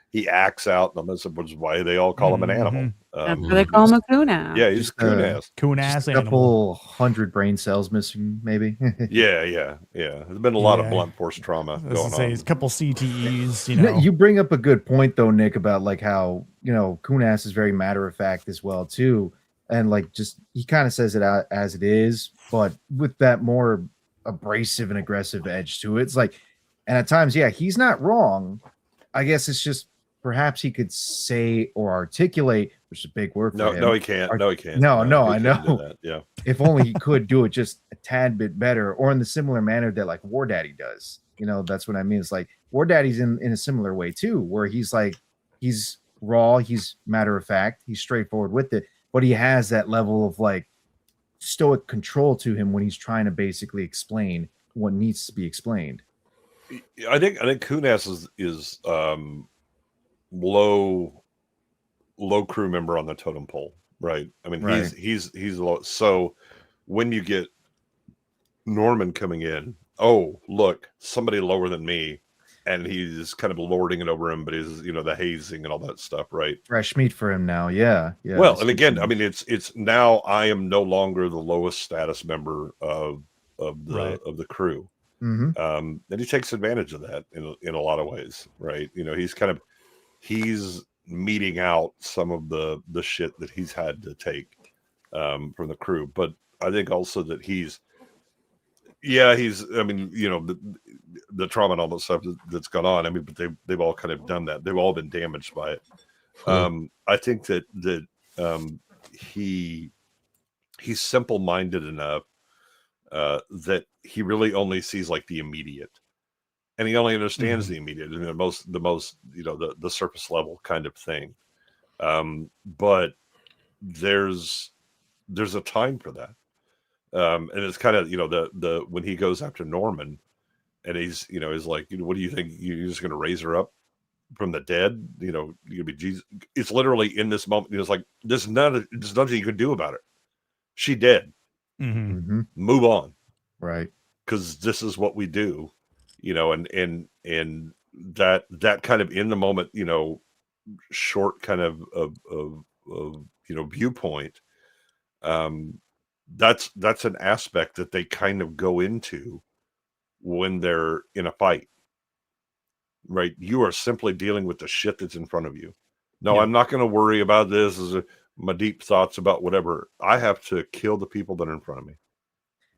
he acts out, and that's why they all call him an animal. That's why they call him a coon-ass. Yeah, he's coon-ass. Coon-ass a couple 100 brain cells missing, maybe. Yeah. There's been a lot of blunt force trauma going on. A couple CTEs. You bring up a good point though, Nick, about like how coon-ass is very matter of fact as well too, and like just he kind of says it out as it is, but with that more abrasive and aggressive edge to it. It's like, and at times, yeah, he's not wrong. I guess it's just perhaps he could say or articulate, which is a big word for him. No, he can't. No, he can't. No, I know. Yeah. If only he could do it just a tad bit better, or in the similar manner that like Wardaddy does. That's what I mean. It's like Wardaddy's in a similar way too, where he's like, he's raw, he's matter of fact, he's straightforward with it, but he has that level of like stoic control to him when he's trying to basically explain what needs to be explained. I think Coon-ass is low crew member on the totem pole, right? I mean, right. he's low. So when you get Norman coming in, oh look, somebody lower than me, and he's kind of lording it over him, but he's the hazing and all that stuff, right? Fresh meat for him now, yeah. Well, and again, I mean, it's now I am no longer the lowest status member of the crew. And he takes advantage of that in a lot of ways, right? He's meeting out some of the shit that he's had to take from the crew. But I think also that he's I mean, you know, the trauma and all that stuff that's gone on. I mean, but they've all kind of done that. They've all been damaged by it. I think that he's simple-minded enough that he really only sees like the immediate, and he only understands the immediate and the most you know, the surface level kind of thing. But there's a time for that. And it's kind of, you know, the when he goes after Norman and he's, you know, he's like, you know, what do you think? You're just going to raise her up from the dead? You know, you'll be Jesus. It's literally in this moment. It's like, there's nothing you can do about it. She dead. Move on. Right. Because this is what we do, you know, and that kind of in the moment, you know, short kind of you know, viewpoint. That's an aspect that they kind of go into when they're in a fight, right? You are simply dealing with the shit that's in front of you. No, I'm not going to worry about this. My deep thoughts about whatever. I have to kill the people that are in front of me.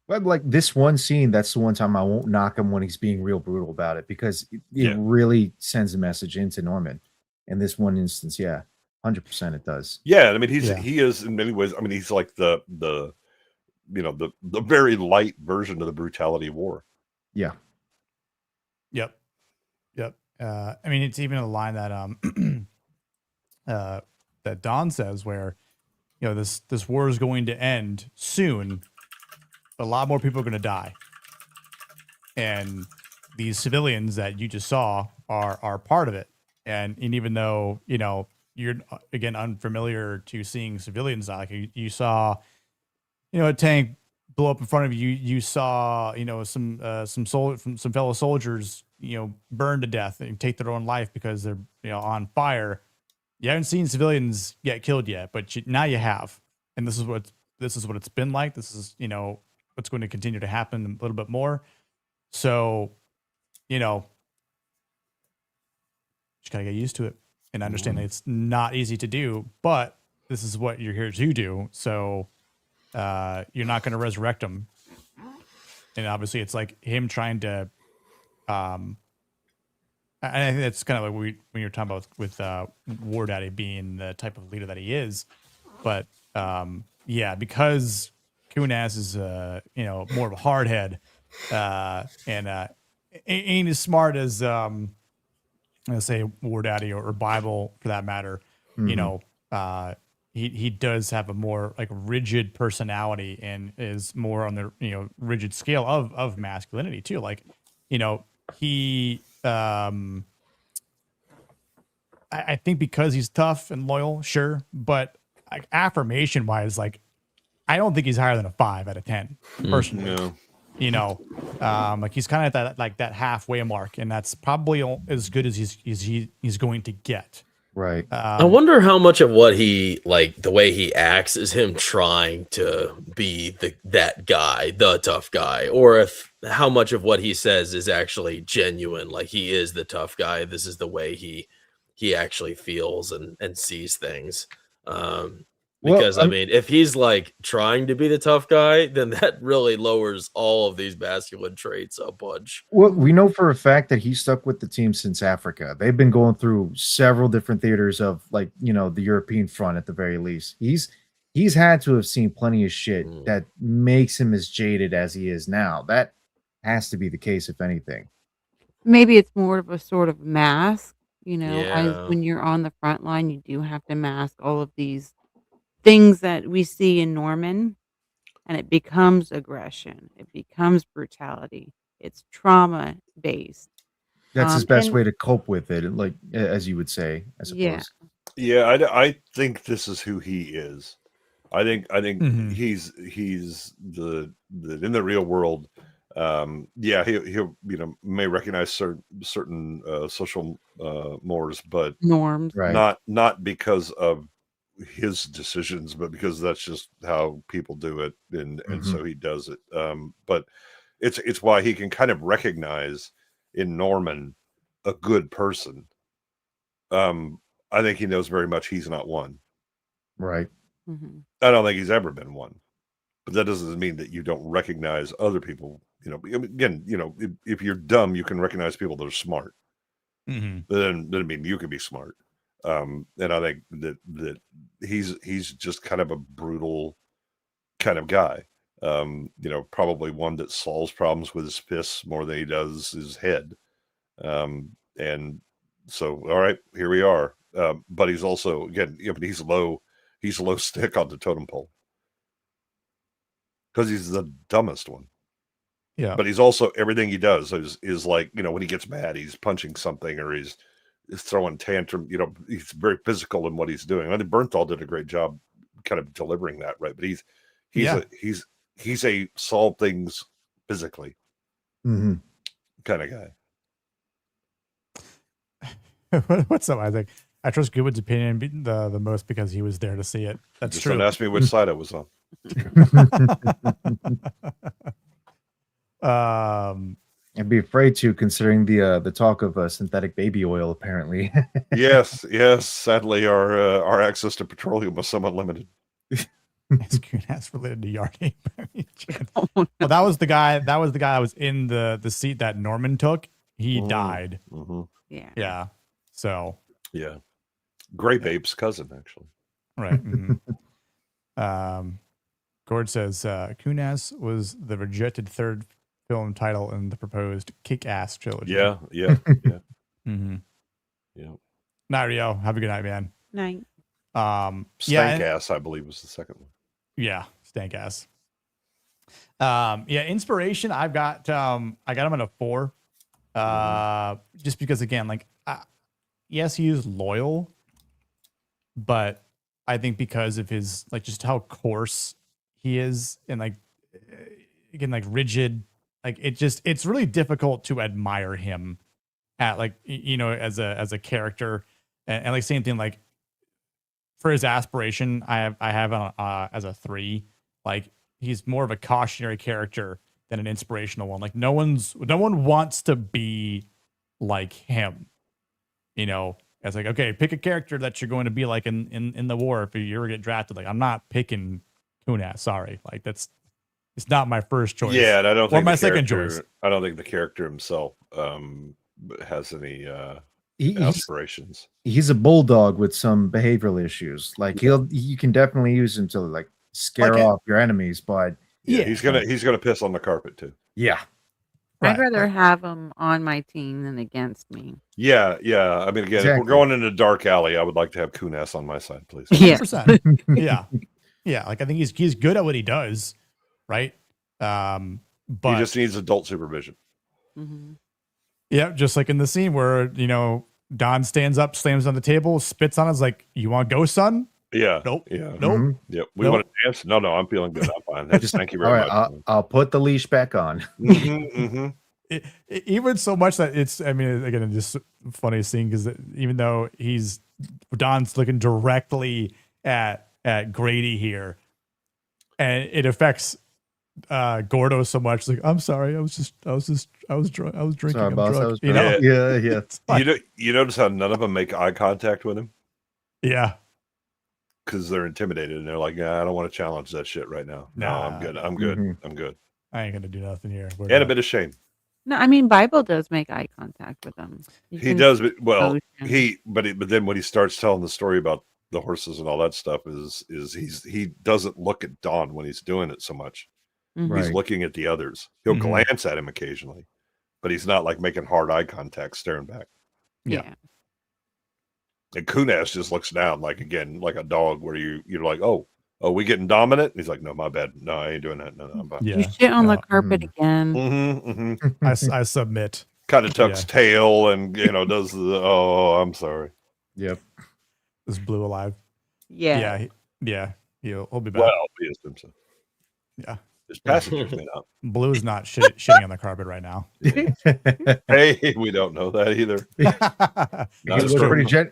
But like this one scene, that's the one time I won't knock him when he's being real brutal about it, because it really sends a message into Norman. In this one instance, 100% it does. Yeah, I mean he is in many ways. I mean, he's like the you know, the very light version of the brutality of war. Yeah. Yep. I mean, it's even a line that that Don says where, you know, this war is going to end soon. A lot more people are going to die, and these civilians that you just saw are part of it. And even though, you know, you're again unfamiliar to seeing civilians, like you saw, you know, a tank blow up in front of you. You saw, you know, some fellow soldiers, you know, burn to death and take their own life because they're, you know, on fire. You haven't seen civilians get killed yet, but now you have, and this is what it's been like. This is, you know, what's going to continue to happen a little bit more. So, you know, just gotta get used to it and understand that it's not easy to do, but this is what you're here to do. So you're not going to resurrect him. And obviously it's like him trying to, I think that's kind of like when you're talking about with Wardaddy being the type of leader that he is. But because Kunas is, you know, more of a hard head and ain't as smart as, let's say Wardaddy or Bible for that matter. You know, he does have a more like rigid personality and is more on the, you know, rigid scale of masculinity too. Like, you know, he, I think because he's tough and loyal, sure, but like affirmation wise, like I don't think he's higher than a 5 out of 10 personally. No. You know, like he's kind of at that halfway mark, and that's probably as good as he's going to get. Right. I wonder how much of what he, like the way he acts is him trying to be that guy, the tough guy, or if how much of what he says is actually genuine, like he is the tough guy. This is the way he actually feels and sees things. Because I mean, if he's like trying to be the tough guy, then that really lowers all of these masculine traits a bunch. Well, we know for a fact that he stuck with the team since Africa. They've been going through several different theaters of, like, you know, the European front at the very least. He's had to have seen plenty of shit that makes him as jaded as he is now. That has to be the case, if anything. Maybe it's more of a sort of mask, you know, Yeah. when you're on the front line, you do have to mask all of these things that we see in Norman, and it becomes aggression. It becomes brutality. It's trauma based. That's his best way to cope with it, like, as you would say, I suppose. Yeah, I think this is who he is. I think he's the in the real world. He'll you know, may recognize certain social mores, but norms, right? Not because of his decisions, but because that's just how people do it, and so he does it. But it's why he can kind of recognize in Norman a good person. I think he knows very much he's not one. Right. Mm-hmm. I don't think he's ever been one. But that doesn't mean that you don't recognize other people. You know, again, you know, if you're dumb, you can recognize people that are smart. Mm-hmm. But then doesn't mean you can be smart. And I think that he's just kind of a brutal kind of guy. You know, probably one that solves problems with his fists more than he does his head. And so, all right, here we are. But he's also, again, you know, he's low stick on the totem pole because he's the dumbest one. Yeah. But he's also, everything he does is like, you know, when he gets mad, he's punching something or he's throwing tantrum. You know, he's very physical in what he's doing. I think Bernthal did a great job kind of delivering that, right? But he's a solve things physically kind of guy. What's up, Isaac? I trust Goodwood's opinion the most because he was there to see it. That's Just true. don't ask me which side I was on. I'd be afraid to, considering the talk of synthetic baby oil. Apparently, yes. Sadly, our access to petroleum was somewhat limited. Is Kunas related to Yardie? Well, that was the guy. That was the guy that was in the seat that Norman took. He died. Mm-hmm. Yeah. So. Yeah. Grape Ape's cousin, actually. Right. Mm-hmm. Gord says Kunas was the rejected third film title in the proposed Kick-Ass trilogy. Yeah. Mm-hmm. Yeah. Night, Rio. Have a good night, man. Night. Stank Ass, I believe, was the second one. Yeah, Stank Ass. Inspiration. I got him at a 4. Just because, again, like, yes, he is loyal, but I think because of his, like, just how coarse he is and, like, again, like, rigid, like, it's really difficult to admire him at, like, you know, as a character. And like, same thing, like, for his aspiration, I have as a 3. Like, he's more of a cautionary character than an inspirational one. Like, no one wants to be like him. You know, it's like, okay, pick a character that you're going to be like in the war if you ever get drafted. Like, I'm not picking Kunas. Sorry, like it's not my first choice. Yeah, and I don't think my second choice. I don't think the character himself has any aspirations. He's a bulldog with some behavioral issues. Like, you can definitely use him to, like, scare off your enemies, but he's gonna piss on the carpet too. Yeah. I'd rather have him on my team than against me. Yeah. I mean, again, if we're going into dark alley, I would like to have Kunas on my side, please. 100%. Yeah. Like, I think he's good at what he does, right? But he just needs adult supervision. Mm-hmm. Yeah, just like in the scene where, you know, Don stands up, slams on the table, spits on us, like, "You want to go, son?" Yeah. Nope. Yeah. Nope. Yep. We want to dance? No, I'm feeling good. I'm fine. Thank you very much. I'll put the leash back on. Even so much that it's, I mean, again, it's just funny scene because even though Don's looking directly at Grady here, and it affects Gordo so much. Like, I'm sorry, I was drunk. I was drinking. Sorry, I'm boss, drunk. I was You know? Yeah. You notice how none of them make eye contact with him? Yeah. Because they're intimidated and they're like, "Yeah, I don't want to challenge that shit right now. No, I'm good. I'm good. Mm-hmm. I'm good. I ain't gonna do nothing here." And a bit of shame. No, I mean, Bible does make eye contact with him. He does, but but then when he starts telling the story about the horses and all that stuff, he doesn't look at Don when he's doing it so much. Mm-hmm. He's looking at the others. He'll glance at him occasionally, but he's not like making hard eye contact, staring back. Yeah. And Kunas just looks down, like, again, like a dog, where you're like, oh, we getting dominant? And he's like, "No, my bad. No, I ain't doing that. No, I'm fine." You shit on the carpet again. I submit. Kind of tucks tail and does the I'm sorry. Yep. Is Blue alive? Yeah. He'll be back. Well, he is himself. Yeah. His passengers may not. Blue's not shitting on the carpet right now. Hey, we don't know that either.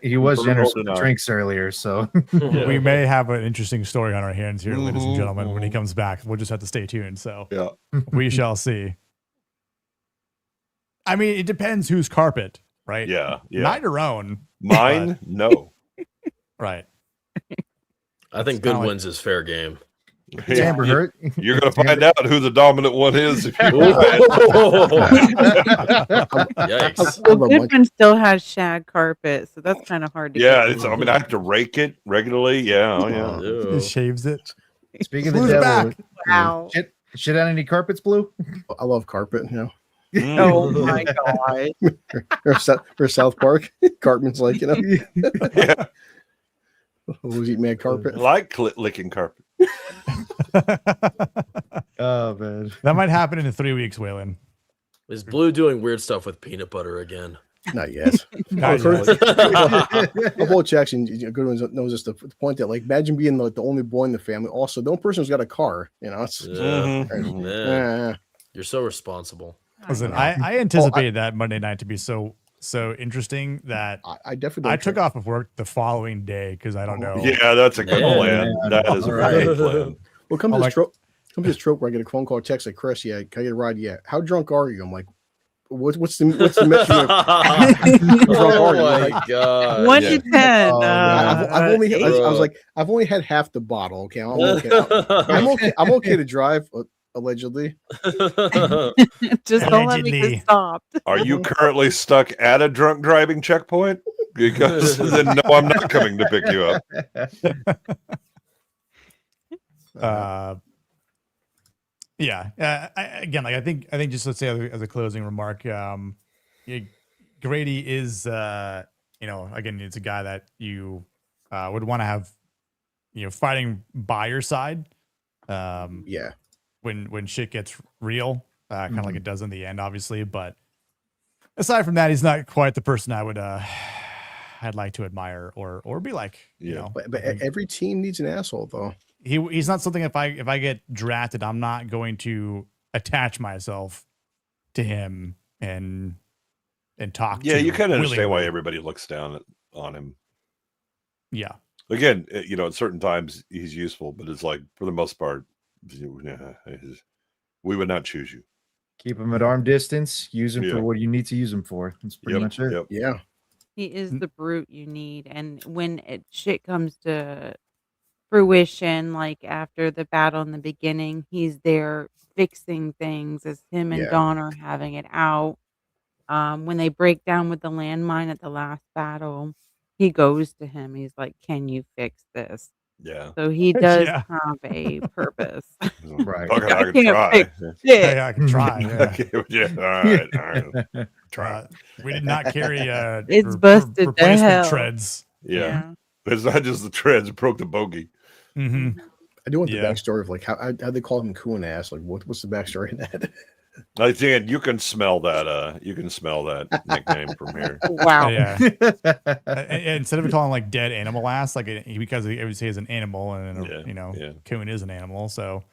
He was generous with the drinks earlier, so we may have an interesting story on our hands here, ladies and gentlemen, when he comes back. We'll just have to stay tuned. So we shall see. I mean, it depends whose carpet, right? Yeah. Not your own. Mine, no. Right. I think good wins is fair game. It's Amber Heard. You're going to find out who the dominant one is. If you Yikes. Well, good one still has shag carpet, so that's kind of hard to yeah, get it's, through. I mean, I have to rake it regularly. Yeah, oh, yeah. He shaves it. Speaking of the Blue's devil, back. Wow. shit on any carpets, Blue? I love carpet. You know, Oh my god. or South Park. Cartman's like, you know, Yeah. who's eating mad carpet? I like licking carpet. Oh man, That might happen in 3 weeks, Waylon. Is Blue doing weird stuff with peanut butter again? Not yet. Not Well, Jackson, good ones knows this. The point that, like, imagine being the only boy in the family. Also, the only person who's got a car. You know, it's Yeah. You're so responsible. Listen, I anticipated that Monday night to be so interesting that I definitely I took off of work the following day because I don't know. Yeah, that's a good plan. That is a great plan. Well, come to this trope where I get a phone call, text like, Chris, yeah, can I get a ride? Yeah. How drunk are you? I'm like, what's the measurement? Oh my god! 1 to 10. I've only had half the bottle. Okay, I'm okay. I'm okay to drive. Allegedly. Just don't let me get stopped. Are you currently stuck at a drunk driving checkpoint? Because then no, I'm not coming to pick you up. Yeah. I think just let's say as a closing remark, Grady is, again, it's a guy that you would want to have, fighting by your side. Yeah. When shit gets real, kind of like it does in the end, obviously. But aside from that, he's not quite the person I would, I'd like to admire or be like. You know, but every team needs an asshole, though. He's not something. If I get drafted, I'm not going to attach myself to him and talk. Yeah, you kind of understand willingly. why everybody looks down on him. Yeah. Again, at certain times he's useful, but it's like for the most part, we would not choose you. Keep him at arm distance. Use him for what you need to use him for. That's pretty much it. Yeah. He is the brute you need. And when shit comes to fruition, like after the battle in the beginning, he's there fixing things as him and Dawn are having it out. When they break down with the landmine at the last battle, he goes to him. He's like, "Can you fix this?" Yeah. So he does have a purpose. Right. I I can can't try. fix shit. Yeah, I can try. Yeah. All right. Try. We did not carry It's busted to replacement hell. treads. Yeah. It's not just the treads, it broke the bogey. Mm-hmm. I do want the backstory of like how they call him Coon Ass. Like what's the backstory in that? I think you can smell that. You can smell that nickname from here. Wow. Yeah. Instead of calling like dead animal ass, like because he would say is an animal, and Coon is an animal. So,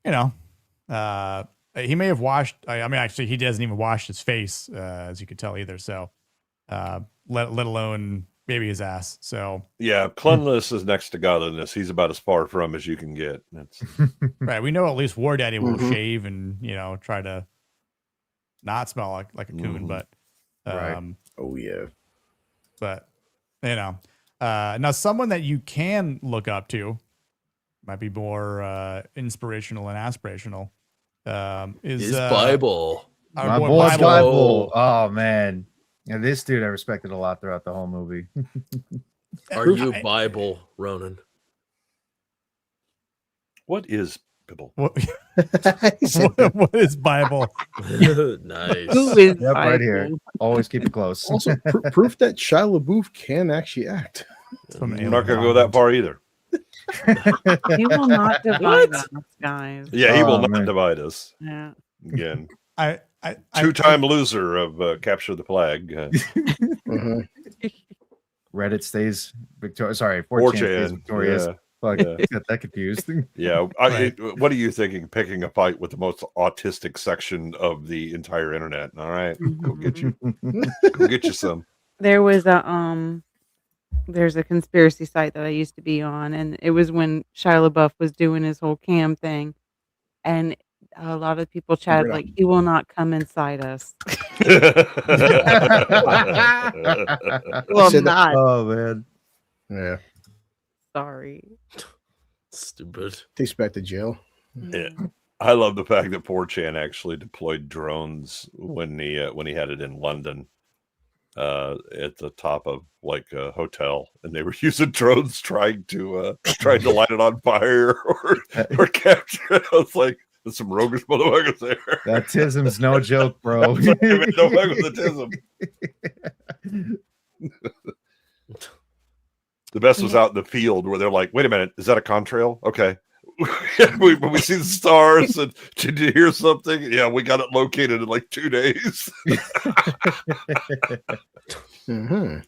he may have washed. Actually, he doesn't even wash his face, as you could tell either. So, let alone maybe his ass. So yeah, cleanliness is next to godliness. He's about as far from as you can get. That's right. We know at least Wardaddy will shave and try to not smell like a coon, but right. Oh yeah. But now someone that you can look up to might be more inspirational and aspirational. Is Bible. My boy Bible. Oh man. Yeah, this dude I respected a lot throughout the whole movie. Are you Bible, Ronan? What is Bible? What is Bible? Nice. Who is Yep, Bible? right here. Always keep it close. Also, proof that Shia LaBeouf can actually act. We're not going to go that far either. He will not divide us, guys. Yeah, he will not divide us. Yeah. Again. Two-time loser of Capture the Flag. Reddit stays victorious. Sorry, 4chan stays victorious. Yeah. Fuck, got that confused. Yeah. What are you thinking? Picking a fight with the most autistic section of the entire internet. All right. Go get you. Go get you some. There was there's a conspiracy site that I used to be on, and it was when Shia LaBeouf was doing his whole cam thing, and a lot of people chatted like, "He will not come inside us." Well, not. Oh man. Yeah. Sorry. Stupid. Takes back to jail. Yeah. I love the fact that 4chan actually deployed drones when he had it in London at the top of like a hotel, and they were using drones trying to light it on fire or capture it. I was like, there's some roguish motherfuckers there. That tism's no joke, bro. No fuck with the tism. The best was out in the field where they're like, wait a minute, is that a contrail? Okay. When we see the stars and did you hear something? Yeah, we got it located in like 2 days. Mm-hmm.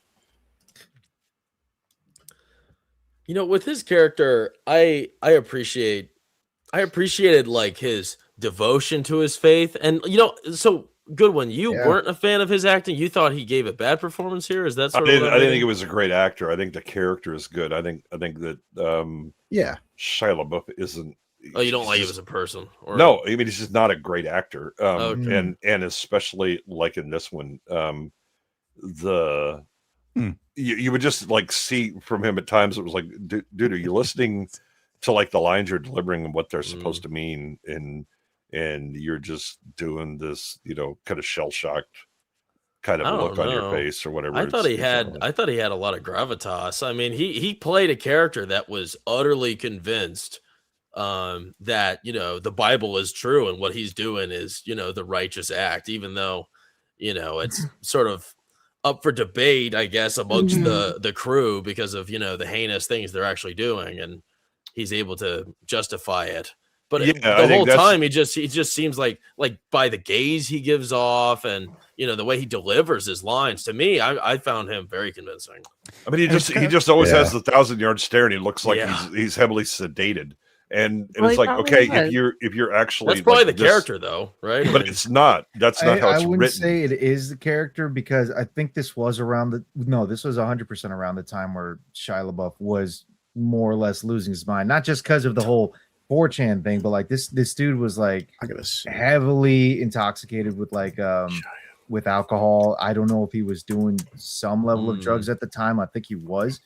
You know, with his character, I appreciated like his devotion to his faith. And you know, so Goodwin, you weren't a fan of his acting. You thought he gave a bad performance here. Is that sort of? I didn't think it was a great actor. I think the character is good. I think that Shia LaBeouf isn't. Oh, you don't like him as a person? Or... No, I mean he's just not a great actor. Okay. And especially like in this one, you would just like see from him at times. It was like, dude, are you listening to like the lines you're delivering and what they're supposed to mean? And you're just doing this, you know, kind of shell-shocked kind of look on your face or whatever. I thought he had a lot of gravitas. I mean, he played a character that was utterly convinced that, you know, the Bible is true and what he's doing is, you know, the righteous act, even though, you know, it's sort of up for debate, I guess, amongst the crew because of, you know, the heinous things they're actually doing, and he's able to justify it. But the whole time he just seems like by the gaze he gives off and, you know, the way he delivers his lines, to me, I found him very convincing. I mean, he just always has the 1,000-yard stare, and he looks like he's heavily sedated. And it's like, okay, if you're actually, that's probably like the character though, right? But it's not. That's not how it's I wouldn't written. say it is the character, because I think this was this was 100% around the time where Shia LaBeouf was more or less losing his mind, not just because of the whole 4chan thing, but like this dude was like heavily intoxicated with like with alcohol. I don't know if he was doing some level of drugs at the time. I think he was.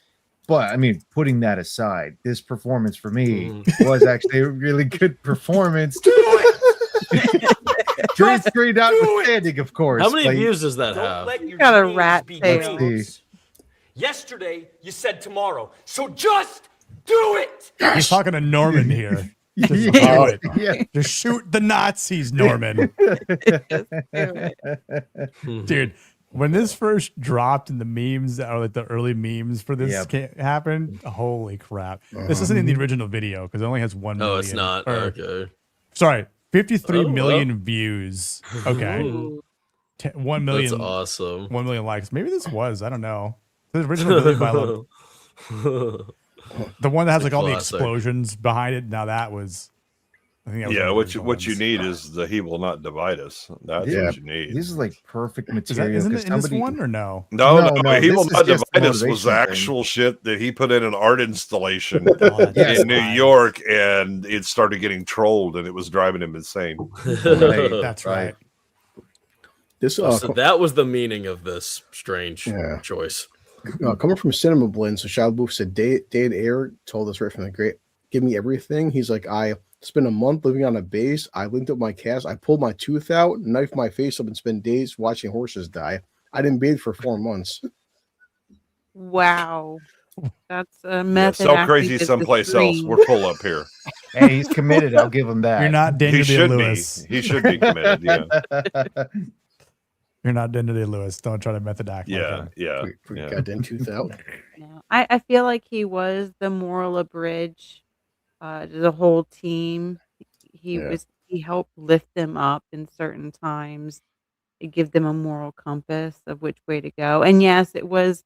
But I mean, putting that aside, this performance for me was actually a really good performance. Green screen outstanding, of course. How many views does that have? You got a rat tail. Yesterday, you said tomorrow. So just do it. He's talking to Norman here. Just do it. Yeah. Just shoot the Nazis, Norman. Dude, when this first dropped in the memes, or like the early memes for this happened, holy crap. This isn't in the original video because it only has 1 million. Oh, it's not. Okay. Sorry, 53 million views. Okay. 1 million. That's awesome. 1 million likes. Maybe this was. I don't know. The original video by the one that has like all the explosions behind it. Now that was. I think that was what you need is the "He will not divide us." That's what you need. This is like perfect material. Isn't it in this one or no? No. He will not divide us was actual shit that he put in an art installation in New York, and it started getting trolled, and it was driving him insane. That's right. This so that was the meaning of this strange choice. Coming from Cinema Blend, so Shia LaBeouf said, David Ayer told us right from the great, give me everything. He's like, I spent a month living on a base. I linked up my cast. I pulled my tooth out, knifed my face up, and spent days watching horses die. I didn't bathe for 4 months. Wow. That's a method. So crazy someplace else. We're full up here. Hey, he's committed. I'll give him that. You're not Daniel Day-Lewis. He should be committed, yeah. You're not Daniel Day-Lewis. Don't try to method act. Goddamn tooth out. No, I feel like he was the moral bridge to the whole team. He helped lift them up in certain times. It give them a moral compass of which way to go. And yes, it was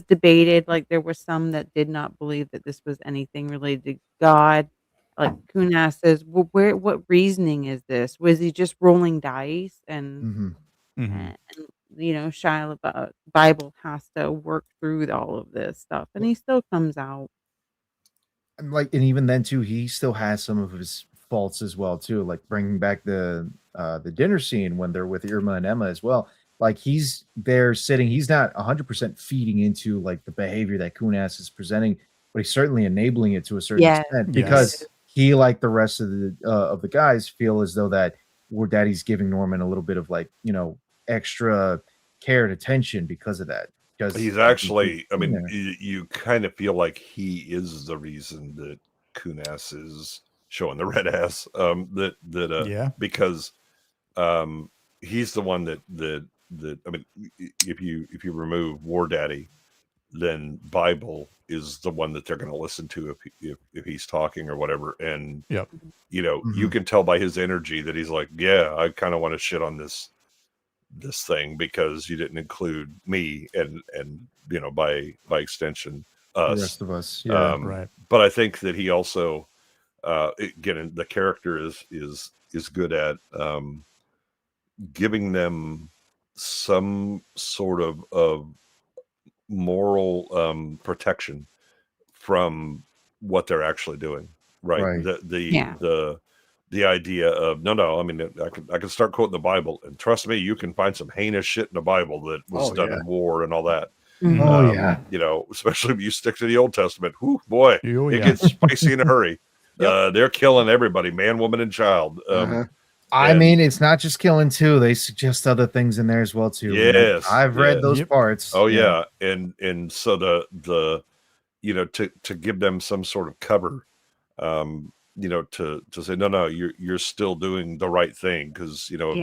debated. Like there were some that did not believe that this was anything related to God. Like Kunas says, well, what reasoning is this? Was he just rolling dice? And you know, Shia LaBeouf Bible has to work through all of this stuff, and he still comes out. And even then too, he still has some of his faults as well too. Like bringing back the dinner scene when they're with Irma and Emma as well. Like he's there sitting, he's not 100% feeding into like the behavior that Kunas is presenting. but he's certainly enabling it to a certain Yes. extent Yes. because he, like the rest of the guys, feel as though that Wardaddy's giving Norman a little bit of like, you know, extra care and attention because of that. Because He's like, actually, I mean, yeah. you kind of feel like he is the reason that Kunas is showing the red ass. Yeah. Because he's the one that I mean, if you remove Wardaddy, then Bible is the one that they're going to listen to if he's talking or whatever. And Yep. you know, you can tell by his energy that he's like, yeah, I kind of want to shit on this thing because you didn't include me and you know, by extension us, The rest of us. Yeah. Right. But I think that he also again, the character is good at giving them some sort of moral protection from what they're actually doing, right? Right. The idea of no, I mean, I can start quoting the Bible, and trust me, you can find some heinous shit in the Bible that was done in war and all that. Oh yeah. You know, especially if you stick to the Old Testament. Whew, boy, Oh, it yeah. gets spicy in a hurry. They're killing everybody, man, woman, and child. I mean, it's not just killing too. They suggest other things in there as well too. Yes, I've read those parts. Oh yeah, and so the you know, to give them some sort of cover, you know, to say no, you're still doing the right thing because you know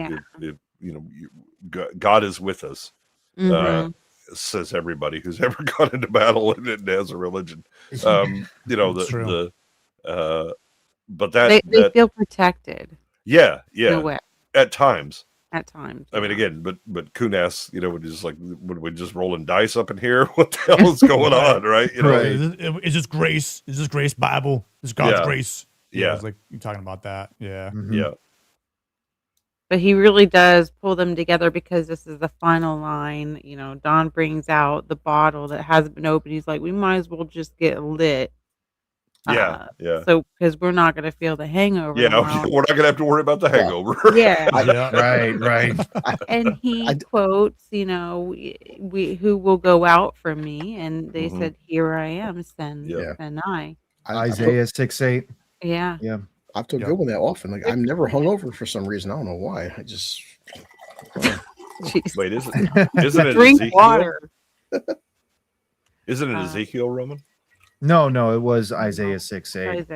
if you know God is with us, says everybody who's ever gone into battle and has a religion. You know but They feel protected. Yeah, in a way. at times. At times. I mean, again, but Kunas, you know, would just like, would we just rolling dice up in here? What the hell is going on, right? You know, Is this grace? Is this grace Bible? Is God's grace? Yeah, it's like you're talking about that. Yeah, yeah. But he really does pull them together because this is the final line. You know, Don brings out the bottle that hasn't been opened. He's like, we might as well just get lit. Yeah. So, because we're not going to feel the hangover. Yeah, tomorrow. we're not going to have to worry about the hangover. Yeah. Right. And he quotes, you know, we who will go out from me, and they said, "Here I am, send I." Isaiah 6:8. Yeah. I have to go with that often. Like I'm never hungover for some reason. I don't know why. I just wait. Isn't it drink Ezekiel? water? Isn't it Ezekiel, Roman? No, it was Isaiah 6:8.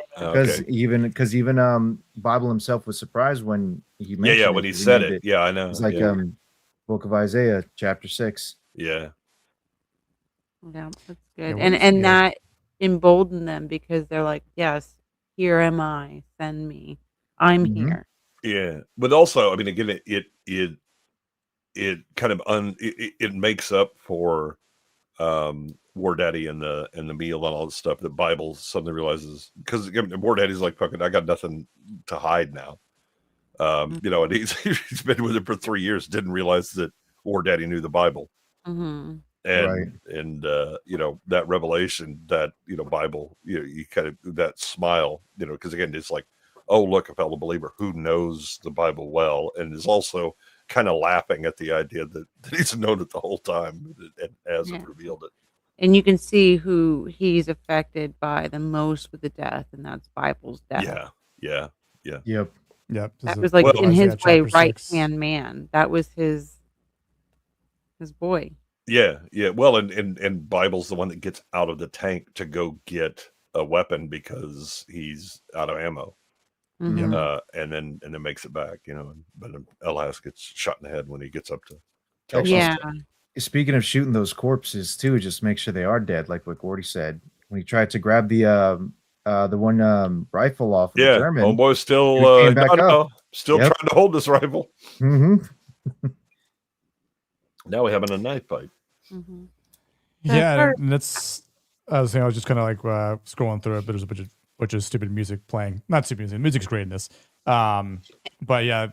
Because even Bible himself was surprised when he mentioned when he said it. Yeah, I know. It's like Book of Isaiah, chapter 6. Yeah, that's good. And that emboldened them because they're like, yes, here am I, send me. I'm here. Yeah, but also, I mean, again, it kind of it makes up for Wardaddy and the meal and all the stuff that Bible suddenly realizes, because Wardaddy's like, fucking, I got nothing to hide now. You know, and he's been with him for 3 years, didn't realize that Wardaddy knew the Bible. And you know, that revelation, that, you know, Bible, you kind of, that smile, you know, because again, it's like, oh, look, a fellow believer who knows the Bible well and is also kind of laughing at the idea that he's known it the whole time and hasn't revealed it. And you can see who he's affected by the most with the death, and that's Bible's death. Yeah. Yep. That was like, in his way, right-hand man. That was his boy. Yeah. Well, and Bible's the one that gets out of the tank to go get a weapon because he's out of ammo. And then makes it back, you know. But Elias gets shot in the head when he gets up to tell something. Speaking of shooting those corpses too, just make sure they are dead, like what Gordy said. When he tried to grab the one rifle off of the German, homeboy's still trying to hold this rifle. Now we're having a knife fight. Yeah, and that's. I was just kind of like scrolling through it, but there's a bunch of stupid music playing. Not stupid music. Music's great in this. But yeah,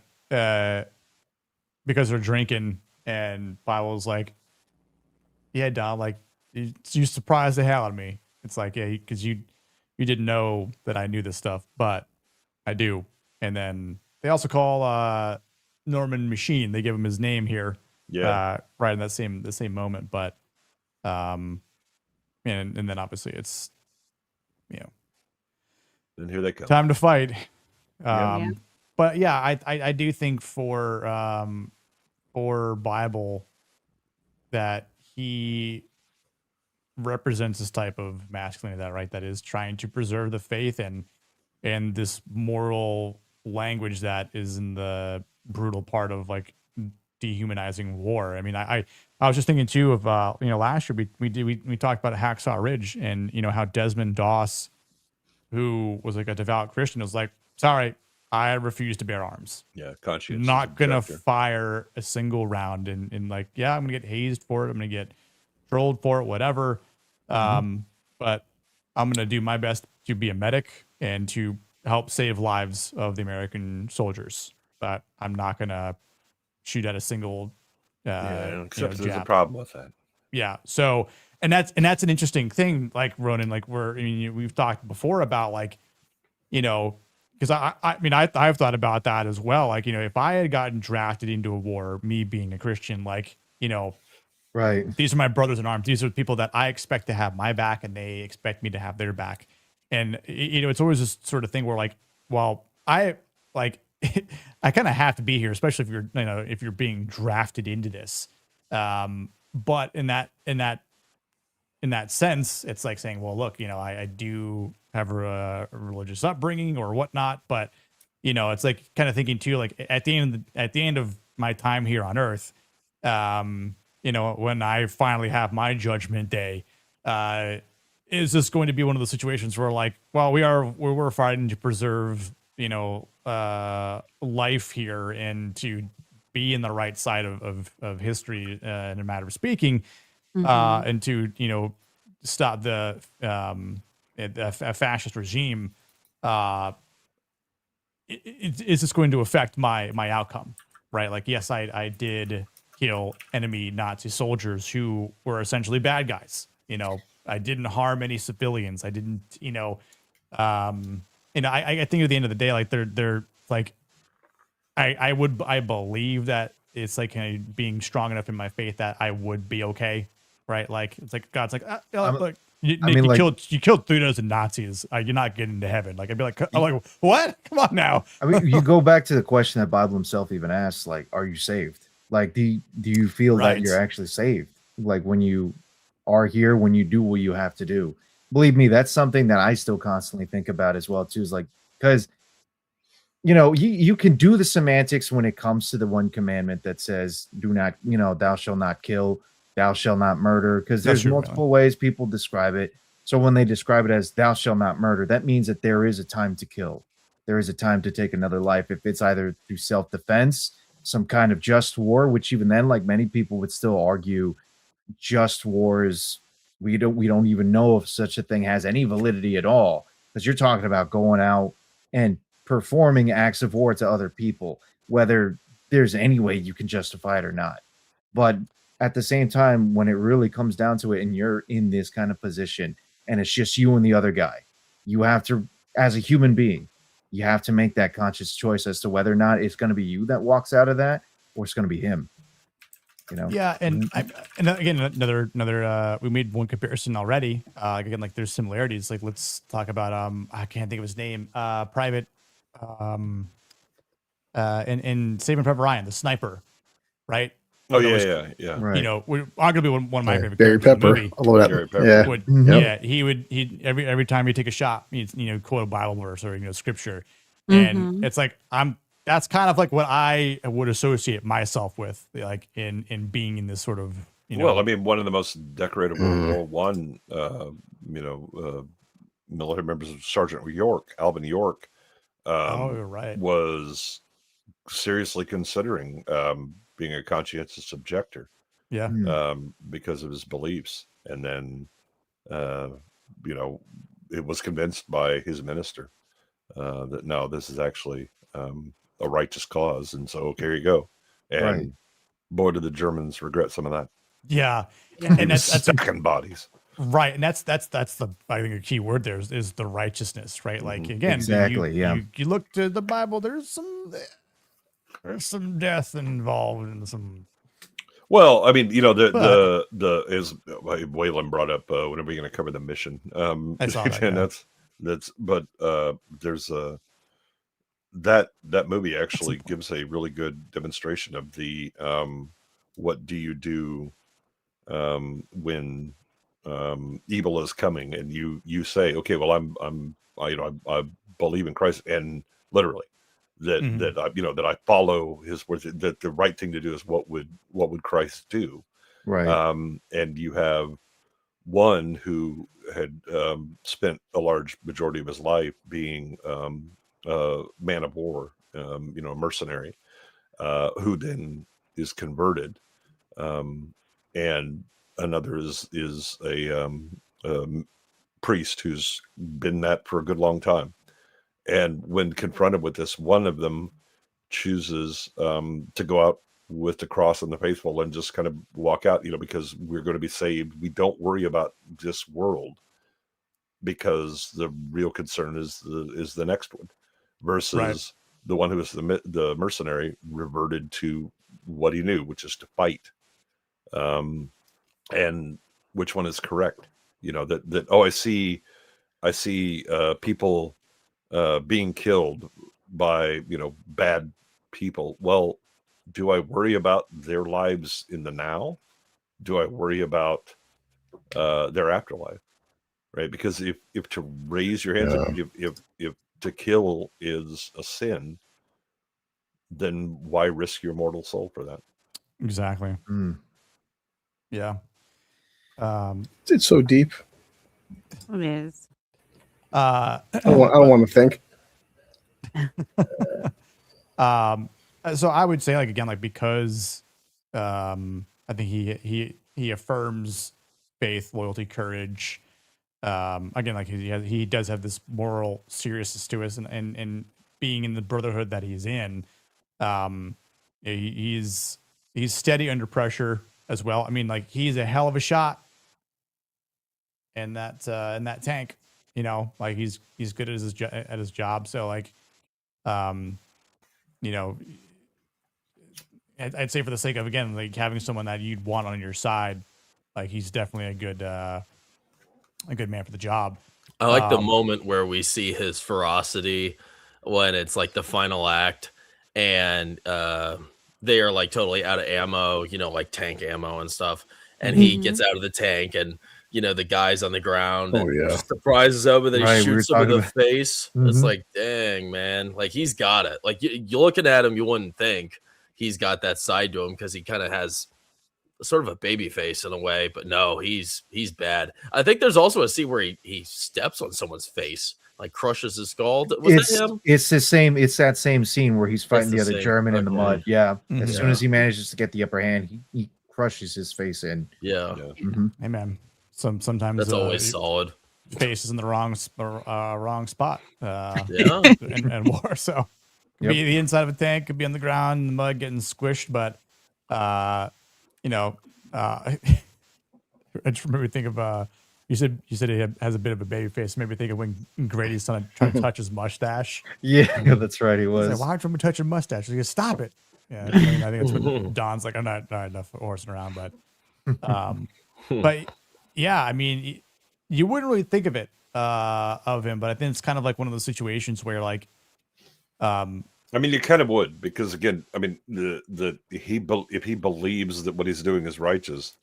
because they're drinking, and Bible's like, "Yeah, Don, like you surprised the hell out of me." It's like, yeah, because you didn't know that I knew this stuff, but I do. And then they also call Norman Machine. They give him his name here. Right in the same moment. But and then obviously it's And here they come. Time to fight. Yeah. But yeah, I do think for Bible that he represents this type of masculinity that is trying to preserve the faith and this moral language that is in the brutal part of like dehumanizing war. I mean, I was just thinking too of last year we talked about Hacksaw Ridge and how Desmond Doss, who was like a devout Christian, was like, sorry, I refuse to bear arms. Yeah, conscience. Not gonna fire a single round and like, yeah, I'm gonna get hazed for it. I'm gonna get trolled for it, whatever. But I'm gonna do my best to be a medic and to help save lives of the American soldiers. But I'm not gonna shoot at a single except there's a jab. problem with that. Yeah. So and that's an interesting thing, like Ronan, like we've talked before about like, because I've thought about that as well. Like, if I had gotten drafted into a war, me being a Christian, like, right. These are my brothers in arms. These are the people that I expect to have my back and they expect me to have their back. And, it's always this sort of thing where like, well, I I kind of have to be here, especially if you're being drafted into this. But in that sense, it's like saying, well, look, I do have a religious upbringing or whatnot, but it's like kind of thinking too, like at the end of my time here on Earth, when I finally have my judgment day, is this going to be one of those situations where like, well, we're fighting to preserve, life here and to be in the right side of history in a matter of speaking, and to, stop the fascist regime, is this going to affect my outcome, right? Like, yes, I did kill enemy Nazi soldiers who were essentially bad guys. I didn't harm any civilians. I didn't, I think at the end of the day, like they're like, I believe that it's like kind of being strong enough in my faith that I would be okay. Right. Like, it's like, God's like, look, you killed 3 dozen Nazis. You're not getting to heaven. Like, I'd be like, what? Come on now. I mean, you go back to the question that Bible himself even asks, like, are you saved? Like, do you feel that you're actually saved? Like when you are here, when you do what you have to do. Believe me, that's something that I still constantly think about as well too, is like, because you can do the semantics when it comes to the one commandment that says, do not, thou shalt not kill, thou shalt not murder, because there's multiple ways people describe it. So when they describe it as thou shalt not murder, that means that there is a time to kill. There is a time to take another life. If it's either through self-defense, some kind of just war, which even then, like many people would still argue, just wars, we don't even know if such a thing has any validity at all, because you're talking about going out and performing acts of war to other people, whether there's any way you can justify it or not. But at the same time, when it really comes down to it and you're in this kind of position and it's just you and the other guy, you have to, as a human being, you have to make that conscious choice as to whether or not it's going to be you that walks out of that or it's going to be him. Yeah, and again, another we made one comparison already. Again, like there's similarities. Like let's talk about I can't think of his name. Private in Saving Private Ryan, the sniper, right? Oh yeah. Right. Arguably one of my favorite Barry characters Pepper. in the movie. I love that. Barry Pepper. Yeah. He'd every time he'd take a shot, he'd quote a Bible verse or scripture, and it's like that's kind of like what I would associate myself with, like in being in this sort of Well, I mean, one of the most decorated World War One, military members of Sergeant York, Alvin York, was seriously considering being a conscientious objector, because of his beliefs, and then it was convinced by his minister that no, this is actually a righteous cause, and so okay, here you go. And boy, did the Germans regret some of that. Yeah, and that's second bodies. Right, and that's the I think a key word there is the righteousness, right? Like again, exactly, you look to the Bible, there's some death involved and some. Well, I mean, the as Waylon brought up, when are we going to cover the mission? I saw that, and that's there's a that movie actually gives a really good demonstration of the what do you do when evil is coming, and you say, okay, well, I believe in Christ, and literally that I follow his words, that the right thing to do is what would Christ do, Right. And you have one who had spent a large majority of his life being a man of war, a mercenary, who then is converted, and another is a priest who's been that for a good long time. And when confronted with this, one of them chooses to go out with the cross and the faithful and just kind of walk out, because we're going to be saved. We don't worry about this world, because the real concern is the next one, versus the one who was the mercenary reverted to what he knew, which is to fight. And which one is correct? I see people being killed by bad people. Well, do I worry about their lives in the now? Do I worry about their afterlife? Right? Because if to raise your hands, if to kill is a sin, then why risk your mortal soul for that? Exactly. Yeah. It's so deep. It is. I don't want to think. So I would say, because I think he affirms faith, loyalty, courage. Again, he does have this moral seriousness to us, and being in the Brotherhood that he's in, he's steady under pressure as well. I mean, he's a hell of a shot in that tank. He's good at his job. So I'd say, for the sake of, again, having someone that you'd want on your side, he's definitely a good man for the job. I like the moment where we see his ferocity when it's the final act, and they are totally out of ammo, tank ammo and stuff. And he gets out of the tank, and the guy's on the ground, and surprises him, and then he shoots him in the face. It's dang, man, he's got it. You're looking at him, you wouldn't think he's got that side to him, because he kind of has sort of a baby face in a way, but no, he's bad. I think there's also a scene where he steps on someone's face, crushes his skull. Was that him? It's that same scene where he's fighting the other German in the mud. Yeah. As soon as he manages to get the upper hand, he crushes his face in. Yeah. Hey, man. Sometimes that's always solid. Face is in the wrong spot. And war. So could be the inside of a tank, could be on the ground in the mud getting squished, but I just remember think of you said he has a bit of a baby face. Maybe think of when Grady's trying to touch his mustache. Yeah, that's right. He was. He's why aren't you touching mustache? He goes, stop it. Yeah, I think that's what Don's I'm not enough horsing around, but yeah, I mean, you wouldn't really think of it of him, but I think it's kind of one of those situations where I mean, you kind of would, because again, I mean, if he believes that what he's doing is righteous,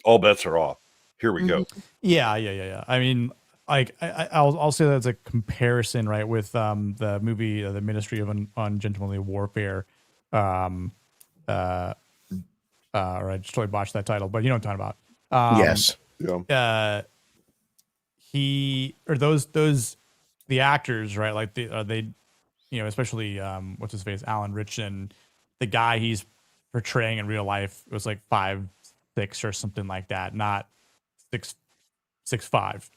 all bets are off. Here we go. Yeah. I mean, I'll say that's a comparison, right, with the movie, The Ministry of Ungentlemanly Warfare. Or I just totally botched that title, but you know what I'm talking about. Yes. Yeah. The actors, right? They especially what's his face, Alan Ritchson, the guy he's portraying in real life was 5'6" or something like that, not 6'5",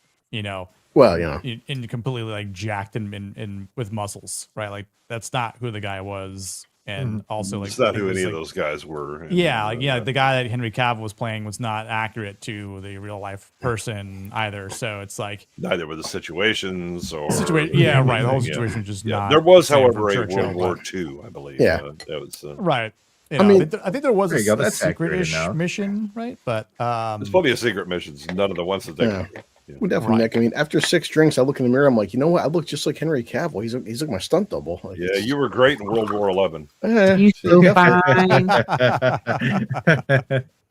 Well, and completely jacked and with muscles, right? That's not who the guy was. And also it's not who any of those guys were. The guy that Henry Cavill was playing was not accurate to the real life person either. So it's neither were the situations or right. The whole situation was just not. There was, however, a World War II, I believe. Yeah, that was right. I think there was a secret-ish mission, right? But there's plenty of secret missions. None of the ones that they. Well, definitely, Nick. I mean, after 6 drinks, I look in the mirror. I'm like, you know what? I look just like Henry Cavill. He's like my stunt double. Like, Yeah, you were great in World War 11. You so fine.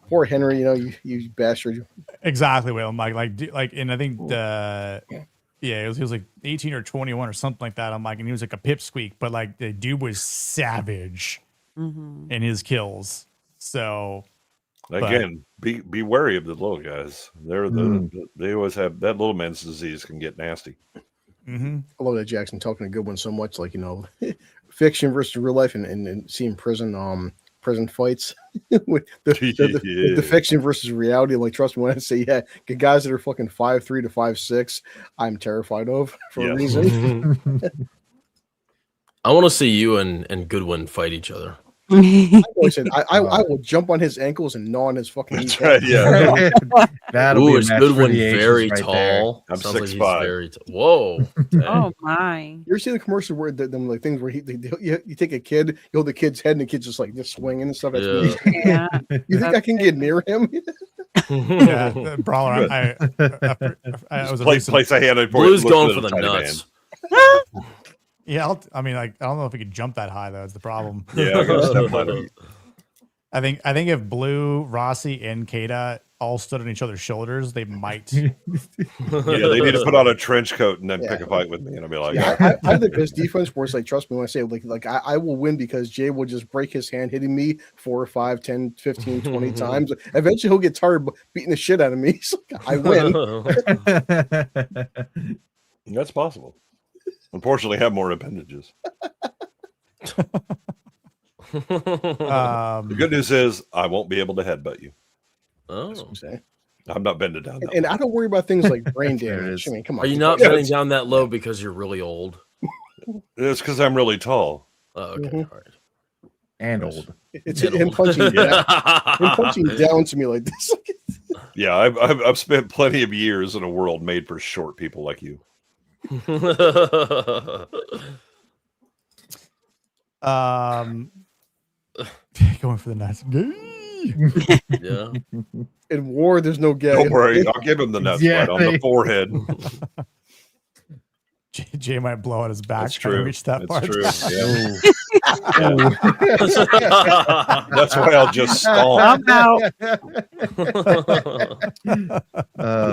Poor Henry, you bastard. Exactly, Will. And I think he was like 18 or 21 or something like that. I'm like, and he was like a pipsqueak, but like the dude was savage in his kills. So again, be wary of the little guys. They always have that little man's disease can get nasty. I love that Jackson talking to Goodwin so much, like fiction versus real life, and seeing prison fights with the fiction versus reality. Like, trust me when I say, the guys that are fucking 5'3" to 5'6", I'm terrified of for a reason. I want to see you and Goodwin fight each other. I will jump on his ankles and gnaw on his fucking. That's right. Yeah. That'll be a match Goodwin for the ages very right tall. I'm Sounds like 6'5". he's very Whoa. Oh my! You ever seen the commercial where them like things where you take a kid, you hold the kid's head, and the kid's just like just swinging and stuff. Yeah. You think I can get near him? yeah, brawler. I was place a hand. Blue's going for the nuts. Yeah, I don't know if he could jump that high though. It's the problem. Yeah, I got step ladder. I think if Blue, Rossi, and Kata all stood on each other's shoulders, they might. Yeah, they need to put on a trench coat and then pick a fight with me, and I'll be like, I have the best defense where it's like, trust me when I say like I will win because Jay will just break his hand hitting me 4 or 5, 10, 15, 20 times. Eventually he'll get tired beating the shit out of me. So I win. That's possible. Unfortunately, I have more appendages. The good news is I won't be able to headbutt you. Oh, I'm not bending down. And I don't worry about things like brain damage. I mean, come on. Are you not bending down that low because you're really old? It's because I'm really tall. Oh, okay. All right. And old. It's him punching down to me like this. Yeah, I've spent plenty of years in a world made for short people like you. Going for the nuts. Yeah. In war, there's no gay. Don't worry, I'll give him the nuts right on the forehead. Jay might blow out his back. That's trying to true. reach that That's part. true. Yeah. That's why I'll just stall. I'm out.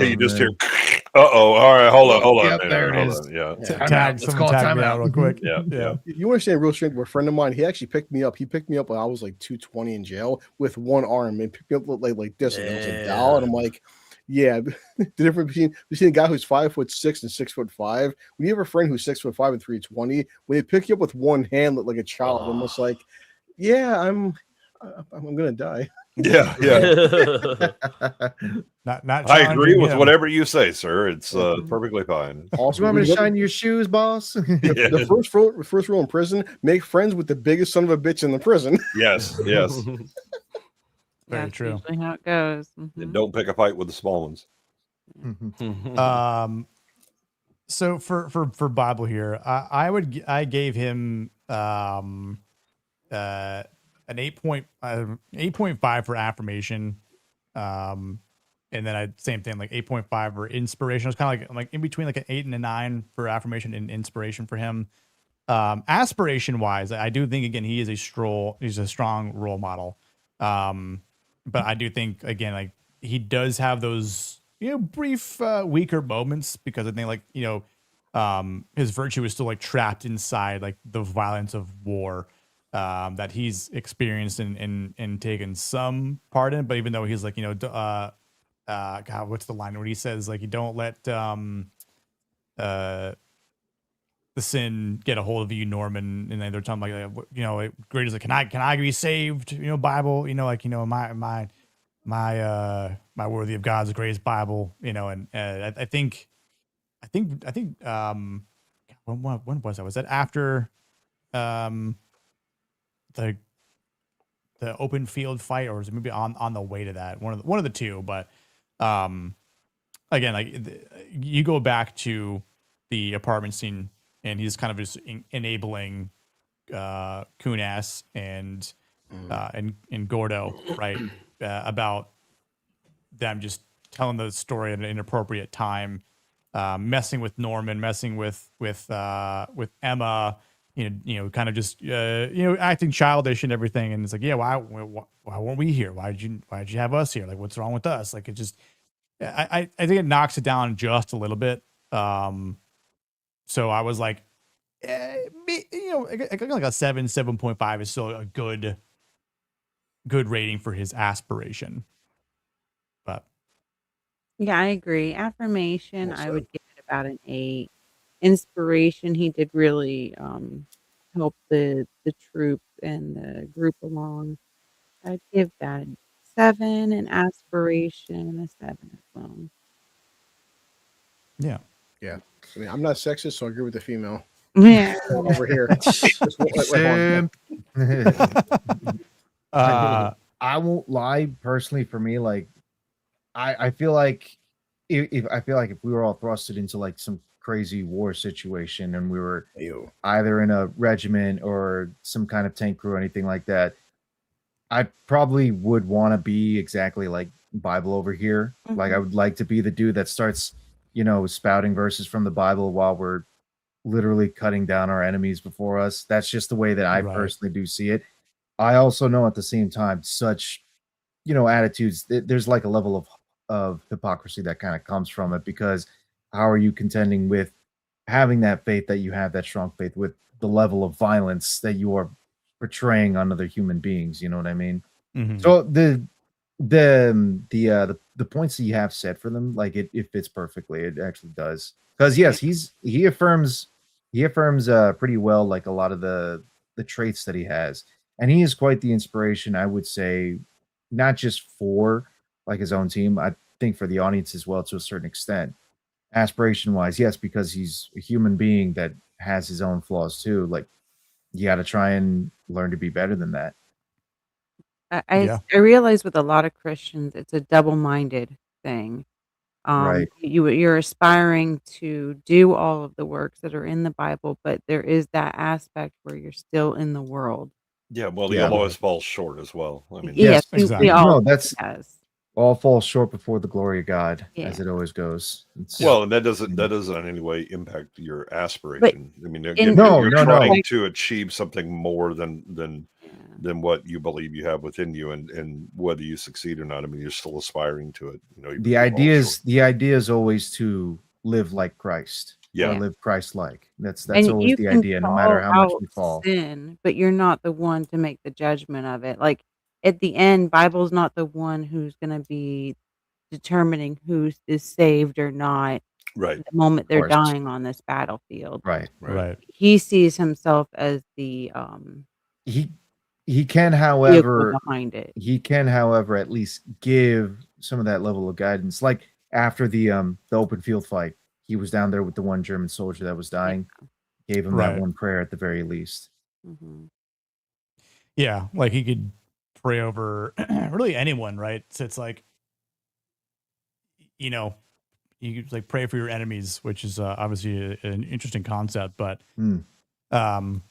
You just hear. All right, hold on. Yep, there it is. Yeah. Someone tag me out real quick. Yeah. You understand real strength? A friend of mine, he actually picked me up. He picked me up when I was like 220 in jail with one arm and picked me up like this. And I was like, doll. And I'm like, yeah. The difference between a guy who's 5'6" and 6'5". When you have a friend who's 6'5" and 320, when they pick you up with one hand like a child, I'm almost like, yeah, I'm gonna die. Yeah. Not I agree with whatever you say, sir. It's perfectly fine. Also, you want me to shine your shoes, boss? The first rule in prison: make friends with the biggest son of a bitch in the prison. Yes. Very true. Usually how it goes. And don't pick a fight with the small ones. So for Bible here, I gave him an 8.5 for affirmation, and then same thing, like 8.5 for inspiration. It was kind of like in between like an 8 and a 9 for affirmation and inspiration for him. Aspiration wise, I do think again he's a strong role model. But I do think again like he does have those brief weaker moments because I think like his virtue is still like trapped inside like the violence of war. That he's experienced and taken some part in, but even though he's like, God, what's the line where he says like, you don't let the sin get a hold of you, Norman, and then they're talking like, Grady's like, can I be saved? Bible, my worthy of God's grace Bible, and I think when was that? Was that after the open field fight, or was it maybe on the way to that? One of the two, but again, like you go back to the apartment scene, and he's kind of just enabling Kunas and Gordo, right? About them just telling the story at an inappropriate time, messing with Norman, messing with Emma, kind of just acting childish and everything. And it's like, yeah, why weren't we here? Why did you have us here? Like, what's wrong with us? Like, it just, I think it knocks it down just a little bit. So I was like, like a 7.5 is still a good rating for his aspiration. But Yeah, I agree. Affirmation, I Also, would give it about an 8. Inspiration, he did really help the troops and the group along. I'd give that a 7, and aspiration a 7 as well. yeah. yeah. I mean, I'm not sexist, so I agree with the female. Yeah. Over here. Just wait on. I won't lie. Personally, for me, like, I feel like if we were all thrusted into like some crazy war situation and we were either in a regiment or some kind of tank crew or anything like that, I probably would want to be exactly like Bible over here. Like, I would like to be the dude that starts, spouting verses from the Bible while we're literally cutting down our enemies before us. That's just the way that I personally do see it. I also know at the same time, such, attitudes, there's like a level of hypocrisy that kind of comes from it, because how are you contending with having that faith that you have, that strong faith, with the level of violence that you are portraying on other human beings? You know what I mean? So the points that you have set for them, like, it fits perfectly. It actually does. Because yes, he affirms pretty well, like, a lot of the traits that he has, and he is quite the inspiration, I would say, not just for like his own team, I think for the audience as well, to a certain extent. Aspiration wise, yes, because he's a human being that has his own flaws too. Like, you got to try and learn to be better than that. I realize with a lot of Christians, it's a double-minded thing. Right. You're aspiring to do all of the works that are in the Bible, but there is that aspect where you're still in the world. Yeah, well, you'll always fall short as well. I mean, Yes, we all that's yes. all falls short before the glory of God, Yeah. as it always goes. Well, and that doesn't in any way impact your aspiration. I mean, in- you're No. trying to achieve something more than what you believe you have within you, and whether you succeed or not, I mean, you're still aspiring to it. The idea is always to live like Christ. Yeah. Or live Christ-like. That's And always you the can idea, no matter how much call we fall. sin, but you're not the one to make the judgment of it. Like, at the end, Bible's not the one who's going to be determining who is saved or not. Right. The moment they're course. dying on this battlefield. Right. He sees himself as the He can, vehicle however, behind it. at least give some of that level of guidance. Like, after the open field fight, he was down there with the one German soldier that was dying. Gave him that one prayer at the very least. Yeah, like he could pray over really anyone, right? So it's like, you could like pray for your enemies, which is obviously an interesting concept, but Hmm. Well,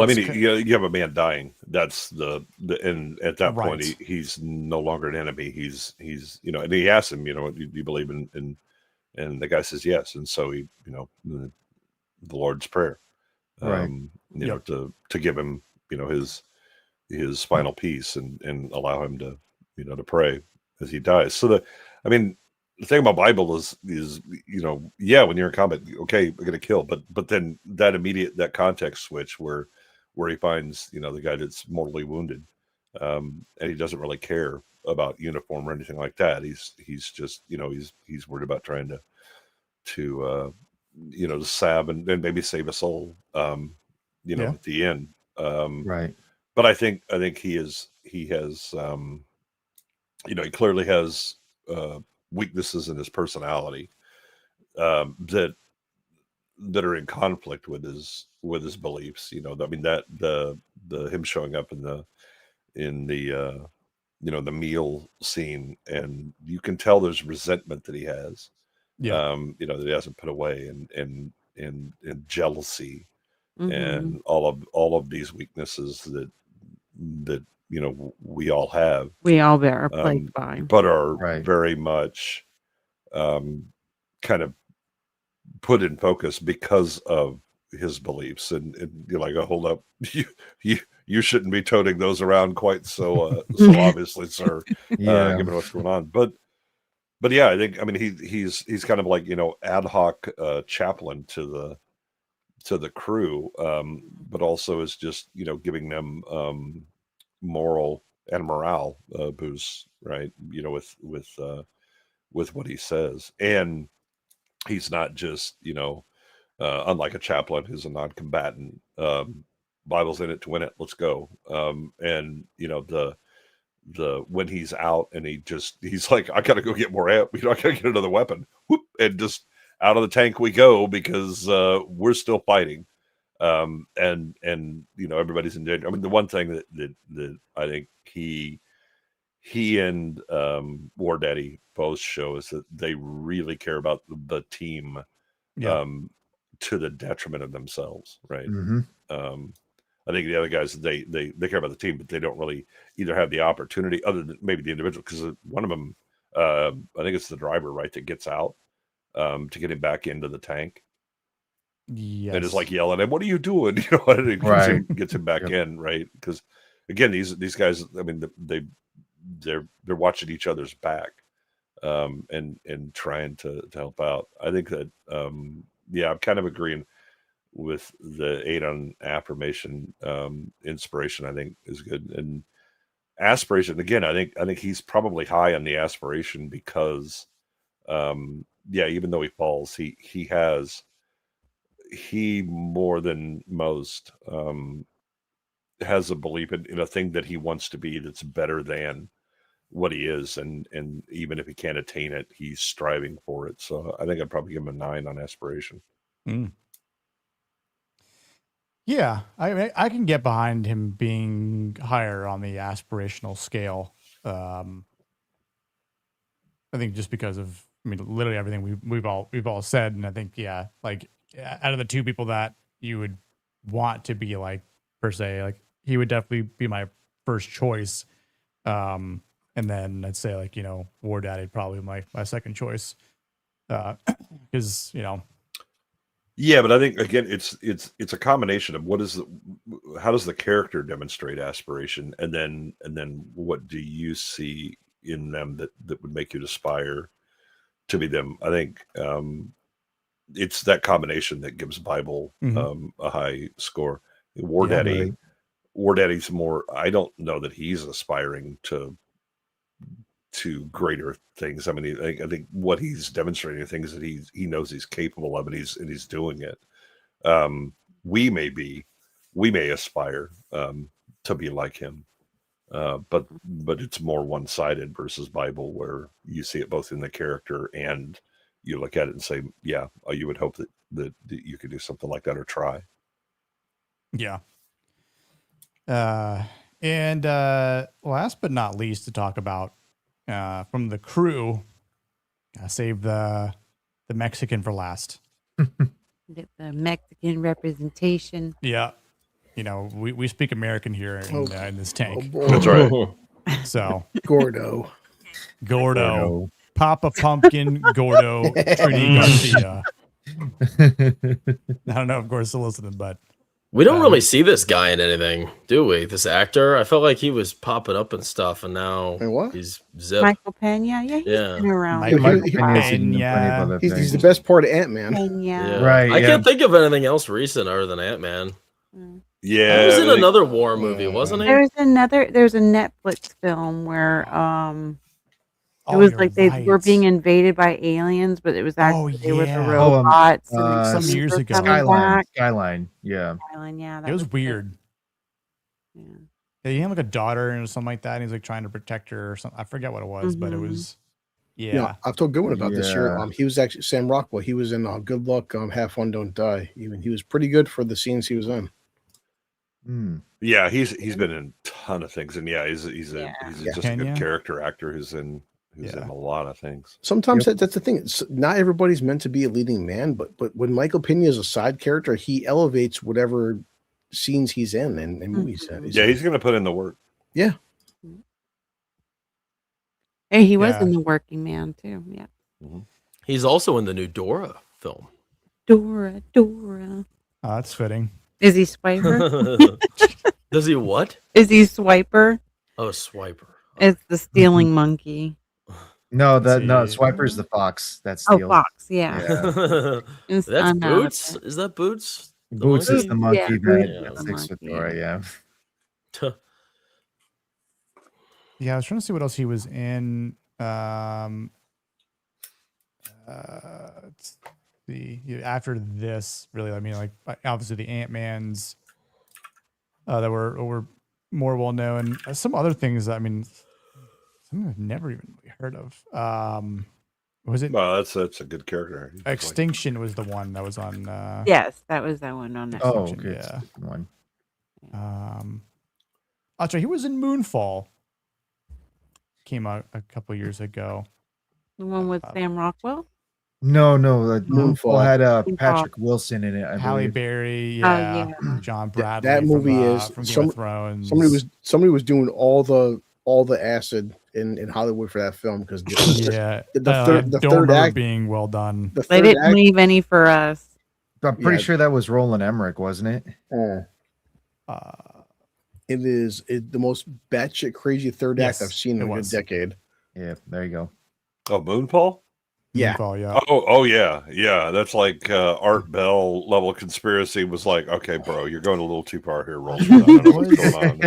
I mean, you have a man dying. That's and at that point, Right. he's no longer an enemy. He's and he asks him, do you believe in, and the guy says yes, and so he, the Lord's Prayer, Right. to give him, his final piece and allow him to, to pray as he dies. So the thing about Bible is when you're in combat, okay, we're gonna kill, but then that context switch where he finds the guy that's mortally wounded, and he doesn't really care about uniform or anything like that. He's just he's worried about trying to salve and maybe save a soul, at the end. Right. But I think he has he clearly has weaknesses in his personality that are in conflict with his beliefs. I mean, that the him showing up in the the meal scene, and you can tell there's resentment that he has. That he hasn't put away, and jealousy, and all of these weaknesses that we all have. We all are plagued by. But are very much kind of put in focus because of his beliefs, and you're like, oh, hold up, you shouldn't be toting those around quite so obviously, sir. Given what's going on, but yeah, I mean he's kind of like ad hoc chaplain to the crew, but also is just giving them moral and morale boosts, right? With what he says, and he's not just unlike a chaplain who's a non-combatant. Bible's in it to win it. Let's go. And the when he's out and he's like, I gotta go get more amp. I gotta get another weapon. Whoop, and just out of the tank we go because we're still fighting. And everybody's in danger. I mean, the one thing that I think he and Wardaddy both show is that they really care about the team. To the detriment of themselves, right? I think the other guys they care about the team, but they don't really either have the opportunity, other than maybe the individual, because one of them, I think it's the driver, right, that gets out to get him back into the tank. Yes. And is like yelling at, "What are you doing?" And it gets him back in, right? Because again, these guys, I mean, they're watching each other's back, and trying to help out. I think that I'm kind of agreeing with the 8 on affirmation. Inspiration, I think, is good, and aspiration. Again, I think he's probably high on the aspiration because, even though he falls, he more than most has a belief in a thing that he wants to be that's better than what he is, and even if he can't attain it, he's striving for it. So I think I'd probably give him a 9 on aspiration. Yeah, I can get behind him being higher on the aspirational scale. I think just because of, I mean, literally everything we've all said, and I think like out of the two people that you would want to be like per se, like he would definitely be my first choice. And then I'd say like Wardaddy probably my second choice, because Yeah, but I think again, it's a combination of how does the character demonstrate aspiration, and then what do you see in them that would make you aspire to be them? I think it's that combination that gives Bible a high score. Wardaddy's more. I don't know that he's aspiring to greater things. I mean, I think what he's demonstrating are things that he knows he's capable of, and he's doing it. We may aspire to be like him, but it's more one-sided versus Bible, where you see it both in the character and you look at it and say, yeah, you would hope that you could do something like that or try. Yeah. And last but not least, to talk about from the crew, save the Mexican for last. Get the Mexican representation. Yeah, we speak American here in this tank. That's right. So Gordo, Papa Pumpkin, Gordo, Trini Garcia. I don't know, of course, still listening, but we don't really see this guy in anything, do we? This actor, I felt like he was popping up and stuff, and now he's zip. Michael Pena, he's been around. He's the best part of Ant-Man. Right. I can't think of anything else recent other than Ant-Man. Yeah, he was in another war movie, wasn't he? There's a Netflix film where it was like they were being invaded by aliens, but it was actually they were the robots. Some years ago. Skyline. Yeah. Skyline, yeah. It was weird. Yeah, he had like a daughter and something like that, and he's like trying to protect her or something. I forget what it was, but it was I've told Good One about this year. He was actually Sam Rockwell. He was in Good Luck, Have Fun, Don't Die. Even he was pretty good for the scenes he was in. Yeah, he's been in a ton of things, and he's just a good character actor who's in a lot of things. Sometimes that's the thing. Not everybody's meant to be a leading man, but when Michael Pena is a side character, he elevates whatever scenes he's in and movies. He's going to put in the work. Yeah. Hey, he was Yeah. in The Working Man too. Yeah. He's also in the new Dora film. Dora. Oh, that's fitting. Is he Swiper? Does he what? Is he Swiper? Oh, Swiper. It's the stealing monkey. No, Let's no, see. Swiper's the fox. That's Oh, steals. Fox. Yeah. That's I'm out of Boots. it. Is that Boots? The Boots is the monkey Yeah, Boots that is the sticks with monkey. Dora. Yeah. Yeah, I was trying to see what else he was in. Let's see. After this, really, I mean, like obviously the Ant-Mans that were more well known. Some other things, I mean, some I've never even really heard of. Was it? Well, that's a good character. He's Extinction was the one that was on. Yes, that was that one on there. Oh, Extinction, okay. yeah. One. That's right. He was in Moonfall. Came out a couple years ago. The one with Sam Rockwell? No, the Moonfall. Moonfall had Moonfall. Patrick Wilson in it. I Halle believe. Berry, Oh, yeah. yeah. John Bradley. That movie is from Game of Thrones. somebody was doing all the acid in Hollywood for that film because Yeah, the I third don't remember act being well done. the They third didn't act, leave any for us. I'm pretty Yeah. sure that was Roland Emmerich, wasn't it? it is the most batshit crazy third Yes, act I've seen in it a good was. decade. Yeah, there you go. Oh, Moonfall? Yeah. Moonfall, yeah. Oh yeah. That's like Art Bell level conspircy was like, okay, bro, you're going a little too far here, Rolls. I don't know what's going on.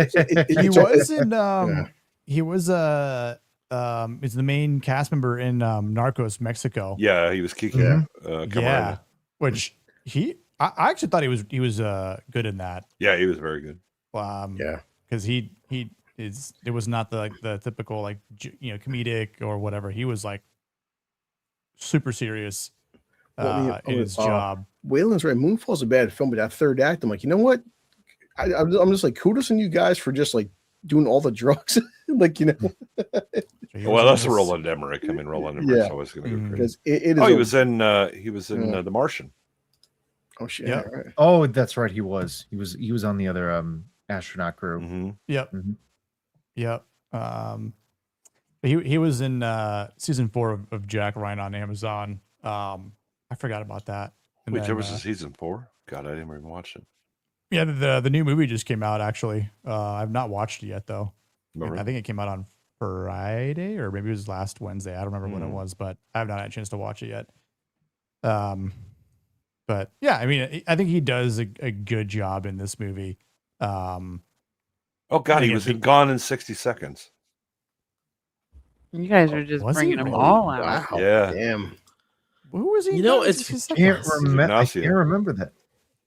He was in he was is the main cast member in Narcos Mexico. Yeah, he was Kiki. Yeah. Which I actually thought he was good in that. Yeah, he was very good. Yeah. Because it was not the typical like comedic or whatever. He was like super serious in his job. Waylon's right. Moonfall's a bad film, but that third act, I'm like, you know what? I'm just like, kudos on you guys for just like doing all the drugs, like Well, that's Roland Emmerich. I mean, Roland Emmerich's always going to go crazy. It is. Oh, he was in The Martian. Oh shit! Yeah. Right. Oh, that's right. He was on the other astronaut crew. Yep. Yep. He was in season 4 of Jack Ryan on Amazon. I forgot about that. And Wait, then, there was a season 4? God, I didn't even watch it. Yeah, the new movie just came out actually. I've not watched it yet though. I think it came out on Friday or maybe it was last Wednesday. I don't remember when it was, but I have not had a chance to watch it yet. But yeah, I mean, I think he does a good job in this movie. Oh God, he was in Gone in 60 Seconds. You guys are just Was bringing he? them all out. Wow. Yeah. Damn. Who was he? You know, in it's 60 Can't Seconds? remember. I Ignacio. can't remember that.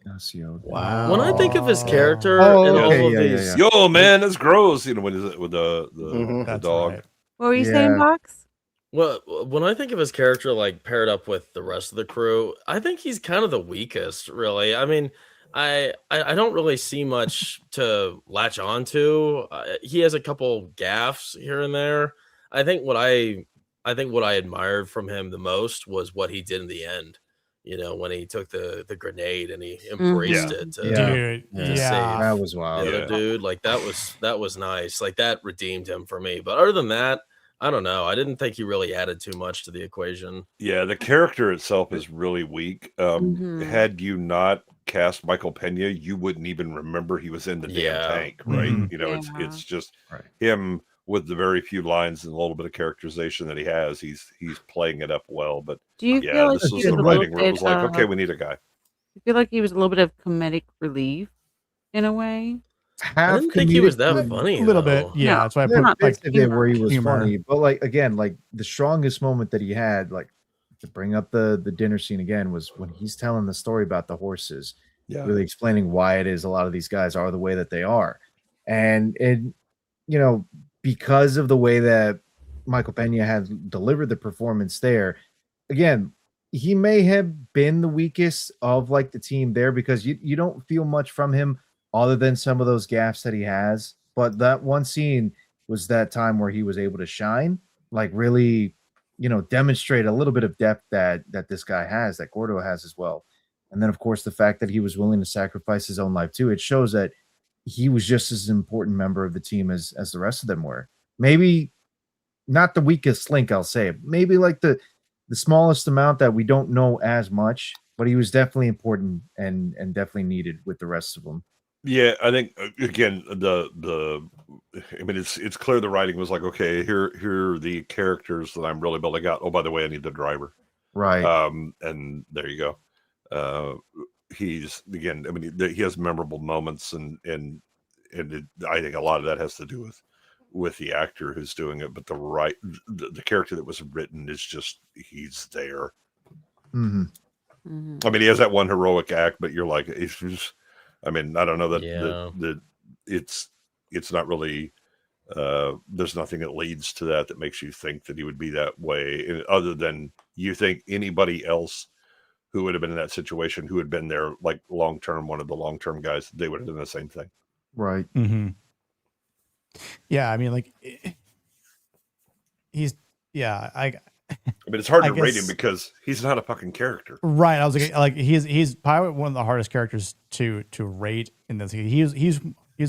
Ignacio. Wow. When I think of his character Oh, in okay, all of yeah, yeah, these, yeah. Yo, man, that's gross. You know, when is it with the That's dog? right. What were you saying, Yeah. Box? well, when I think of his character like paired up with the rest of the crew, I think he's kind of the weakest, really. I mean, I don't really see much to latch on to. He has a couple gaffes here and there. I think what I admired from him the most was what he did in the end. You know, when he took the grenade and he embraced it to, Yeah. Dude, to yeah. save That was the wild. other dude. Like that was nice. Like that redeemed him for me. But other than that, I don't know. I didn't think he really added too much to the equation. Yeah, the character itself is really weak. Had you not cast Michael Pena, you wouldn't even remember he was in the damn tank, right? Mhm. You know, Yeah. it's just Right. him with the very few lines and a little bit of characterization that he has. He's playing it up well. But Do you yeah, feel like this he was was the a writing little where it was bit, like, okay, we need a guy. I feel like he was a little bit of comedic relief in a way. I didn't think he was that comedic, funny. A little bit, though. yeah. No, That's why I they're put not like bits of it where he was humor. funny, but like again, like the strongest moment that he had, like to bring up the dinner scene again, was when he's telling the story about the horses, Yeah. really explaining why it is a lot of these guys are the way that they are, and you know, because of the way that Michael Pena had delivered the performance there, again, he may have been the weakest of like the team there because you don't feel much from him other than some of those gaffes that he has. But that one scene was that time where he was able to shine, like really, you know, demonstrate a little bit of depth that this guy has, that Gordo has as well. And then of course the fact that he was willing to sacrifice his own life too, it shows that he was just as important member of the team as the rest of them were. Maybe not the weakest link, I'll say. Maybe like the smallest amount that we don't know as much, but he was definitely important and definitely needed with the rest of them. Yeah, I think again I mean it's clear the writing was like, okay, here are the characters that I'm really building out. Oh, by the way, I need the driver. Right. And there you go. He's again, I mean, he has memorable moments, and I think a lot of that has to do with the actor who's doing it, but the character that was written is just, he's there. Mm-hmm. Mm-hmm. I mean, he has that one heroic act, but you're like, it's just, I mean, I don't know that it's not really. There's nothing that leads to that makes you think that he would be that way, other than you think anybody else who would have been in that situation, who had been there like long term, one of the long term guys, they would have done the same thing. Right. Mm-hmm. Yeah, I mean, like he's I mean, it's hard to rate him because he's not a fucking character. Right. I was like he's probably one of the hardest characters to rate in this. He's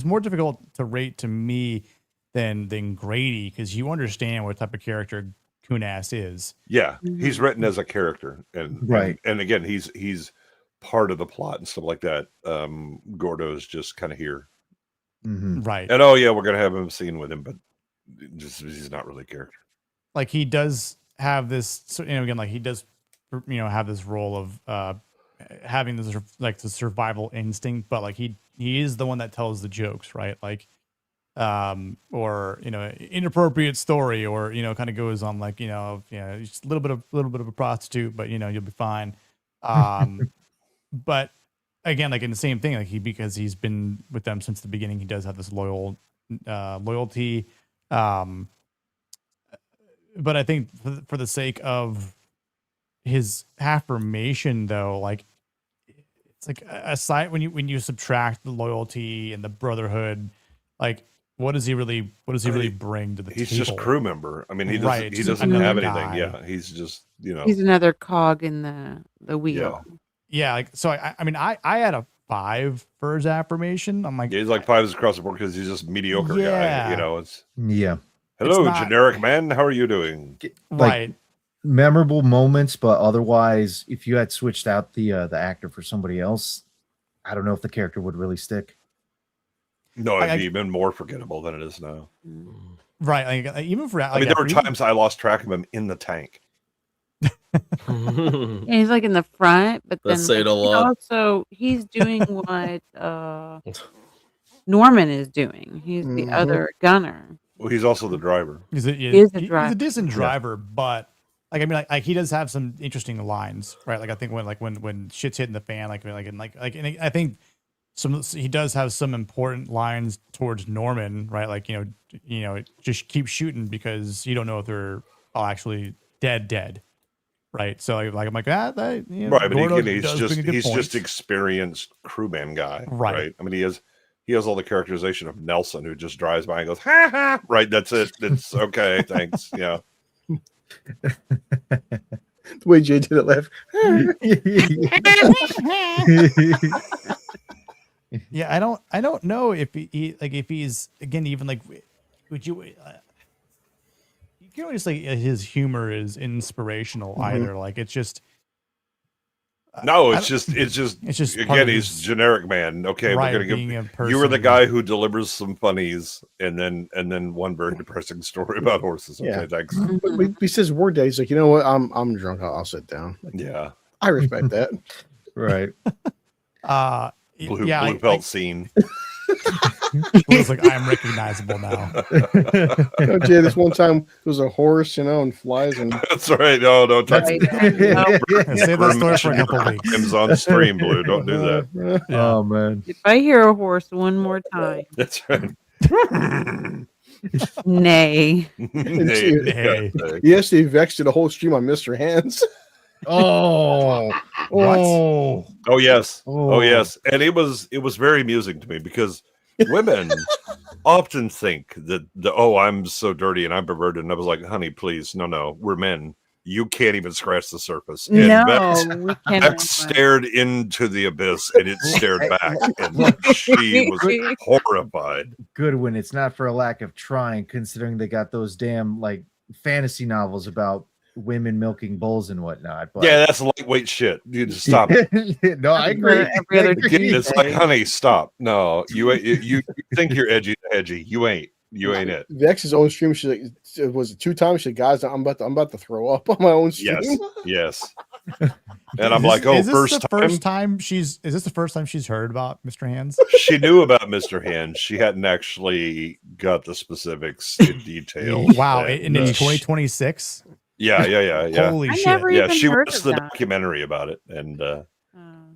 more difficult to rate to me than Grady, because you understand what type of character Kunas is. Yeah, he's written as a character, and right. And again, he's part of the plot and stuff like that. Gordo is just kind of here. Mm-hmm. Right. And oh yeah, we're gonna have him scene with him, but he's not really a character. Like he does have this, again, like he does, have this role of having this like the survival instinct, but like he is the one that tells the jokes, right? Like, or inappropriate story, or kind of goes on like just a little bit of a prostitute, but you'll be fine. But again, like in the same thing, like because he's been with them since the beginning, he does have this loyalty. But I think for the sake of his affirmation, though, like it's like aside when you subtract the loyalty and the brotherhood, like what does he really bring to the table? He's just crew member. I mean, he right, doesn't have anything. Guy. Yeah, he's just he's another cog in the wheel. Yeah, like so. I mean, I had a 5 for his affirmation. I'm like, he's like 5s across the board because he's just mediocre guy. It's hello, It's not, generic man. How are you doing? Right. Memorable moments, but otherwise, if you had switched out the actor for somebody else, I don't know if the character would really stick. No, it'd be even more forgettable than it is now. Right. Like, even for, I mean, there were times I lost track of him in the tank. And he's like in the front, but then Let's say it a lot. Also, he's doing what Norman is doing. He's the other gunner. Well, he's also the driver. He is a driver. He's a decent driver, but like I mean, like he does have some interesting lines, right? Like I think when shit's hitting the fan, and I think he does have some important lines towards Norman, right? Like just keep shooting because you don't know if they're all actually dead. Right, so like I'm like that. Right, but he's just experienced crewman guy. Right. I mean, he has all the characterization of Nelson, who just drives by and goes, ha ha. Right, that's it. It's okay. Thanks. Yeah. The way Jay did it laugh. Yeah, I don't know if if he's again even like would you. You can't just like his humor is inspirational either. Like it's just no, it's just again, he's generic man. Okay, right, we're gonna give you were the guy who delivers some funnies and then one very depressing story about horses. Okay, thanks. But he says Wardaddy. He's like, you know what? I'm drunk. I'll sit down. Like, yeah, I respect that. Right. Blue belt scene. It's like I'm recognizable now. Jay, this one time there was a horse, and flies, and that's right. No, don't touch. Save that story for a couple weeks. Crimes on stream, Blue. Don't do that. Oh man! If I hear a horse one more time, that's right. Nay. Nay. Yes, he vexed the whole stream on Mr. Hands. Oh, oh yes, oh yes, and it was very amusing to me because women often think that I'm so dirty and I'm perverted, and I was like, honey, please, no, we're men. you can't even scratch the surface. No, And we Vex cannot. stared into the abyss, and it stared back, and she was horrified. Good when it's not for a lack of trying, considering they got those damn like fantasy novels about women milking bulls and whatnot. But Yeah, that's lightweight shit. You just stop it. no, I agree. Every other Again, it's like, Tuesday. honey, stop. No, you think you're edgy. You ain't. You ain't it. Vex's own stream, she's like, was it 2 times? She said, guys, I'm about to throw up on my own stream. Yes. And I'm like, oh, is this first the time? first time is this the first time she's heard about Mr. Hands? She knew about Mr. Hands. She hadn't actually got the specifics in detail. Wow, and it's 2026. Yeah. Holy I shit! never Yeah, even she heard watched of the that. documentary about it, and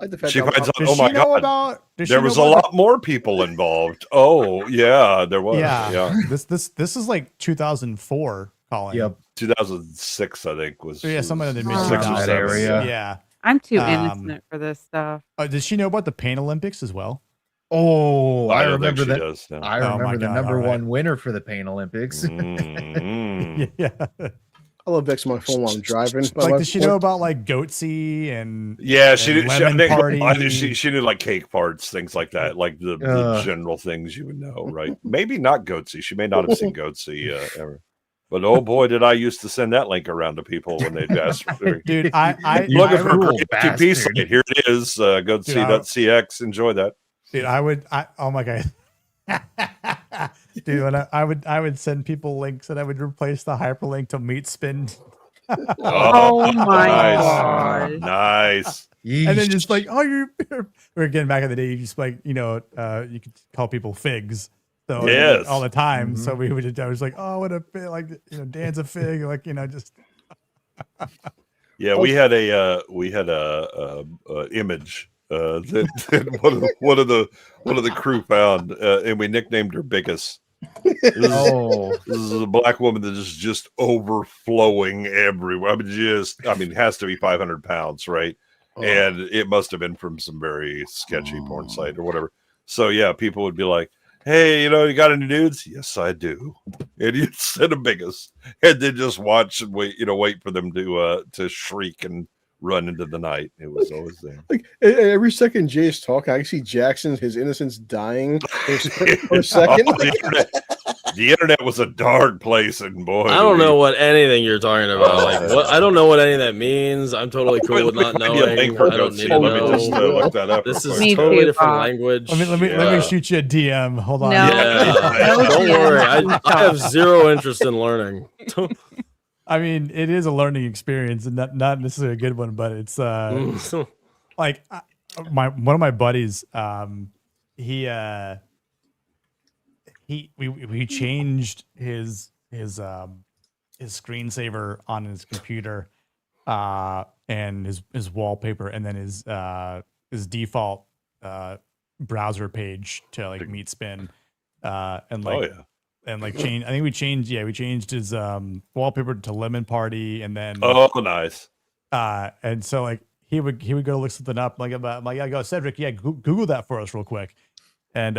Like the fact she that finds out, Does oh she my know god, about? Does she there know was a about lot more people involved. Oh yeah, there was. Yeah. This is like 2004. Colin. Yep. 2006, I think was. Yeah, somewhere in the mid 6 or 7. area. Yeah. I'm too innocent for this stuff. Does she know about the Pain Olympics as well? Oh, I don't think remember she that. does, no. I Oh my remember the God, number all right. one winner for the Pain Olympics. Yeah. I love Vex on my phone while I'm driving. Like, does she know about like Goatsy and Yeah, she and did. Lemon Party? She knew like cake parts, things like that, like the general things you would know, right? Maybe not Goatsy. She may not have seen Goatsy ever. But oh boy, did I used to send that link around to people when they'd ask for Dude, I looking for a cruel great MP bastard. site. Here it is. Goatsy.cx. Enjoy that. Dude, oh my god. Dude, when I would send people links and I would replace the hyperlink to Meatspin. Oh my nice. god. Nice. And then just like, oh, you're or again back in the day, you just like, you could call people figs. So Yes. all the time. So I was like, oh, what a fig, like, Dan's a fig, like, just Yeah, we had a image that one of the crew found, and we nicknamed her Biggest. This is a black woman that is just overflowing everywhere. I mean, it has to be 500 pounds, right? And it must have been from some very sketchy porn site or whatever. So yeah, people would be like, hey, you got any nudes? Yes, I do. And you'd send them Biggest, and then just watch and wait for them to shriek and run into the night. It was always there. Like every second Jay's talking, I see Jackson, his innocence dying for a second. The internet was a dark place, and boy, I don't know what anything you're talking about. Like, what? I don't know what any of that means. I'm totally cool with not knowing. I don't need to Let me just know. look that up. This real is quick. totally different language. let me shoot you a DM. Hold on. No. Yeah. Don't worry. I have zero interest in learning. I mean, it is a learning experience, and not necessarily a good one, but it's like one of my buddies. We changed his screensaver on his computer, and his wallpaper, and then his default browser page to like Meatspin, and like. And like change, I think we changed his wallpaper to Lemon Party, and then nice. And so like he would go look something up, like I go, Cedric, Google that for us real quick, and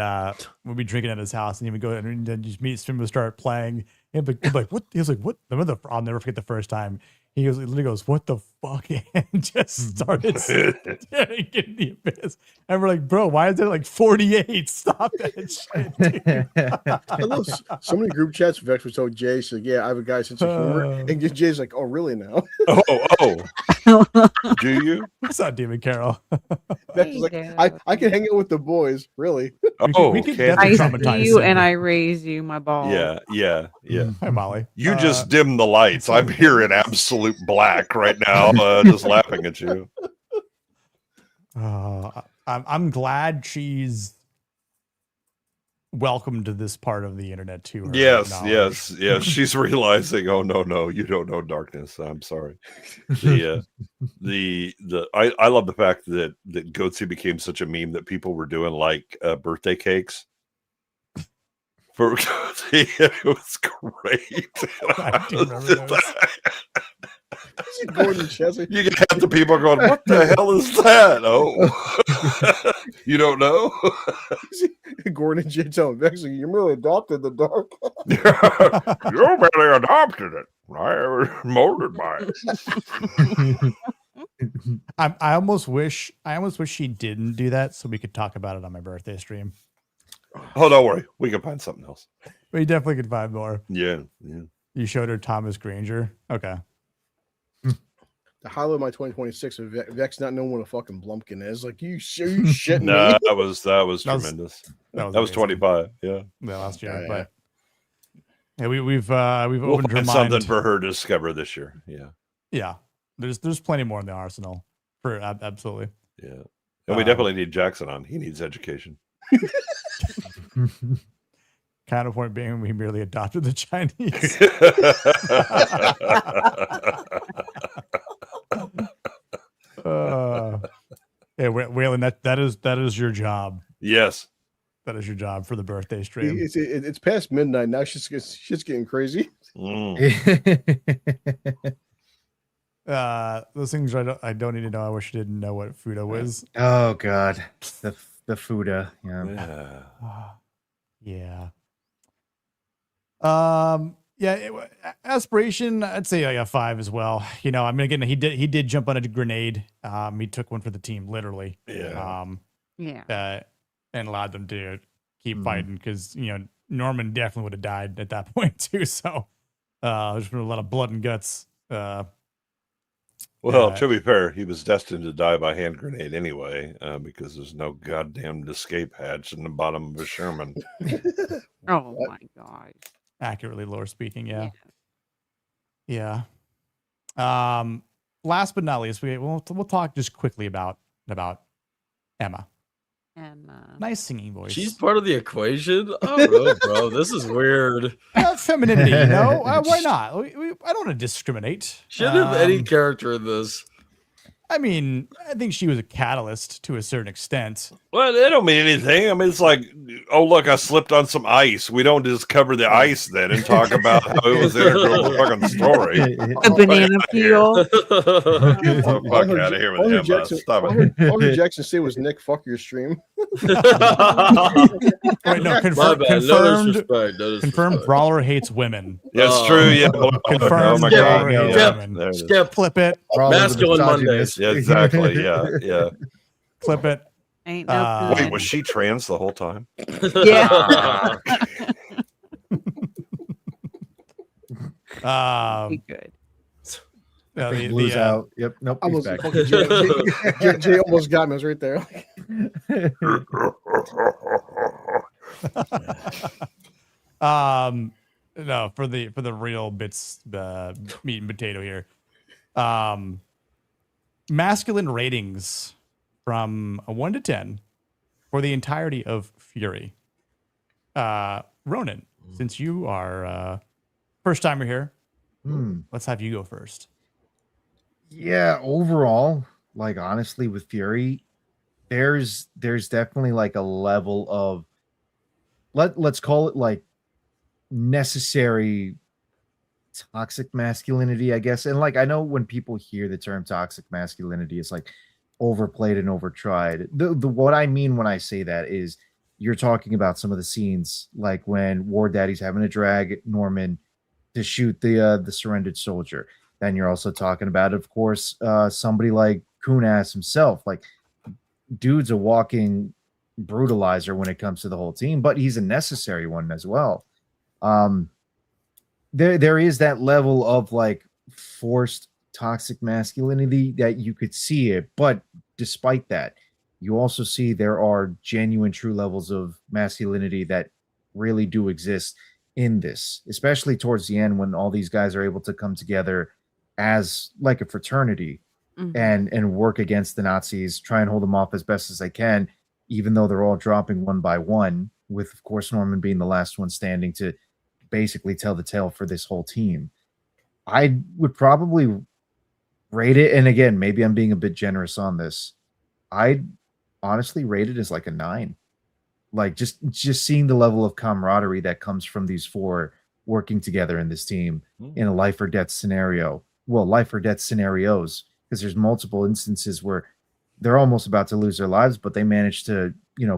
we'd be drinking at his house, and he would go and then just Meatspin would start playing, and he'd be like, what? He was like, what? I'll never forget the first time. He literally goes, what the fuck? And just started staring in the abyss. And we're like, bro, why is it like 48? Stop that shit, dude. I love so many group chats. Vex was told Jay, so yeah, I have a guy sense of humor. And Jay's like, oh, really now? Do you? What's up, Demon Carol? Vex was like, I can hang out with the boys, really. We could definitely I traumatize see you him. and I raise you, my ball. Yeah. Hi, Molly. You just dim the lights. I'm here in absolute black right now, just laughing at you. I'm glad she's welcome to this part of the internet too. Yes. She's realizing, oh no, you don't know darkness. I'm sorry. I love the fact that Goatsy became such a meme that people were doing like birthday cakes. For it was great. I do remember those. Gordon Chesney. You can have the people going, what the hell is that? Oh, you don't know? Gordon J. telling Vex, you really adopted the dark. You really adopted it. I molded by it. I almost wish she didn't do that so we could talk about it on my birthday stream. Oh, don't worry. We can find something else. We definitely could find more. Yeah. You showed her Thomas Granger. Okay. The highlight of my 2026 of Vex not knowing what a fucking Blumpkin is. Like, you shitting Nah, me? that was tremendous. That was 25. Yeah. Last year. Yeah. But yeah, we've We'll opened her find mind. something for her to discover this year. Yeah. Yeah. There's plenty more in the arsenal. Absolutely. Yeah. And we definitely need Jackson on. He needs education. Counterpoint being we merely adopted the Chinese. Yeah, Waylon, that is your job. Yes. That is your job for the birthday stream. It's past midnight now. Shit's getting crazy. Those things I don't need to know. I wish I didn't know what Fuda was. Oh God, the Fuda. Yeah. Yeah. Aspiration, I'd say like a 5 as well. You know, I mean, again, he did jump on a grenade. He took one for the team, literally. Yeah. And allowed them to keep fighting because Norman definitely would have died at that point too. So, there's been a lot of blood and guts. Well, to be fair, he was destined to die by hand grenade anyway, because there's no goddamn escape hatch in the bottom of a Sherman. Oh my God. Accurately lore speaking, yeah. Last but not least, we'll talk just quickly about Emma. Nice singing voice. She's part of the equation. Oh, really, bro? This is weird. Femininity, why not? I don't want to discriminate. Shouldn't have any character in this. I mean, I think she was a catalyst to a certain extent. Well, they don't mean anything. I mean, it's like, oh, look, I slipped on some ice. We don't just cover the ice then and talk about how it was integral to the fucking story. A banana peel. Get the fuck out of here with Emma. Stop it. All your Jackson say was, Nick, fuck your stream. Wait, no, confirmed Brawler hates women. That's true, yeah. Confirmed Brawler hates women. Skip. Flip it. Masculine Mondays. Yeah, exactly. Yeah. Clip it. Ain't no wait, was she trans the whole time? Yeah. Good. Blue's out. Yep. Nope. He's back. Jay almost got me. I was right there. No, for the real bits, meat and potato here. Masculine ratings from a 1 to 10 for the entirety of Fury. Ronan, since you are first timer here, let's have you go first. Yeah, overall, like honestly, with Fury, there's definitely like a level of let's call it like necessary toxic masculinity, I guess. And like I know when people hear the term toxic masculinity, it's like overplayed and overtried. The what I mean when I say that is you're talking about some of the scenes like when Wardaddy's having to drag Norman to shoot the surrendered soldier. Then you're also talking about, of course, somebody like Kunas himself. Like, dude's a walking brutalizer when it comes to the whole team, but he's a necessary one as well. There is that level of like forced toxic masculinity that you could see it, but despite that, you also see there are genuine, true levels of masculinity that really do exist in this, especially towards the end when all these guys are able to come together as like a fraternity and work against the Nazis, try and hold them off as best as they can, even though they're all dropping one by one, with of course Norman being the last one standing to basically tell the tale for this whole team. I would probably rate it, and again, maybe I'm being a bit generous on this, I'd honestly rate it as like a 9. Like just seeing the level of camaraderie that comes from these four working together in this team in a life or death scenario. Well, life or death scenarios, because there's multiple instances where they're almost about to lose their lives, but they manage to,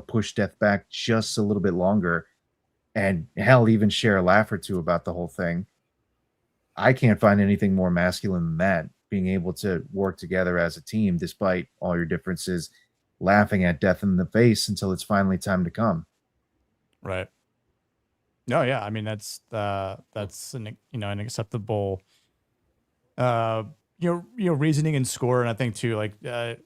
push death back just a little bit longer and hell, even share a laugh or two about the whole thing. I can't find anything more masculine than that. Being able to work together as a team despite all your differences, laughing at death in the face until it's finally time to come. Right. No, yeah. I mean, that's an an acceptable reasoning and score. And I think too, like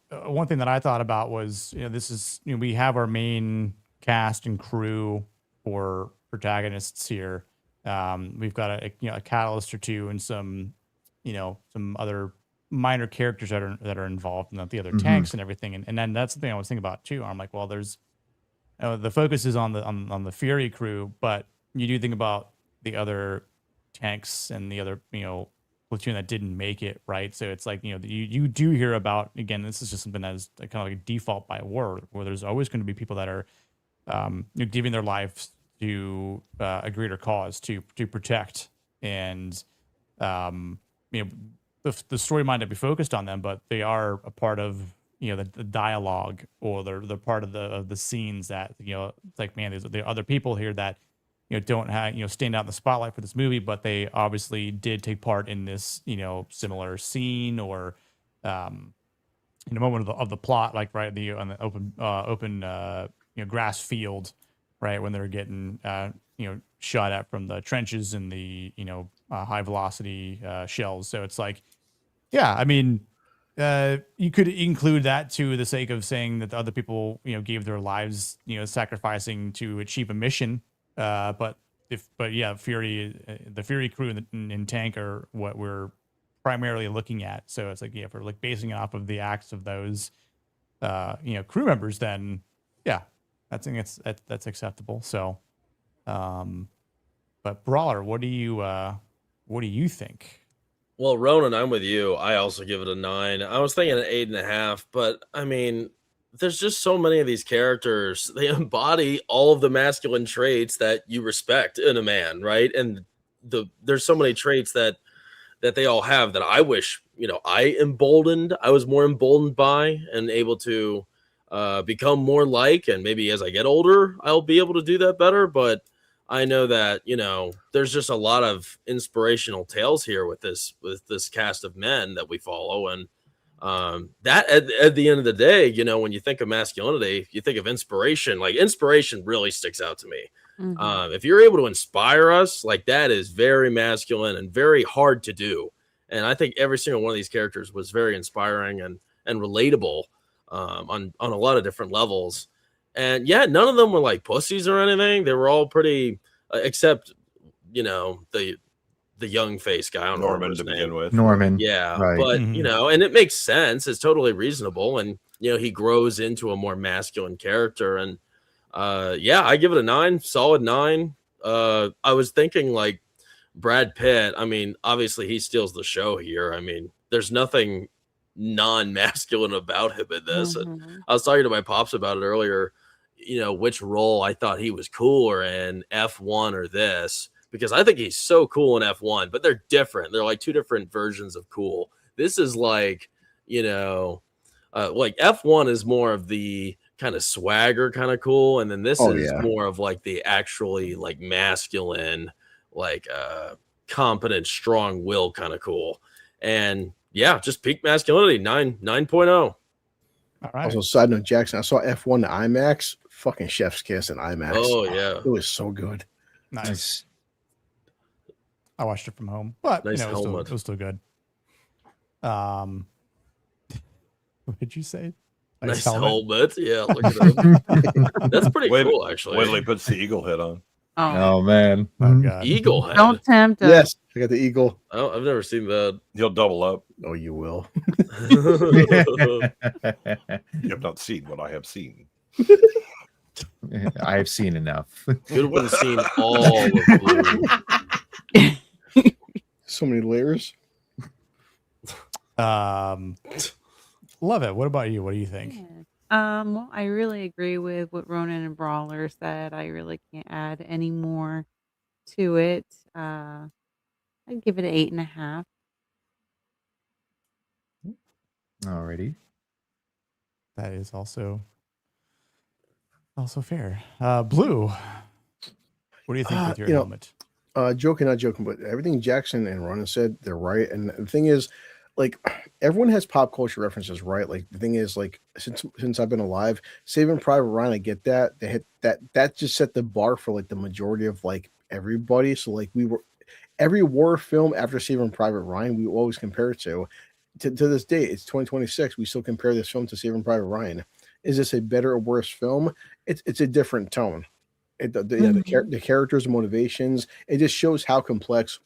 one thing that I thought about was, this is, we have our main cast and crew for protagonists here. We've got a catalyst or two and some other minor characters that are involved in the other tanks and everything. And then that's the thing I was thinking about too. I'm like, well, there's the focus is on the Fury crew, but you do think about the other tanks and the other platoon that didn't make it, right? So it's like, you do hear about, again, this is just something that is kind of like a default by war, where there's always going to be people that are giving their lives to a greater cause to protect. And the story might not be focused on them, but they are a part of the dialogue, or they're part of the scenes that it's like, man, there are other people here that don't have stand out in the spotlight for this movie, but they obviously did take part in this similar scene, or in a moment of the plot, like right on the open grass field, right when they're getting shot at from the trenches and the high velocity shells. So it's like, yeah, I mean, you could include that to the sake of saying that the other people gave their lives sacrificing to achieve a mission. But yeah, the Fury crew in Tank are what we're primarily looking at. So it's like, yeah, if we're like basing it off of the acts of those crew members, then yeah, I think that's acceptable. So but Brawler, what do you think? Well, Ronan, I'm with you. I also give it a 9. I was thinking an 8.5, but I mean, there's just so many of these characters. They embody all of the masculine traits that you respect in a man, right? And there's so many traits that they all have that I wish I was more emboldened by and able to become more like. And maybe as I get older, I'll be able to do that better. But I know that there's just a lot of inspirational tales here with this cast of men that we follow, and that at the end of the day, when you think of masculinity, you think of inspiration. Like, inspiration really sticks out to me. If you're able to inspire us, like, that is very masculine and very hard to do. And I think every single one of these characters was very inspiring and relatable on a lot of different levels. And yeah, none of them were like pussies or anything. They were all pretty, except the young face guy. I don't Norman know his to name. begin with. Norman. Yeah, right. but and it makes sense. It's totally reasonable, and he grows into a more masculine character. And yeah, I give it a 9, solid 9. I was thinking like Brad Pitt. I mean, obviously he steals the show here. I mean, there's nothing non-masculine about him in this. And I was talking to my pops about it earlier. Which role I thought he was cooler in, F1 or this. Because I think he's so cool in F1, but they're different. They're like two different versions of cool. This is like, like F1 is more of the kind of swagger kind of cool. And then this is more of like the actually like masculine, like competent, strong will kind of cool. And yeah, just peak masculinity, 9.0. All right. Also, side note, Jackson, I saw F1 to IMAX. Fucking chef's kiss in IMAX. Oh, yeah. It was so good. Nice. I watched it from home, but nice it was still good. What did you say? Nice helmet. Yeah, look at that. That's pretty cool, actually. Wait till he puts the eagle head on. Oh man. Oh, God. Eagle head. Don't tempt us. Yes, I got the eagle. Oh, I've never seen that. He'll double up. Oh, you will. You have not seen what I have seen. I have seen enough. Good one, seen all of Blue. So many layers. Love it. What about you? What do you think? Well, I really agree with what Ronan and Brawler said. I really can't add any more to it. I'd give it an 8.5. Alrighty. That is also fair. Blue, what do you think with your helmet? Joking, not joking, but everything Jackson and Ronan said, they're right. And the thing is, like, everyone has pop culture references, right? Like, the thing is, like, since I've been alive, Saving Private Ryan, I get that. They hit that just set the bar for like the majority of like everybody. So like we were every war film after Saving Private Ryan, we always compare it to this day. It's 2026. We still compare this film to Saving Private Ryan. Is this a better or worse film? It's a different tone. The characters' motivations. It just shows how complex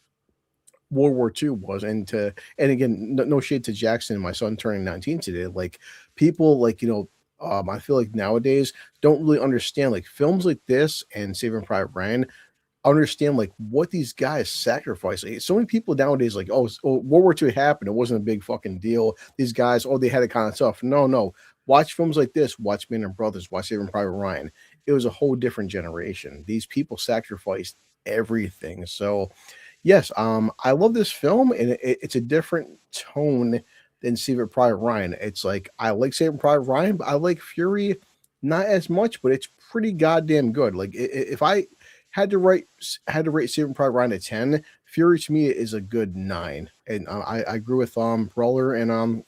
World War II was, and again, no shade to Jackson and my son turning 19 today. Like people, like I feel like nowadays don't really understand like films like this and Saving Private Ryan. Understand like what these guys sacrifice. Like, so many people nowadays like, World War II happened. It wasn't a big fucking deal. These guys, they had it kind of tough. No. Watch films like this. Watch Men and Brothers. Watch Saving Private Ryan. It was a whole different generation. These people sacrificed everything. So, yes, I love this film, and it's a different tone than Saving Private Ryan. It's like I like Saving Private Ryan, but I like Fury not as much, but it's pretty goddamn good. Like if I had to rate Saving Private Ryan a 10, Fury to me is a good 9. And I agree with Brawler and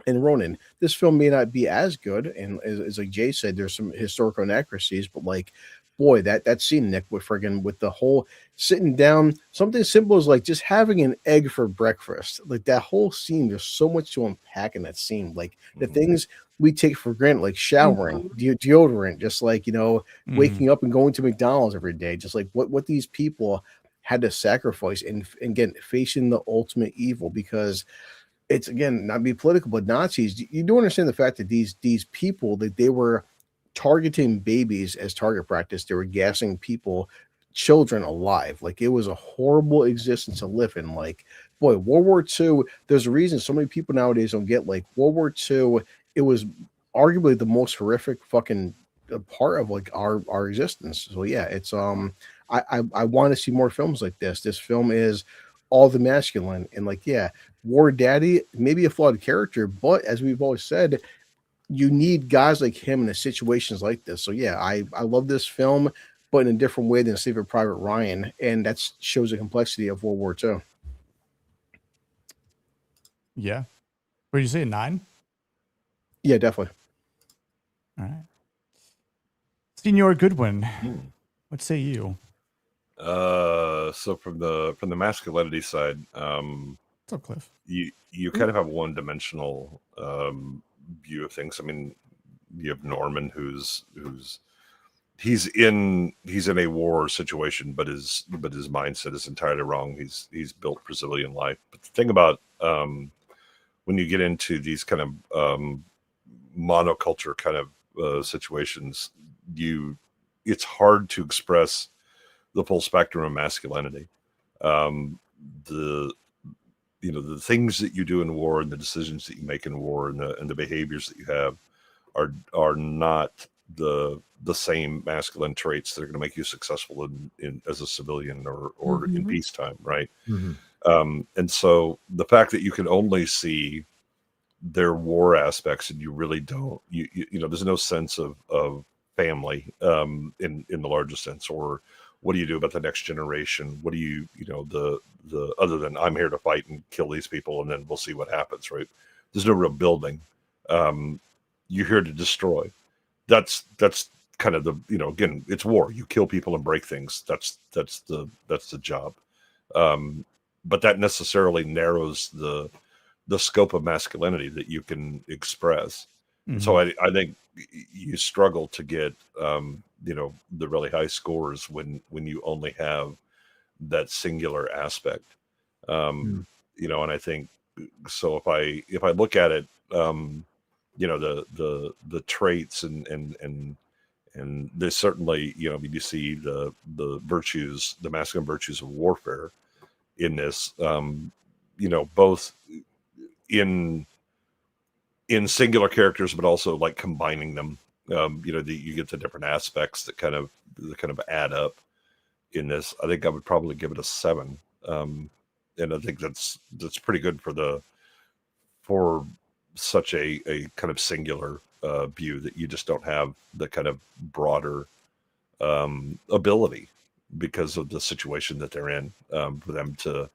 Ronan. This film may not be as good, and as like Jay said, there's some historical inaccuracies, but like, boy, that scene, Nick, with the whole sitting down, something as simple as like just having an egg for breakfast, like that whole scene. There's so much to unpack in that scene, like the things we take for granted, like showering, deodorant, just like waking up and going to McDonald's every day, just like what these people had to sacrifice and again facing the ultimate evil, because it's again not be political, but Nazis. You do understand the fact that these people that they were targeting babies as target practice. They were gassing children alive. Like it was a horrible existence to live in. Like, boy, World War II, there's a reason so many people nowadays don't get like World War II. It was arguably the most horrific fucking part of like our existence. So yeah, it's I want to see more films like this. This film is all the masculine, and like, yeah, Wardaddy, maybe a flawed character, but as we've always said, you need guys like him in situations like this. So yeah, I love this film, but in a different way than Saving Private Ryan, and that shows the complexity of World War II. Yeah. What did you say, 9? Yeah, definitely. All right. Senor Goodwin, what say you? So from the masculinity side, what's up, Cliff? You kind of have one-dimensional view of things. I mean, you have Norman he's in a war situation, but his mindset is entirely wrong. He's built for civilian life. But the thing about when you get into these kind of monoculture kind of situations, it's hard to express the full spectrum of masculinity. The things that you do in war and the decisions that you make in war and the behaviors that you have are not the same masculine traits that are going to make you successful in as a civilian or in peacetime, right? And so the fact that you can only see their war aspects and you really don't, there's no sense of family in the largest sense, or what do you do about the next generation? What do you the other than I'm here to fight and kill these people and then we'll see what happens, right? There's no real building. You're here to destroy. That's kind of the, again, it's war. You kill people and break things. That's the job. But that necessarily narrows the scope of masculinity that you can express. Mm-hmm. So I think you struggle to get the really high scores when you only have that singular aspect. And I think so if I look at it, the traits and there's certainly, you see the virtues, the masculine virtues of warfare in this, both in singular characters, but also like combining them. You get the different aspects that kind of add up in this. I think I would probably give it a 7, and I think that's pretty good for such a kind of singular view that you just don't have the kind of broader ability because of the situation that they're in, for them to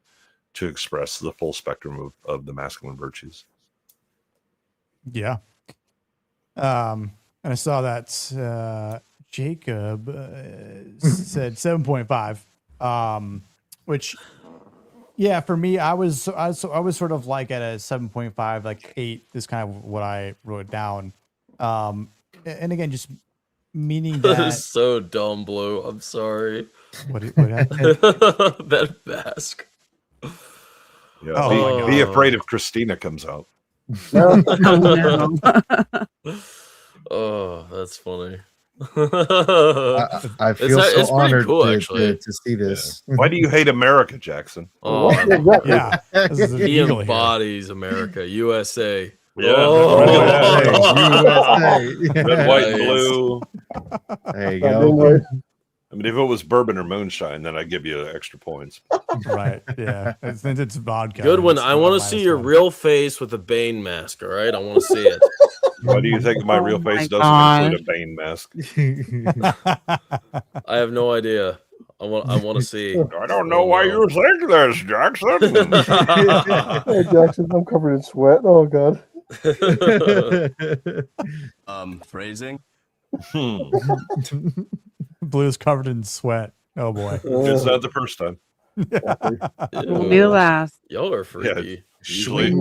express the full spectrum of the masculine virtues. Yeah. And I saw that Jacob said 7.5, which, yeah, for me, I was sort of like at a 7.5, like 8 is kind of what I wrote down. And again, just meaning That that is so dumb, Blue. I'm sorry. What happened? That mask. Yeah, Oh, be afraid if Christina comes out. Oh, that's funny. I feel so it's pretty honored cool, to actually. see this. Why do you hate America, Jackson? Oh, yeah, this is he illegal here. embodies America, USA. Yeah, red, white, and blue. There you go. I mean, if it was bourbon or moonshine, then I'd give you extra points. Right? Yeah, since it's vodka. Good one. it's I want to see your real face with a Bane mask. All right, I want to see it. Why do you think my real face doesn't include a Bane mask? I have no idea. I want to see. I don't know why you think this, Jackson. Hey, Jackson, I'm covered in sweat. Oh God. Phrasing. Blue's covered in sweat. Oh boy. It's not the first time. Won't be the last. Y'all are freaky. Yeah, usually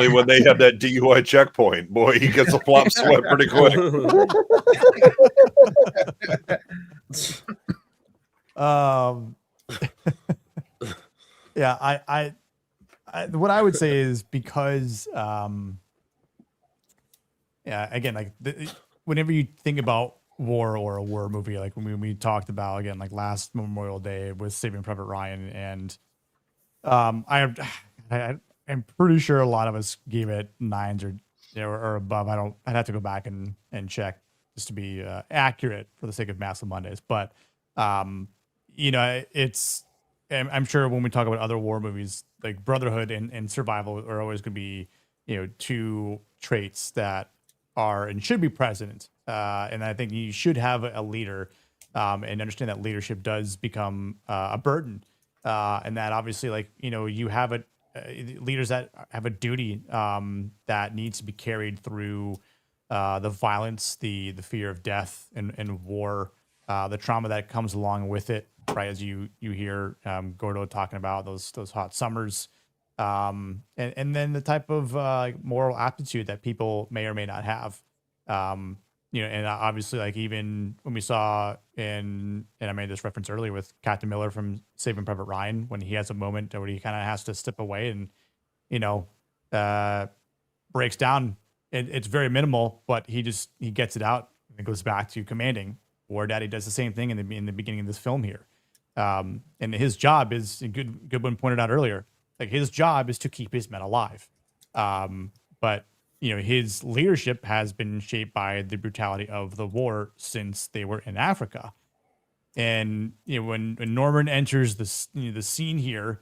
when they have that DUI checkpoint, boy, he gets a flop sweat pretty quick. Yeah, I what I would say is because yeah, again, like whenever you think about war or a war movie, like when we talked about, again, like last Memorial Day with Saving Private Ryan, and I'm pretty sure a lot of us gave it 9s or above. I'd have to go back and check just to be accurate for the sake of Massive Mondays. But you know, I'm sure when we talk about other war movies, like Brotherhood and Survival are always going to be, you know, two traits that are and should be present. And I think you should have a leader and understand that leadership does become a burden. And that obviously, like, you know, you have leaders that have a duty that needs to be carried through the violence, the fear of death and war, the trauma that comes along with it, right? As you hear Gordo talking about those hot summers, and then the type of moral aptitude that people may or may not have. You know, and obviously, like, even when we saw and I made this reference earlier with Captain Miller from Saving Private Ryan, when he has a moment where he kind of has to step away and, you know, breaks down. It's very minimal, but he gets it out and it goes back to commanding. Wardaddy does the same thing in the beginning of this film here. And his job is, good one pointed out earlier, like his job is to keep his men alive. But you know, his leadership has been shaped by the brutality of the war since they were in Africa. And you know, when Norman enters the scene here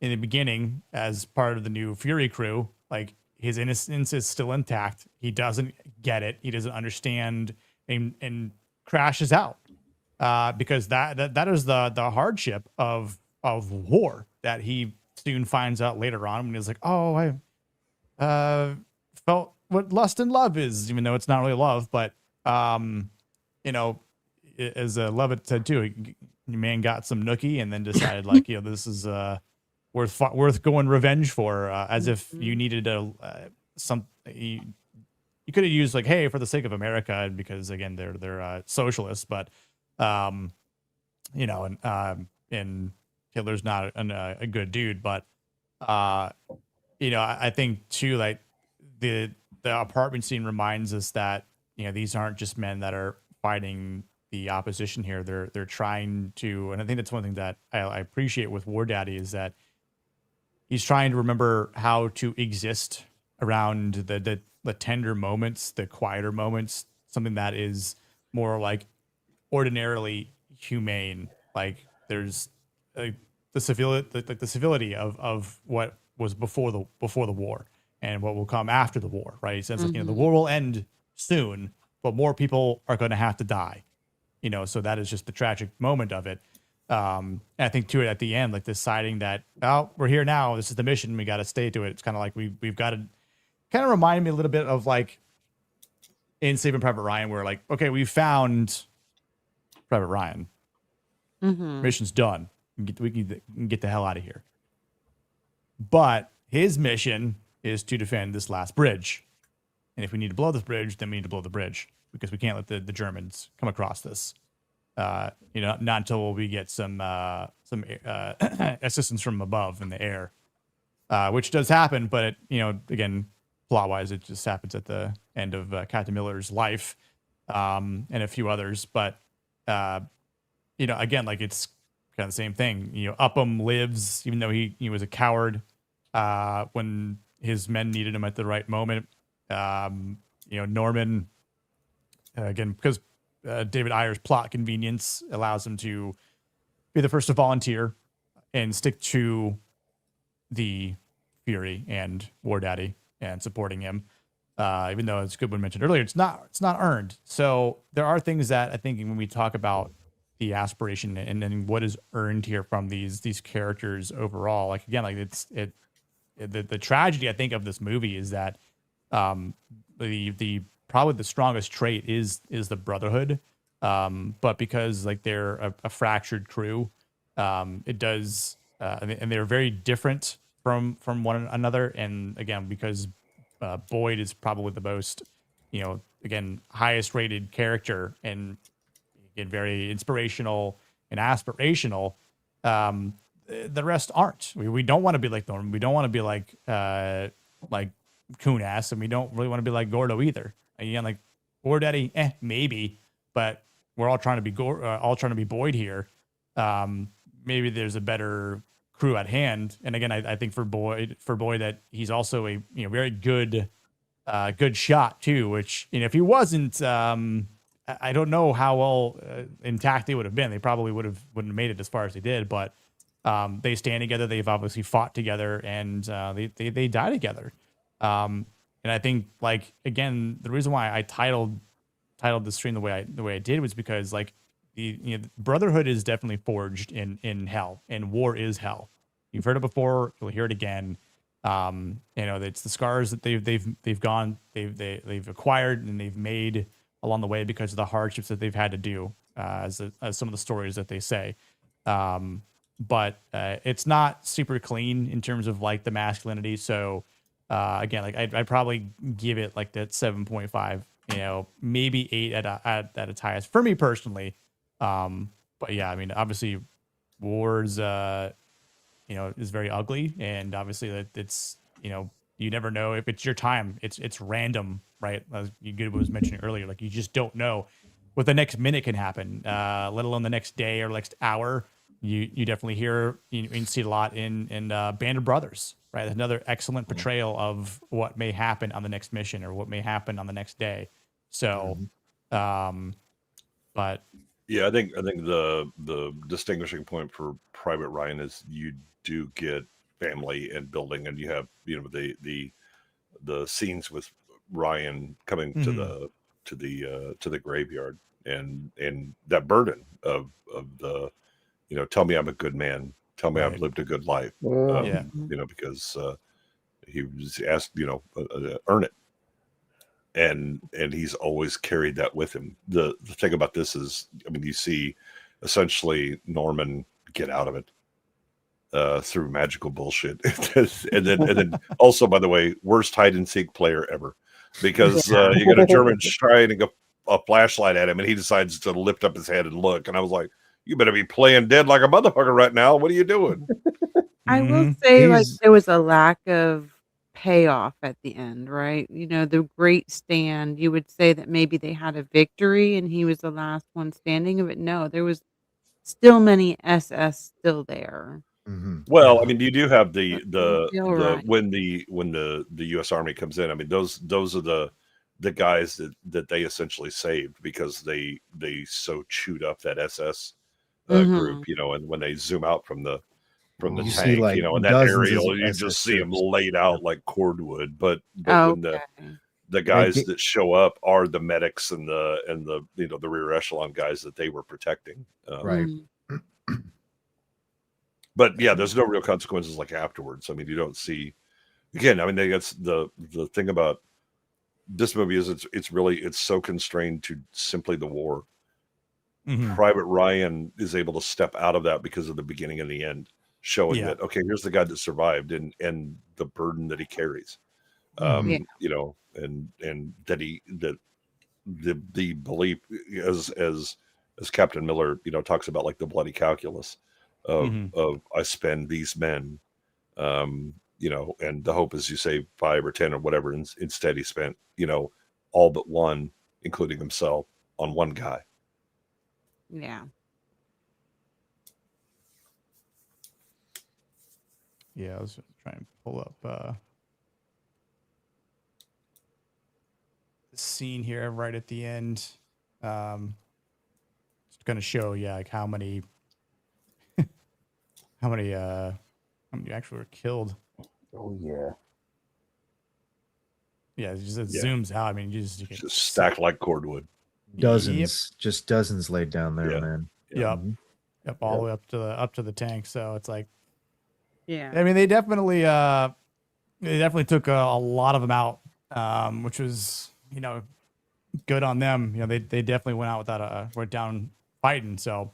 in the beginning as part of the new Fury crew, like his innocence is still intact. He doesn't get it. He doesn't understand and crashes out because that is the hardship of war that he soon finds out later on when he's like, oh, I felt what lust and love is, even though it's not really love, but you know, as Levitt said too, man got some nookie and then decided like, you know, this is worth going revenge for, as if you needed you could have used like, hey, for the sake of America, because again they're socialists, but you know, and Hitler's not a good dude, but you know, I think too, like the apartment scene reminds us that, you know, these aren't just men that are fighting the opposition here. They're trying to, and I think that's one thing that I appreciate with Wardaddy is that he's trying to remember how to exist around the tender moments, the quieter moments, something that is more like ordinarily humane. Like there's the civility of what was before the war and what will come after the war, right? He says, like, you know, the war will end soon, but more people are going to have to die. you know, so that is just the tragic moment of it. And I think too, at the end, like deciding that, oh, we're here now. This is the mission. We got to stay to it. It's kind of like we've got to kind of remind me a little bit of like in Saving Private Ryan, where like, okay, we found Private Ryan. Mission's done. We can get the hell out of here. But his mission is to defend this last bridge. And if we need to blow this bridge, then we need to blow the bridge because we can't let the Germans come across this. You know, not until we get some assistance from above in the air, which does happen. But it, you know, again, plot-wise, it just happens at the end of Captain Miller's life, and a few others. But you know, again, like it's kind of the same thing. You know, Upham lives, even though he was a coward when his men needed him at the right moment. You know, Norman, again, because David Ayer's plot convenience allows him to be the first to volunteer and stick to the Fury and Wardaddy and supporting him. Even though, as Goodwin mentioned earlier, it's not earned. So there are things that I think when we talk about the aspiration and then what is earned here from these characters overall, like again, like the tragedy I think of this movie is that the probably the strongest trait is the Brotherhood, but because like they're a fractured crew, it does and they're very different from one another. And again, because Boyd is probably the most, you know, again, highest rated character and again, very inspirational and aspirational. The rest aren't. We don't want to be like Norman. We don't want to be like Kunas, and we don't really want to be like Gordo either. Again, like Wardaddy, maybe, but we're all trying to be Boyd here. Maybe there's a better crew at hand. And again, I think for Boyd that he's also a very good shot too. Which if he wasn't, I don't know how well intact they would have been. They probably wouldn't have made it as far as they did. But they stand together. They've obviously fought together, and they die together. And I think, like, again, the reason why I titled the stream the way I did was because, like, the Brotherhood is definitely forged in hell, and war is hell. You've heard it before, you'll hear it again. It's the scars that they've acquired and they've made along the way because of the hardships that they've had to do, as some of the stories that they say. But it's not super clean in terms of like the masculinity. So again, like I'd probably give it like that 7.5, maybe 8 at its highest for me personally. But yeah, I mean, obviously wars, is very ugly, and obviously that it's, you never know if it's your time. It's random, right? As Good was mentioning earlier, like you just don't know what the next minute can happen, let alone the next day or next hour. You definitely hear, you see a lot in Band of Brothers, right? Another excellent portrayal of what may happen on the next mission or what may happen on the next day. So, but yeah, I think the distinguishing point for Private Ryan is you do get family and building, and you have the scenes with Ryan coming to the graveyard and that burden of the tell me I'm a good man, tell me I've lived a good life, because he was asked earn it, and he's always carried that with him. The thing about this is, I mean, you see essentially Norman get out of it through magical bullshit, and then also, by the way, worst hide and seek player ever, because you get a German shining a flashlight at him, and he decides to lift up his head and look, and I was like, you better be playing dead like a motherfucker right now. What are you doing? I will say, like, there was a lack of payoff at the end, right? The great stand, you would say that maybe they had a victory and he was the last one standing, but no, there was still many SS still there. Well, I mean, you do have the right. when the U.S. Army comes in. I mean, those are the guys that they essentially saved, because they so chewed up that SS group, and when they zoom out from the tank, see, like, in that dozens aerial, of you SS just see them troops. laid out like cordwood. But the guys that show up are the medics and the the rear echelon guys that they were protecting. Right. But yeah, there's no real consequences like afterwards. I mean, you don't see. Again, I mean, that's the thing about this movie is it's so constrained to simply the war. Private Ryan is able to step out of that because of the beginning and the end, showing that okay, here's the guy that survived and the burden that he carries, and that the belief as Captain Miller talks about, like the bloody calculus of I spend these men, and the hope is you save 5 or 10 or whatever. Instead, he spent all but one, including himself, on one guy. Yeah. Yeah, I was trying to pull up the scene here right at the end. It's going to show, like how many actually were killed. Oh yeah. Yeah, it zooms out. I mean, you just stacked like cordwood. Dozens, just dozens laid down there, man. Yep, all the way up to the tank. So it's like, yeah. I mean, they definitely took a lot of them out, which was good on them. They definitely went out went down fighting. So,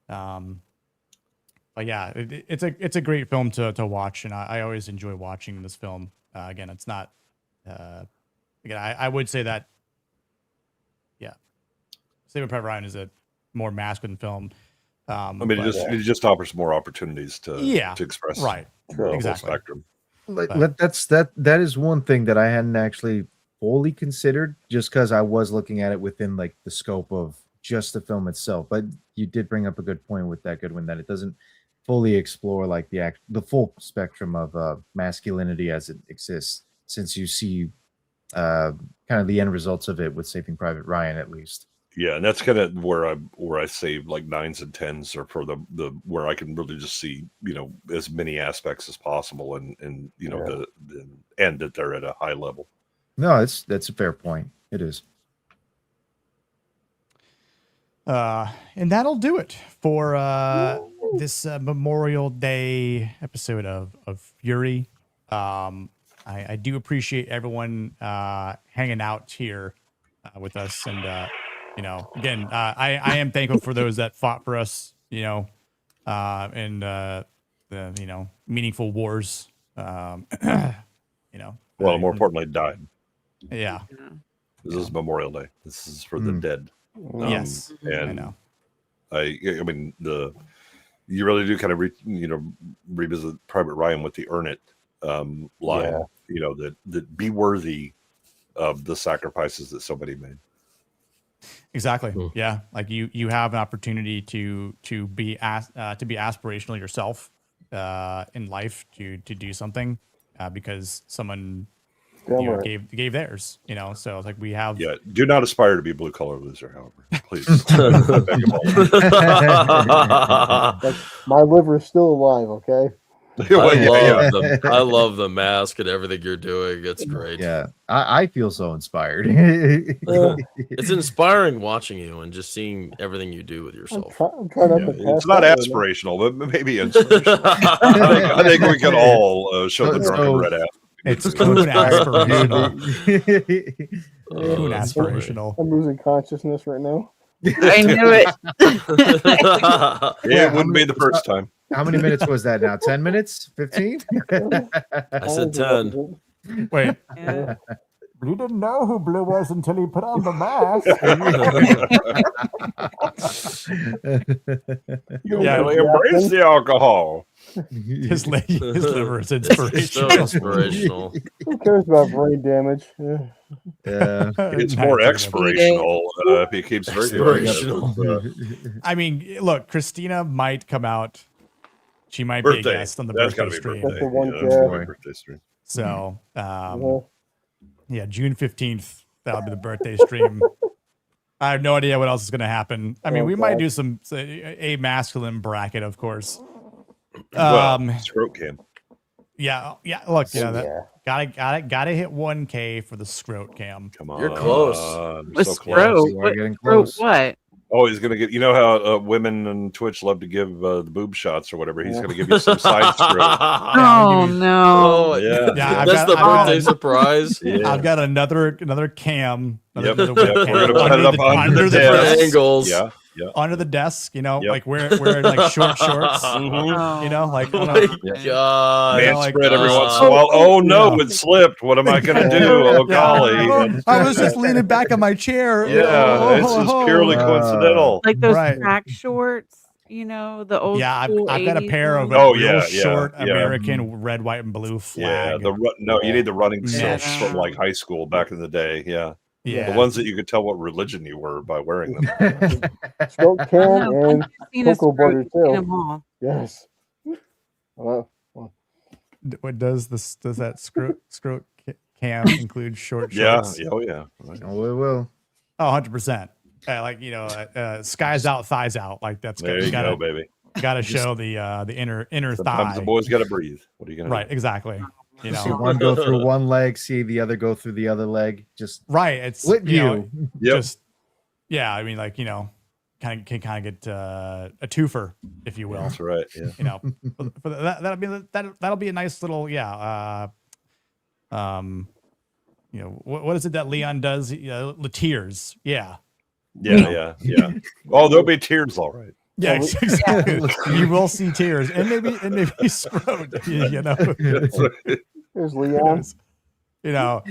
but yeah, it's a great film to watch, and I always enjoy watching this film. Again, it's not. Again, I would say that. Yeah, Saving Private Ryan is a more masculine film. I mean, it just offers more opportunities to express right, the exactly. whole spectrum. That is one thing that I hadn't actually fully considered, just because I was looking at it within like the scope of just the film itself. But you did bring up a good point with that, Goodwin, that it doesn't fully explore like the full spectrum of masculinity as it exists, since you see kind of the end results of it with Saving Private Ryan, at least. Yeah, and that's kind of where I say like 9s and 10s are for the where I can really just see as many aspects as possible, and and that they're at a high level. No, that's a fair point. It is. And that'll do it for this Memorial Day episode of Fury. I do appreciate everyone hanging out here with us, and again, I am thankful for those that fought for us, in the meaningful wars, well, more importantly, died. Yeah. This is Memorial Day. This is for the dead. Yes, and I know. I mean, you really do kind of revisit Private Ryan with the "earn it" line. That be worthy of the sacrifices that somebody made. Exactly. Yeah, like you have an opportunity to be aspirational yourself in life, to do something because someone gave theirs. So it's like we have. Yeah. Do not aspire to be a blue collar loser, however. Please. My liver is still alive. Okay. I love the mask and everything you're doing. It's great. Yeah, I feel so inspired. It's inspiring watching you and just seeing everything you do with yourself. I'm trying not to pass It's not out, aspirational, but maybe inspirational. I think we can all show the drunken red ass. It's coon aspirational. Coon aspirational. I'm losing consciousness right now. I knew it. Yeah, it wouldn't be the first time. How many minutes was that now? 10 minutes? 15? I said 10. Wait. Yeah. You didn't know who Blue was until he put on the mask. Embrace the alcohol. His liver is inspirational. So inspirational. Who cares about brain damage? It's more expirational if he keeps drinking. I mean, look, Christina might come out. She might be a guest on the birthday stream. That's the one birthday stream. So, yeah, June 15th, that'll be the birthday stream. I have no idea what else is going to happen. I mean, we might do a masculine bracket, of course. Well, stroke cam. Yeah. Look, Gotta hit 1K for the scrot cam. Come on. You're close. With So scrote. close. What, getting scrote close. what? Oh, he's gonna get. You know how women on Twitch love to give the boob shots or whatever. He's gonna give you some side scrote. Oh no! Oh, Yeah, that's the birthday surprise. Yeah. I've got another cam. Yep. Another Yep. webcam We're gonna put it up under the desk. angles. Yeah. Yeah. Under the desk, you know, Yep. like wearing like short shorts. Mhm. You know, like Oh my God. Man like, spread every once in a while. Oh no, it slipped. What am I gonna do? Oh golly. I was just leaning back on my chair. Yeah, it's just purely coincidental. Like those Right. track shorts, you know, the old. Yeah, school I've got a 80s pair of ones. Oh, real yeah, short yeah. American red, white, and blue Yeah, flag. no, you need the running Yeah. silks from like high school back in the day. Yeah. Yeah. The ones that you could tell what religion you were by wearing them. Stroke I can know, and I've seen a cocoa butter scrote, I've seen too. 'em all. Yes. What does that scrote cam include short Yeah. shorts? Oh yeah. Right. Oh, it will. Oh, 100%. Like, you know, skies out, thighs out. Like that's There you go, baby. Gotta show the inner Sometimes thigh. the boys got to breathe. What are you gonna Right, do? exactly. You See know, one go through one leg, see the other go through the other leg. Just right. It's split you know, view. Yep. just yeah. I mean, like, you know, can kind of get a twofer, if you will. That's right. Yeah. You know, for that'll be a nice little you know, what is it that Leon does? The tears. Yeah. Yeah. Oh, there'll be tears, all right. Yeah, exactly. You will see tears, and maybe scrote. You know, There's Leon. you know.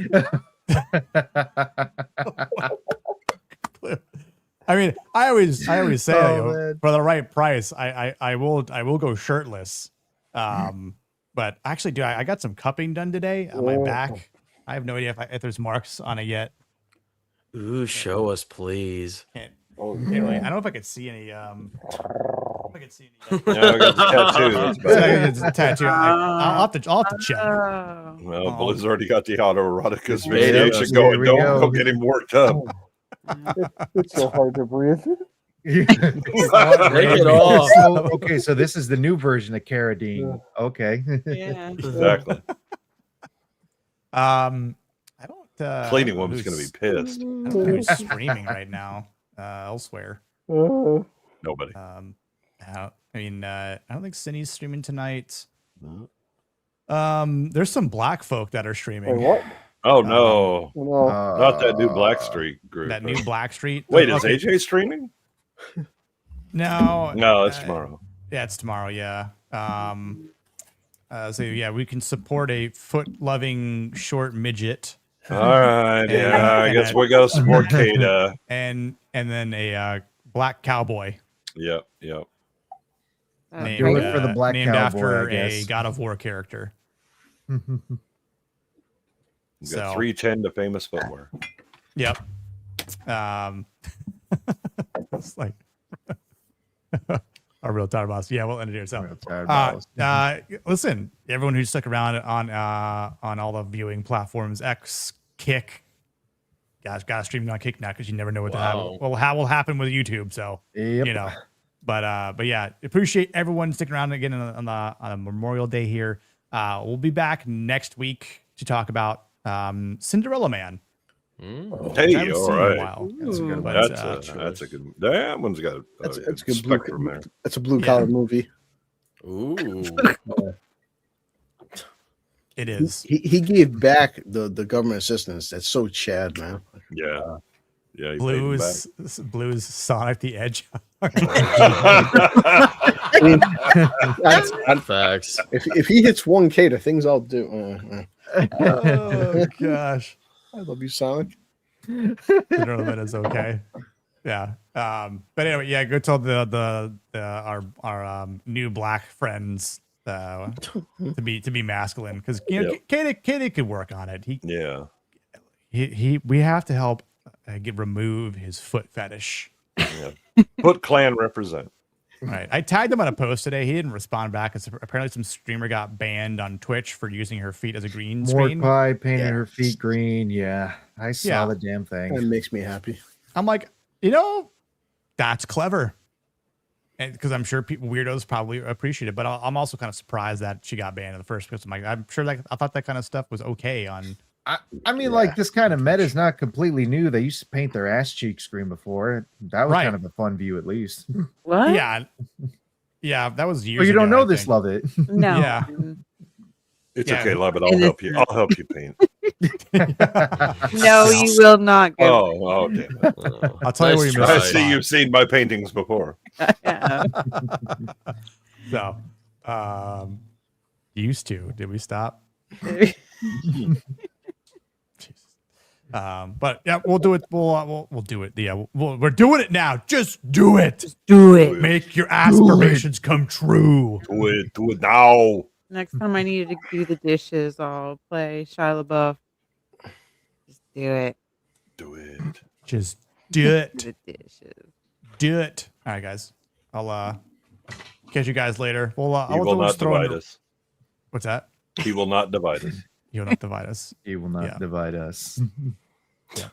I mean, I always say Oh, you know, man. for the right price, I will go shirtless. But actually, dude, I got some cupping done today on my back. I have no idea if there's marks on it yet. Ooh, show us, please. Can't really, I don't know if I could see any. If I could see any. Yeah, I got the tattoo. That's better. It's a tattoo. I'll have to check. Oh. Well, Blizz's already got the autoerotic Made it. radiation There going. we Don't go. go get him worked up. It's so hard to breathe. Take it off. So, okay, so this is the new version of Carradine. Okay. Yeah. Exactly. I don't. Cleaning woman's gonna be pissed. I don't know who's streaming right now elsewhere. Nobody. I don't think Cindy's streaming tonight. There's some black folk that are streaming. Wait, what? Oh no, No. not that new Blackstreet group. That new Blackstreet. Wait, is Okay. AJ streaming? No. No, it's tomorrow. Yeah, it's tomorrow. Yeah. So yeah, we can support a foot-loving short midget. All right. Yeah, I guess we got to support Kada. And then a black cowboy. Yep. Do it for the black named cowboy, after I guess. a God of War character. We've got 310 to famous footwear. Yep. It's like our real tired boss. Yeah, we'll end it here. So, listen, everyone who stuck around on all the viewing platforms, X, Kick, guys, got to stream on Kick now because you never know what will happen with YouTube. So, you know, but yeah, appreciate everyone sticking around again on the Memorial Day here. We'll be back next week to talk about Cinderella Man. Hey, all right. That's a good one. That's a good. That one's got a That's a good spectrum there. That's a blue collar movie. Ooh. It is. He gave back the government assistance. That's so Chad, man. Yeah. Yeah. Blues Sonic the Edge. I mean, that's facts. If he hits 1K, the things I'll do. Oh gosh. I love you, Sonic. That is okay. Yeah. But anyway, yeah, go tell our new black friends to be masculine because you know Katie could work on it. We have to help remove his foot fetish. Yeah. Foot Clan represent. Right. I tagged him on a post today. He didn't respond back. Apparently some streamer got banned on Twitch for using her feet as a green screen. Mordecai painted her feet green. Yeah. I saw the damn thing. That makes me happy. I'm like, you know, that's clever. and because I'm sure people weirdos probably appreciate it, but I'm also kind of surprised that she got banned in the first place. I'm sure that I thought that kind of stuff was okay on. I mean, like this kind of meta is not completely new. They used to paint their ass cheeks green before. That was kind of a fun view, at least. What? Yeah, yeah, that was years. Oh, you don't ago, know I this, think. love it. No. Yeah. It's Yeah. okay, love it. I'll help you. I'll help you paint. No, you will not go. Oh, okay. I'll tell you where you missed I the see spot. you've seen my paintings before. So, used to. Did we stop? But yeah, we'll do it. We'll do it. Yeah, we're doing it now. Just do it. Just do it. Make your aspirations come true. Do it. Do it now. Next time I need to do the dishes, I'll play Shia LaBeouf. Just do it. Do it. Just do it. The dishes. Do it. All right, guys. I'll catch you guys later. We'll He will not divide us. What's that? He will not divide us. He will not divide us. He will not divide us. Yeah.